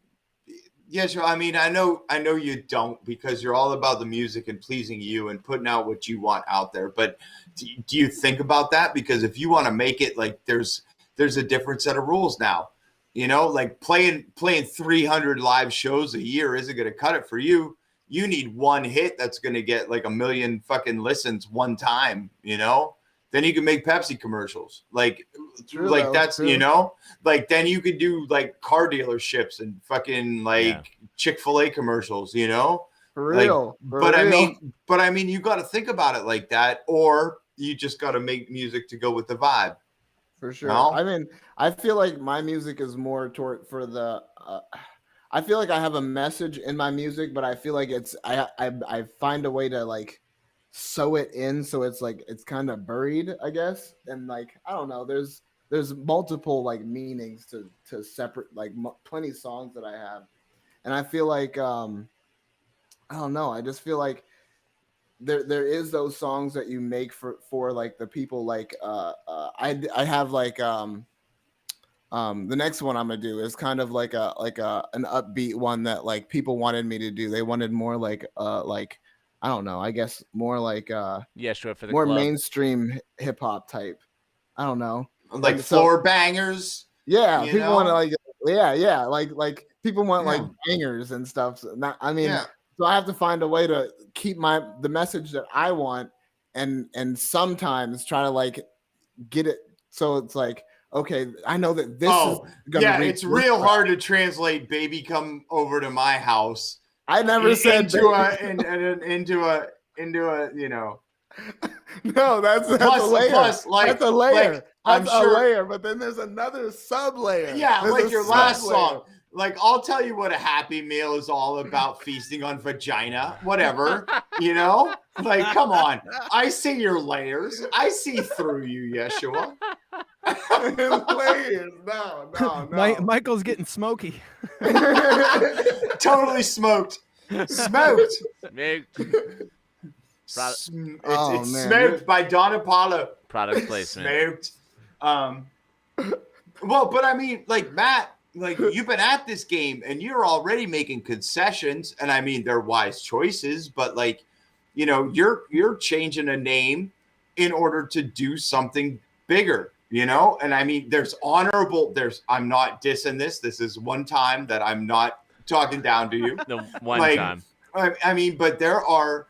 Yes, I mean, I know you don't, because you're all about the music and pleasing you and putting out what you want out there. But do you think about that? Because if you want to make it, like, there's a different set of rules now. You know, like playing 300 live shows a year isn't going to cut it for you. You need one hit that's going to get like 1 million fucking listens one time, you know? Then you can make Pepsi commercials. Like, true, like that's, true. you know, like then you could do like car dealerships and fucking like Chick-fil-A commercials, you know? For real. Like, I mean, you got to think about it like that, or you just got to make music to go with the vibe. For sure. No? I mean, I feel like my music is more I feel like I have a message in my music, but I feel like I find a way to like sew it in, so it's like it's kind of buried, I guess. And like I don't know, there's multiple like meanings to separate like plenty of songs that I have, and I feel like I don't know, I just feel like there is those songs that you make for like the people, like I have like the next one I'm gonna do is kind of like an upbeat one that like people wanted me to do. They wanted more like I don't know, I guess more like Yeshuwa for the more club. mainstream hip hop type. I don't know, like floor bangers. Yeah, you people know? want to like people want like bangers and stuff. So so I have to find a way to keep the message that I want, and sometimes try to like get it so it's like, okay, I know that this is gonna reach it's real hard to translate "Baby Come Over to My House." I never said into a you know. No, that's a layer. Plus, like, that's a layer. Like, I'm that's sure, a layer, but then there's another sub layer. Yeah, there's like your last song. Like, I'll tell you what a happy meal is all about: feasting on vagina, whatever, you know? Like, come on. I see your layers. I see through you, Yeshuwa. Layers. No. Michael's getting smoky. Totally smoked. Smoked. Smoked. It's smoked by Don Apollo. Product placement. Smoked. Well, but I mean, like, Matt, like, you've been at this game and you're already making concessions, and I mean they're wise choices, but like, you know, you're changing a name in order to do something bigger, you know? And I mean, I'm not dissing this. This is one time that I'm not talking down to you. The one like, time. I mean, but there are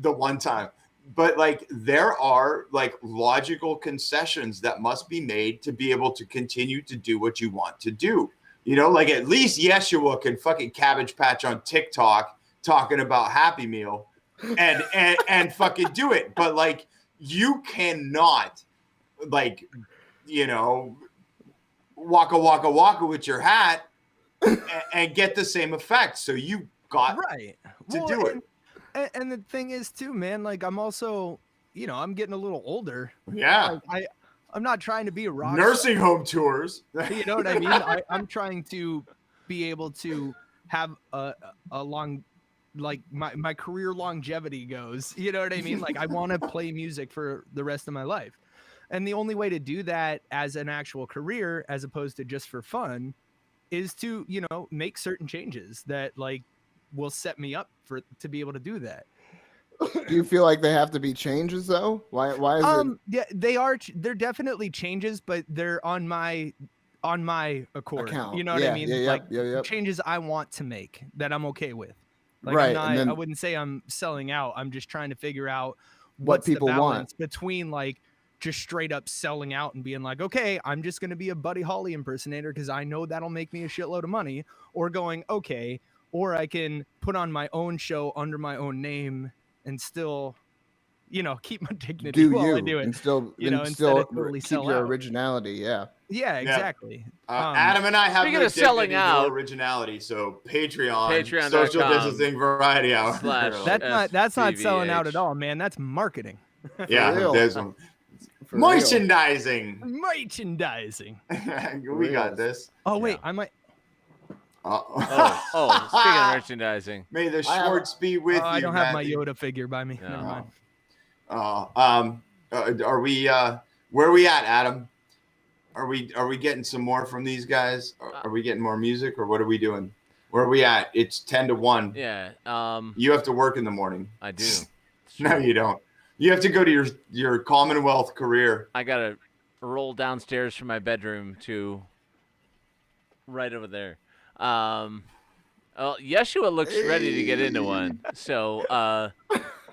the one time. But like there are like logical concessions that must be made to be able to continue to do what you want to do. You know, like at least Yeshuwa can fucking Cabbage Patch on TikTok talking about Happy Meal and fucking do it. But like you cannot, like, you know, waka waka waka with your hat and get the same effect. So you got to do it. And the thing is too, man, like I'm also, you know, I'm getting a little older. Yeah. Like, I'm not trying to be a rock nursing home tours. You know what I mean? I'm trying to be able to have a long, like my career longevity goes. You know what I mean? Like I want to play music for the rest of my life. And the only way to do that as an actual career, as opposed to just for fun, is to, you know, make certain changes that like will set me up to be able to do that. Do you feel like they have to be changes though? Why is it? Yeah, they are. They're definitely changes, but they're on my accord. Account. You know what I mean? Yeah, Like yep. changes I want to make that I'm okay with. Like Right, I'm and not. then I wouldn't say I'm selling out. I'm just trying to figure out what what's the people balance want. between like just straight up selling out and being like, okay, I'm just going to be a Buddy Holly impersonator because I know that'll make me a shitload of money, or going, okay, or I can put on my own show under my own name and still, you know, keep my dignity Do while I you do it, and still you know, and instead still of totally keep sell your out. originality? Yeah. Yeah, exactly. Adam and I have Speaking no of selling dignity out, nor originality, so Patreon, Patreon.com social distancing variety hour. / That's not selling out at SVVH. all, man. That's marketing. Yeah, real. there's one. For real. Merchandising. Merchandising. We got this. Oh wait, Yeah. I might. Oh, speaking of merchandising. May the Schwartz be with you. I don't have my Matthew. Yoda figure by me. No. Never mind. Are we? Where are we at, Adam? Are we getting some more from these guys? Are we getting more music, or what are we doing? Where are we at? It's 10 to 1. Yeah. You have to work in the morning. I do. No, you don't. You have to go to your Commonwealth career. I gotta roll downstairs from my bedroom to right over there. Yeshuwa looks ready to get into one. So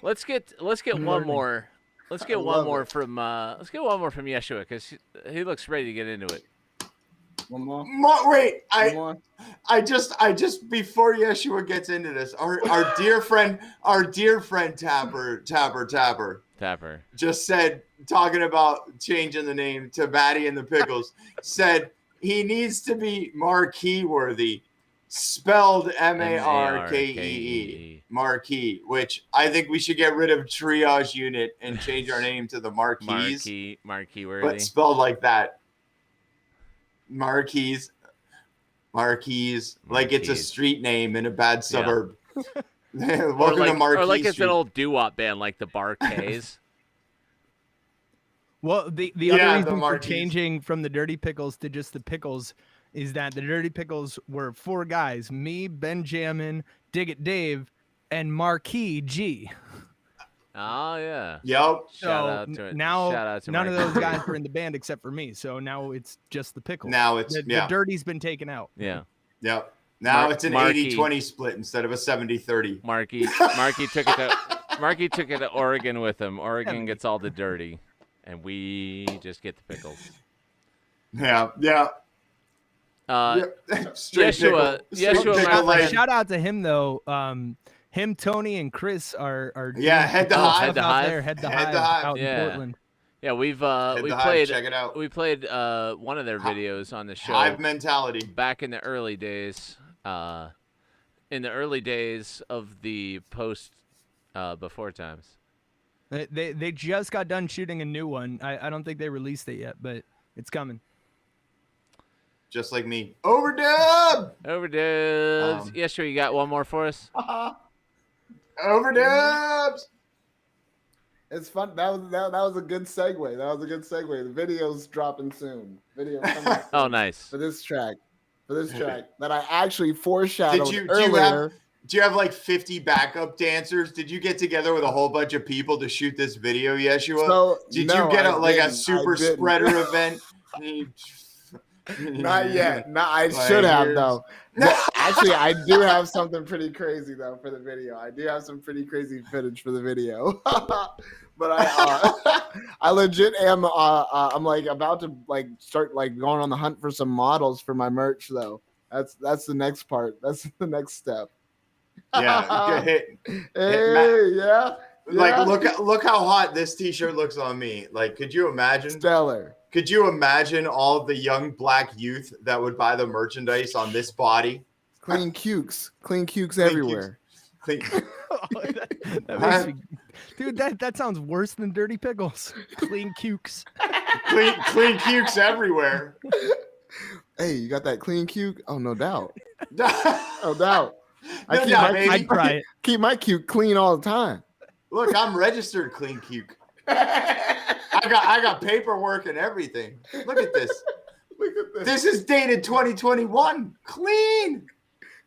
let's get one more. Let's get one more from Yeshuwa because he looks ready to get into it. One more. Wait, One more. I just before Yeshuwa gets into this, our dear friend Tapper just said, talking about changing the name to Batty and the Pickles, said he needs to be marquee worthy, spelled Markee, marquee, which I think we should get rid of triage unit and change our name to the Marquees. Marquee worthy, but spelled like that. Marquees, like it's a street name in a bad suburb. Welcome to Marquee or like it's Street. an old doo-wop band like the Barkays. Well, the other reason for changing from the Dirty Pickles to just the Pickles is that the Dirty Pickles were 4 guys: me, Benjamin, Dig It Dave, and Marquee G. Oh yeah. Yep. Shout out to it. Now Shout out to none of Marquee. those guys were in the band except for me. So now it's just the Pickles. Now it's the Dirty's been taken out. Yeah. Yep. Now it's an Marquee. 80-20 split instead of a 70-30. Marquee took it to Oregon with him. Oregon gets all the dirty, and we just get the pickles. Yeah. Yeshuwa, shout out to him though. Him, Tony, and Chris are head to hive. Head to hive out in Portland. Yeah, we played. Check it out. We played one of their videos on the show. Hive mentality. Back in the early days. In the early days of the post before times. They just got done shooting a new one. I don't think they released it yet, but it's coming. Just like me. Overdubs. Yeah, sure. You got one more for us? Overdubs. It's fun. That was a good segue. The video's dropping soon. Video coming soon. Oh, nice. For this track that I actually foreshadowed earlier. Do you have like 50 backup dancers? Did you get together with a whole bunch of people to shoot this video, Yeshuwa? So, Did you get a super spreader event? Not yet. No, I should have though. Actually, I do have something pretty crazy though for the video. I do have some pretty crazy footage for the video. But I legit am. I'm like about to like start like going on the hunt for some models for my merch though. That's the next part. That's the next step. Yeah. Yeah. Like look how hot this t-shirt looks on me. Like, could you imagine? Stellar. Could you imagine all of the young black youth that would buy the merchandise on this body? Clean cukes everywhere. Clean. That makes me, dude, that sounds worse than Dirty Pickles. Clean cukes. Clean cukes everywhere. Hey, you got that clean cuke? Oh, no doubt. No doubt. I'd try it. Keep my cuke clean all the time. Look, I'm registered clean cuke. I got paperwork and everything. Look at this. This is dated 2021. Clean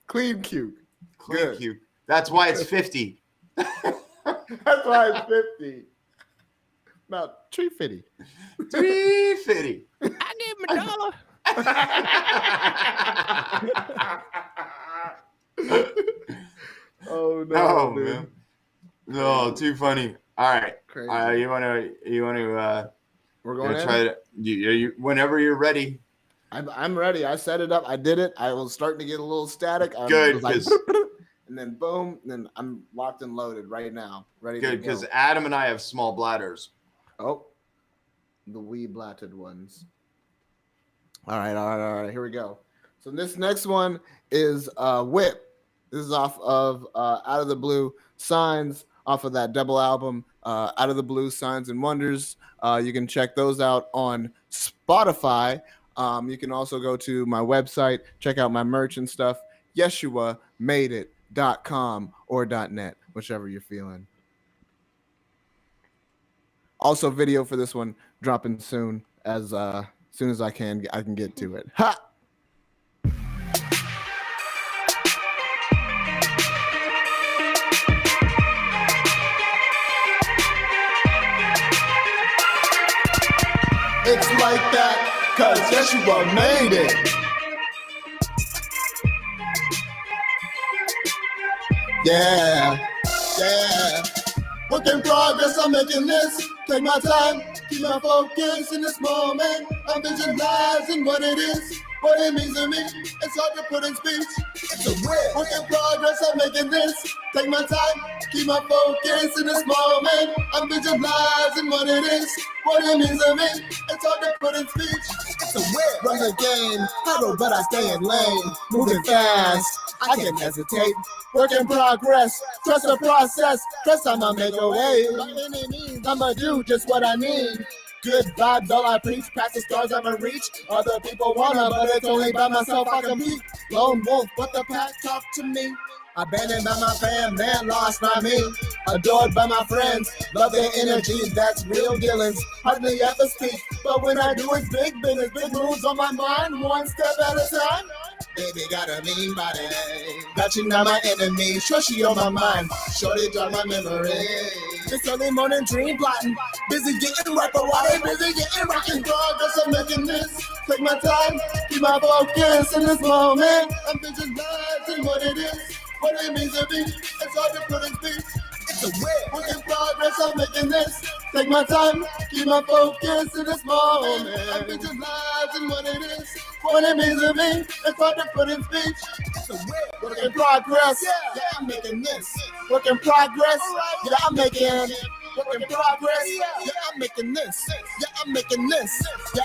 cuke. Clean cuke. That's why it's 50. That's That's why it's 50. About 350. 350. I gave him $1. Oh no, Oh dude. man. No, too funny. All right. Crazy. You want to We're going in? try to you whenever you're ready. I'm ready. I set it up. I did it. I was starting to get a little static. I Good, was like, 'cause- and then boom, and then I'm locked and loaded right now. Ready Good, to go. because Adam and I have small bladders. Oh, the wee blatted ones. All right. Here we go. So this next one is Whip. This is off of Out of the Blue Signs, off of that double album, Out of the Blue Signs and Wonders. You can check those out on Spotify. You can also go to my website, check out my merch and stuff, YeshuaMadeIt.com or .net, whichever you're feeling. Also, video for this one dropping soon as I can get to it. Ha! It's like that, cause Yeshuwa made it. Yeah. Work in progress, I'm making this. Take my time, keep my focus in this moment. I'm visualizing what it is, what it means to me. It's hard to put in speech. It's a win. Work in progress, I'm making this. Take my time, keep my focus in this moment. I'm visualizing what it is, what it means to me. It's hard to put in speech. It's a win. Run the game, huddle, but I stay in lane. Moving fast, I can't hesitate. Work in progress, trust the process. Trust I'ma make a way. By any means, I'ma do just what I need. Good vibes, all I preach. Past the stars I'ma reach. Other people wanna, but it's only by myself I compete. Lone wolf, but the pack talk to me. Abandoned by my fam, man, lost by me. Adored by my friends, love their energy, that's real dealings. Hardly ever speak, but when I do it's big business. Big moves on my mind, one step at a time. Baby got a mean body, got you now my enemy. Sure she on my mind, shorty jog my memory. This early morning dream plotting, busy getting right, but why they busy getting rocking? Progress, I'm making this. Take my time, keep my focus in this moment. I'm visualizing what it is, what it means to me. It's hard to put in speech. It's a win. Work in progress, I'm making this. Take my time, keep my focus in this moment. I'm visualizing what it is, what it means to me. It's hard to put in speech. It's a win. Work in progress, yeah, I'm making this. Work in progress, yeah, I'm making. Work in progress, yeah, I'm making this. Yeah, I'm making this. Yeah,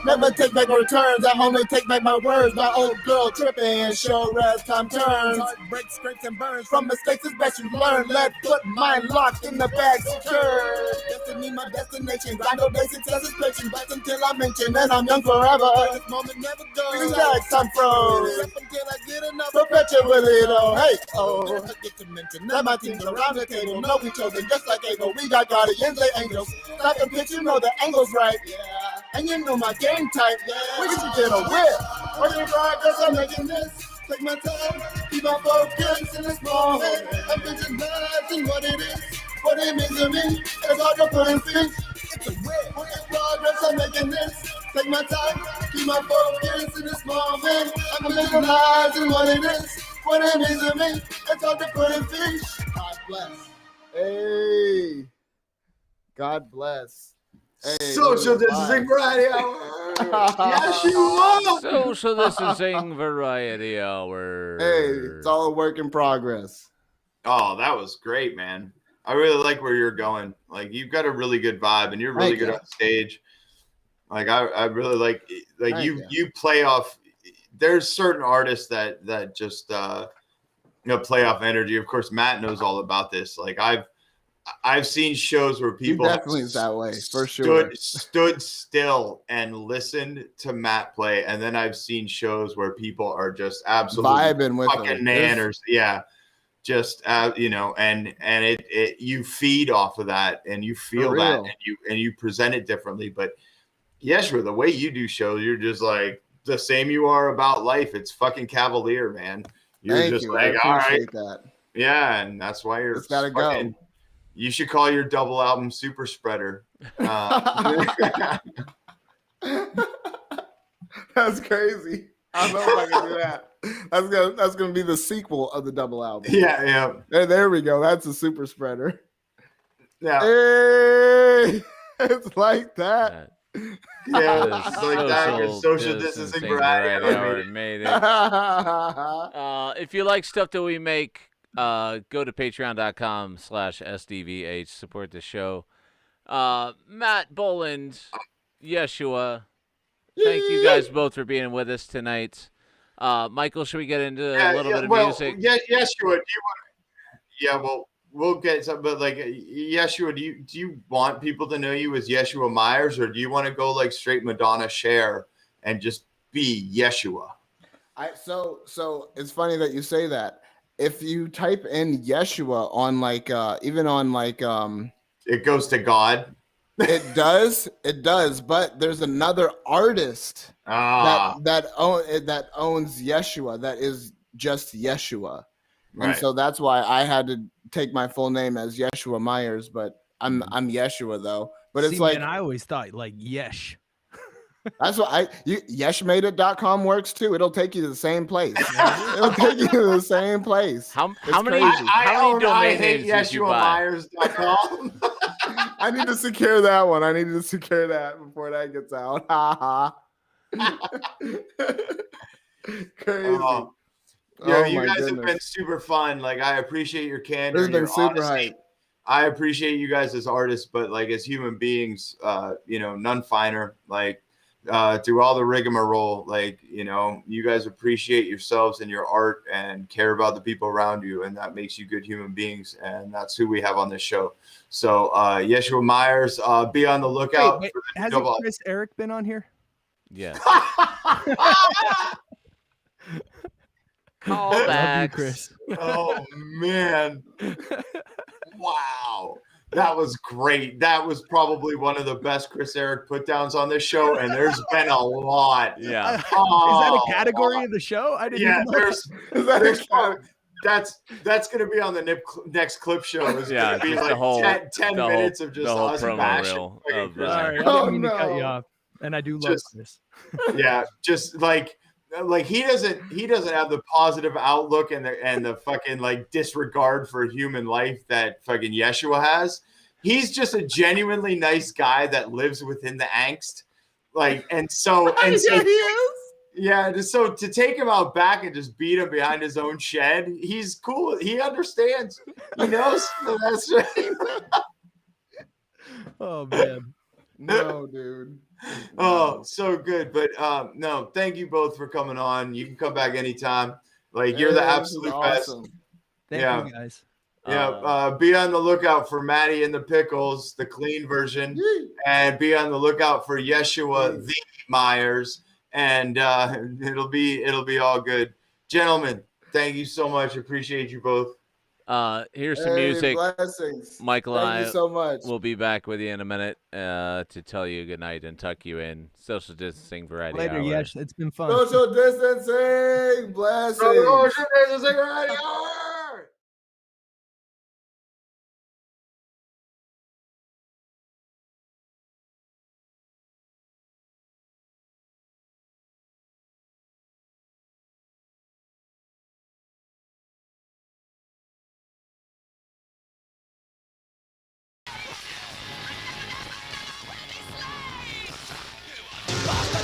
never take back my returns. I only take back my words. My old girl tripping, show as time turns. Break, scrapes, and burns. From mistakes, it's best you learn. Let put mine locked in the bag, secure. Destiny, my destination. Grind no day, success is patient. But until I mention, and I'm young forever. This moment never goes. Relax, I'm froze. Up until I get enough. Perpetually, though. Hey, oh. I get to mention that my team's around the table. No, we chosen just like Abel. We got guardians, they angels. Stop the pitch, you know the angle's right. Yeah. And you know my game type. Yeah. We can get a whip. Working progress, I'm making this. Take my time, keep my focus in this moment. I'm visualizing what it is, what it means to me. It's hard to put in speech. It's a whip. Working progress, I'm making this. Take my time, keep my focus in this moment. I'm visualizing what it is, what it means to me. It's hard to put in speech. God bless. Hey. God bless. Hey, Social distancing variety hour. Yeshuwa. Social distancing variety hour. Hey, it's all a work in progress. Oh, that was great, man. I really like where you're going. Like, you've got a really good vibe, and you're really good on stage. Like, I really like you play off. There's certain artists that just play off energy. Of course, Matt knows all about this. Like, I've seen shows where people definitely is that way for sure. Stood still and listened to Matt play, and then I've seen shows where people are just absolutely vibing with fucking nanners. Yeah, just and it you feed off of that, and you feel that, and you present it differently. But Yeshua, the way you do shows, you're just like the same you are about life. It's fucking cavalier, man. You're Thank just you. like, I all right, appreciate that. yeah, and that's why you're It's gotta go. You should call your double album Super Spreader. That's crazy. I don't know if I can do that. That's gonna be the sequel of the double album. Yeah. There we go. That's a Super Spreader. Yeah. Hey, it's like that. Yeah, it's like that. Social distancing variety hour made it. If you like stuff that we make, go to patreon.com/SDVH. Support the show. Matt, Boland, Yeshuwa, thank you guys both for being with us tonight. Michael, should we get into a little bit of music? Yeah, Yeshuwa, do you want? Yeah, well, we'll get some, but like Yeshuwa, do you want people to know you as Yeshuwa Myers, or do you want to go like straight Madonna Cher and just be Yeshuwa? So it's funny that you say that. If you type in Yeshuwa on like even on like it goes to God. It does, but there's another artist that owns Yeshuwa that is just Yeshuwa. Right. And so that's why I had to take my full name as Yeshuwa Myers, but I'm Yeshuwa though. But it's like, and I always thought like Yesh. That's what yeshmadeit.com works too. It'll take you to the same place. It'll take you to the same place. How many I hate YeshuaMyers.com. I need to secure that one. I need to secure that before that gets out. Crazy. Yeah, you guys have been super fun. Like, I appreciate your candor. It's been super hype. I appreciate you guys as artists, but like as human beings, none finer. Like, through all the rigmarole, like, you guys appreciate yourselves and your art and care about the people around you, and that makes you good human beings, and that's who we have on this show. So, Yeshuwa Myers, be on the lookout. Wait, for hasn't Chris Eric been on here? Yeah. Callback, Chris. Oh man! Wow, that was great. That was probably one of the best Chris Eric put downs on this show, and there's been a lot. Yeah. Is that a category of the show? I didn't. Yeah, even know. That's going to be on the next clip show. It's going to be like the whole, 10 minutes of just us bashing. Sorry, I didn't mean to cut you off. And I do love this. Yeah, just like he doesn't have the positive outlook and the fucking like disregard for human life that fucking Yeshuwa has. He's just a genuinely nice guy that lives within the angst. Like, and so he is. Yeah, so to take him out back and just beat him behind his own shed, he's cool. He understands. He knows. That's right. Oh man. No, dude. Oh, so good. But no, thank you both for coming on. You can come back anytime. Like, you're the absolute best. Thank you guys. Yeah, be on the lookout for Maddie and the Pickles, the clean version, and be on the lookout for Yeshuwa the Myers, and it'll be all good. Gentlemen, thank you so much. Appreciate you both. Here's some music. Blessings. Michael and Thank you so much. We'll be back with you in a minute to tell you good night and tuck you in. Social distancing variety later. Hour. Yes, it's been fun. Social distancing. Blessings. Social distancing variety hour. Basta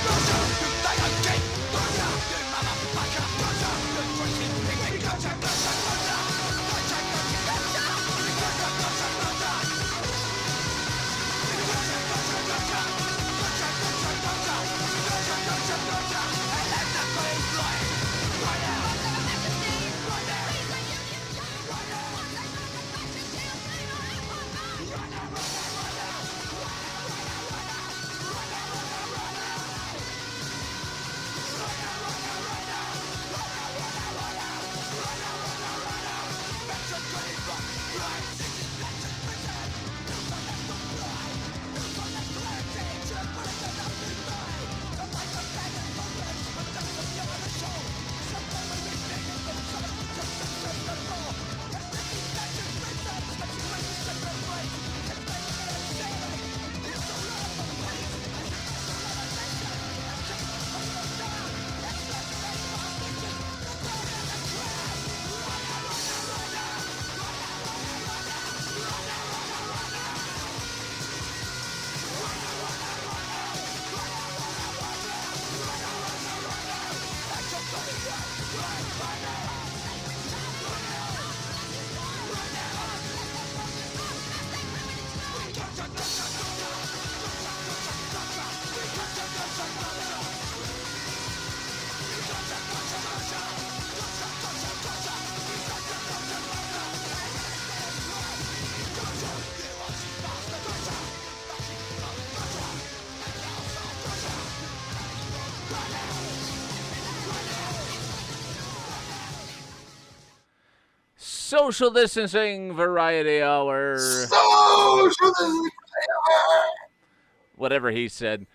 social distancing variety hour. Social distancing. Whatever he said.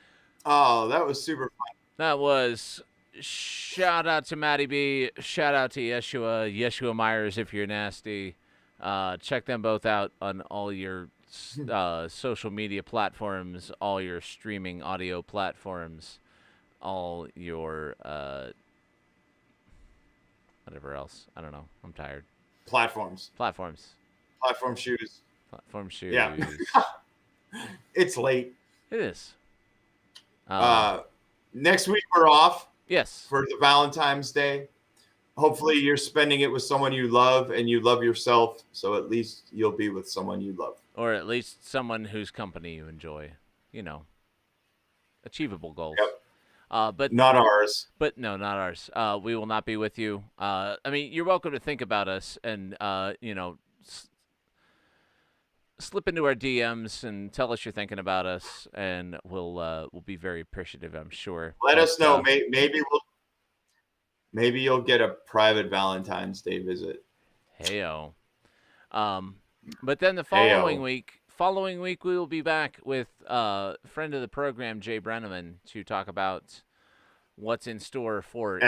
Oh, that was super fun. That was shout out to Matty B. Shout out to Yeshuwa Myers if you're nasty. Check them both out on all your social media platforms, all your streaming audio platforms, all your whatever else. I don't know. I'm tired. Platforms. Platform shoes. Platform shoes. Yeah. It's late. It is. Next week we're off. Yes. For the Valentine's Day. Hopefully you're spending it with someone you love and you love yourself. So at least you'll be with someone you love. Or at least someone whose company you enjoy. You know, achievable goals. Yep. But not ours. But no, not ours. We will not be with you. I mean, you're welcome to think about us and, you know, slip into our DMs and tell us you're thinking about us, and we'll be very appreciative, I'm sure. Let us know. Maybe you'll get a private Valentine's Day visit. Heyo. But then the following week we will be back with friend of the program, Jay Brenneman, to talk about what's in store for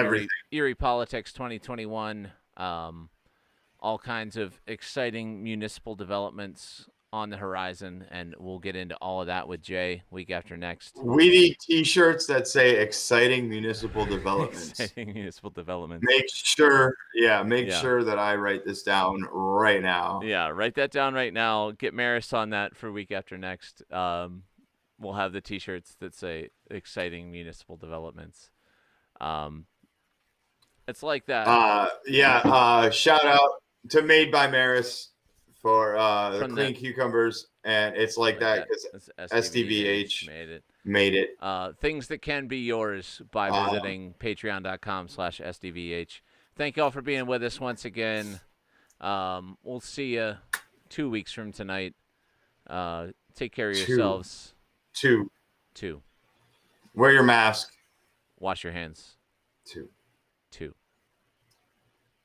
Erie Politics 2021. All kinds of exciting municipal developments on the horizon, and we'll get into all of that with Jay week after next. We need T-shirts that say "Exciting Municipal Developments." Exciting municipal developments. Make sure that I write this down right now. Yeah, write that down right now. Get Maris on that for week after next. We'll have the T-shirts that say "Exciting Municipal Developments." It's like that. Shout out to Made by Maris for clean cucumbers, and it's like that because SDVH made it. Things that can be yours by visiting patreon.com/SDVH. Thank you all for being with us once again. We'll see you 2 weeks from tonight. Take care of yourselves. Two. Two. Wear your mask. Wash your hands. Two.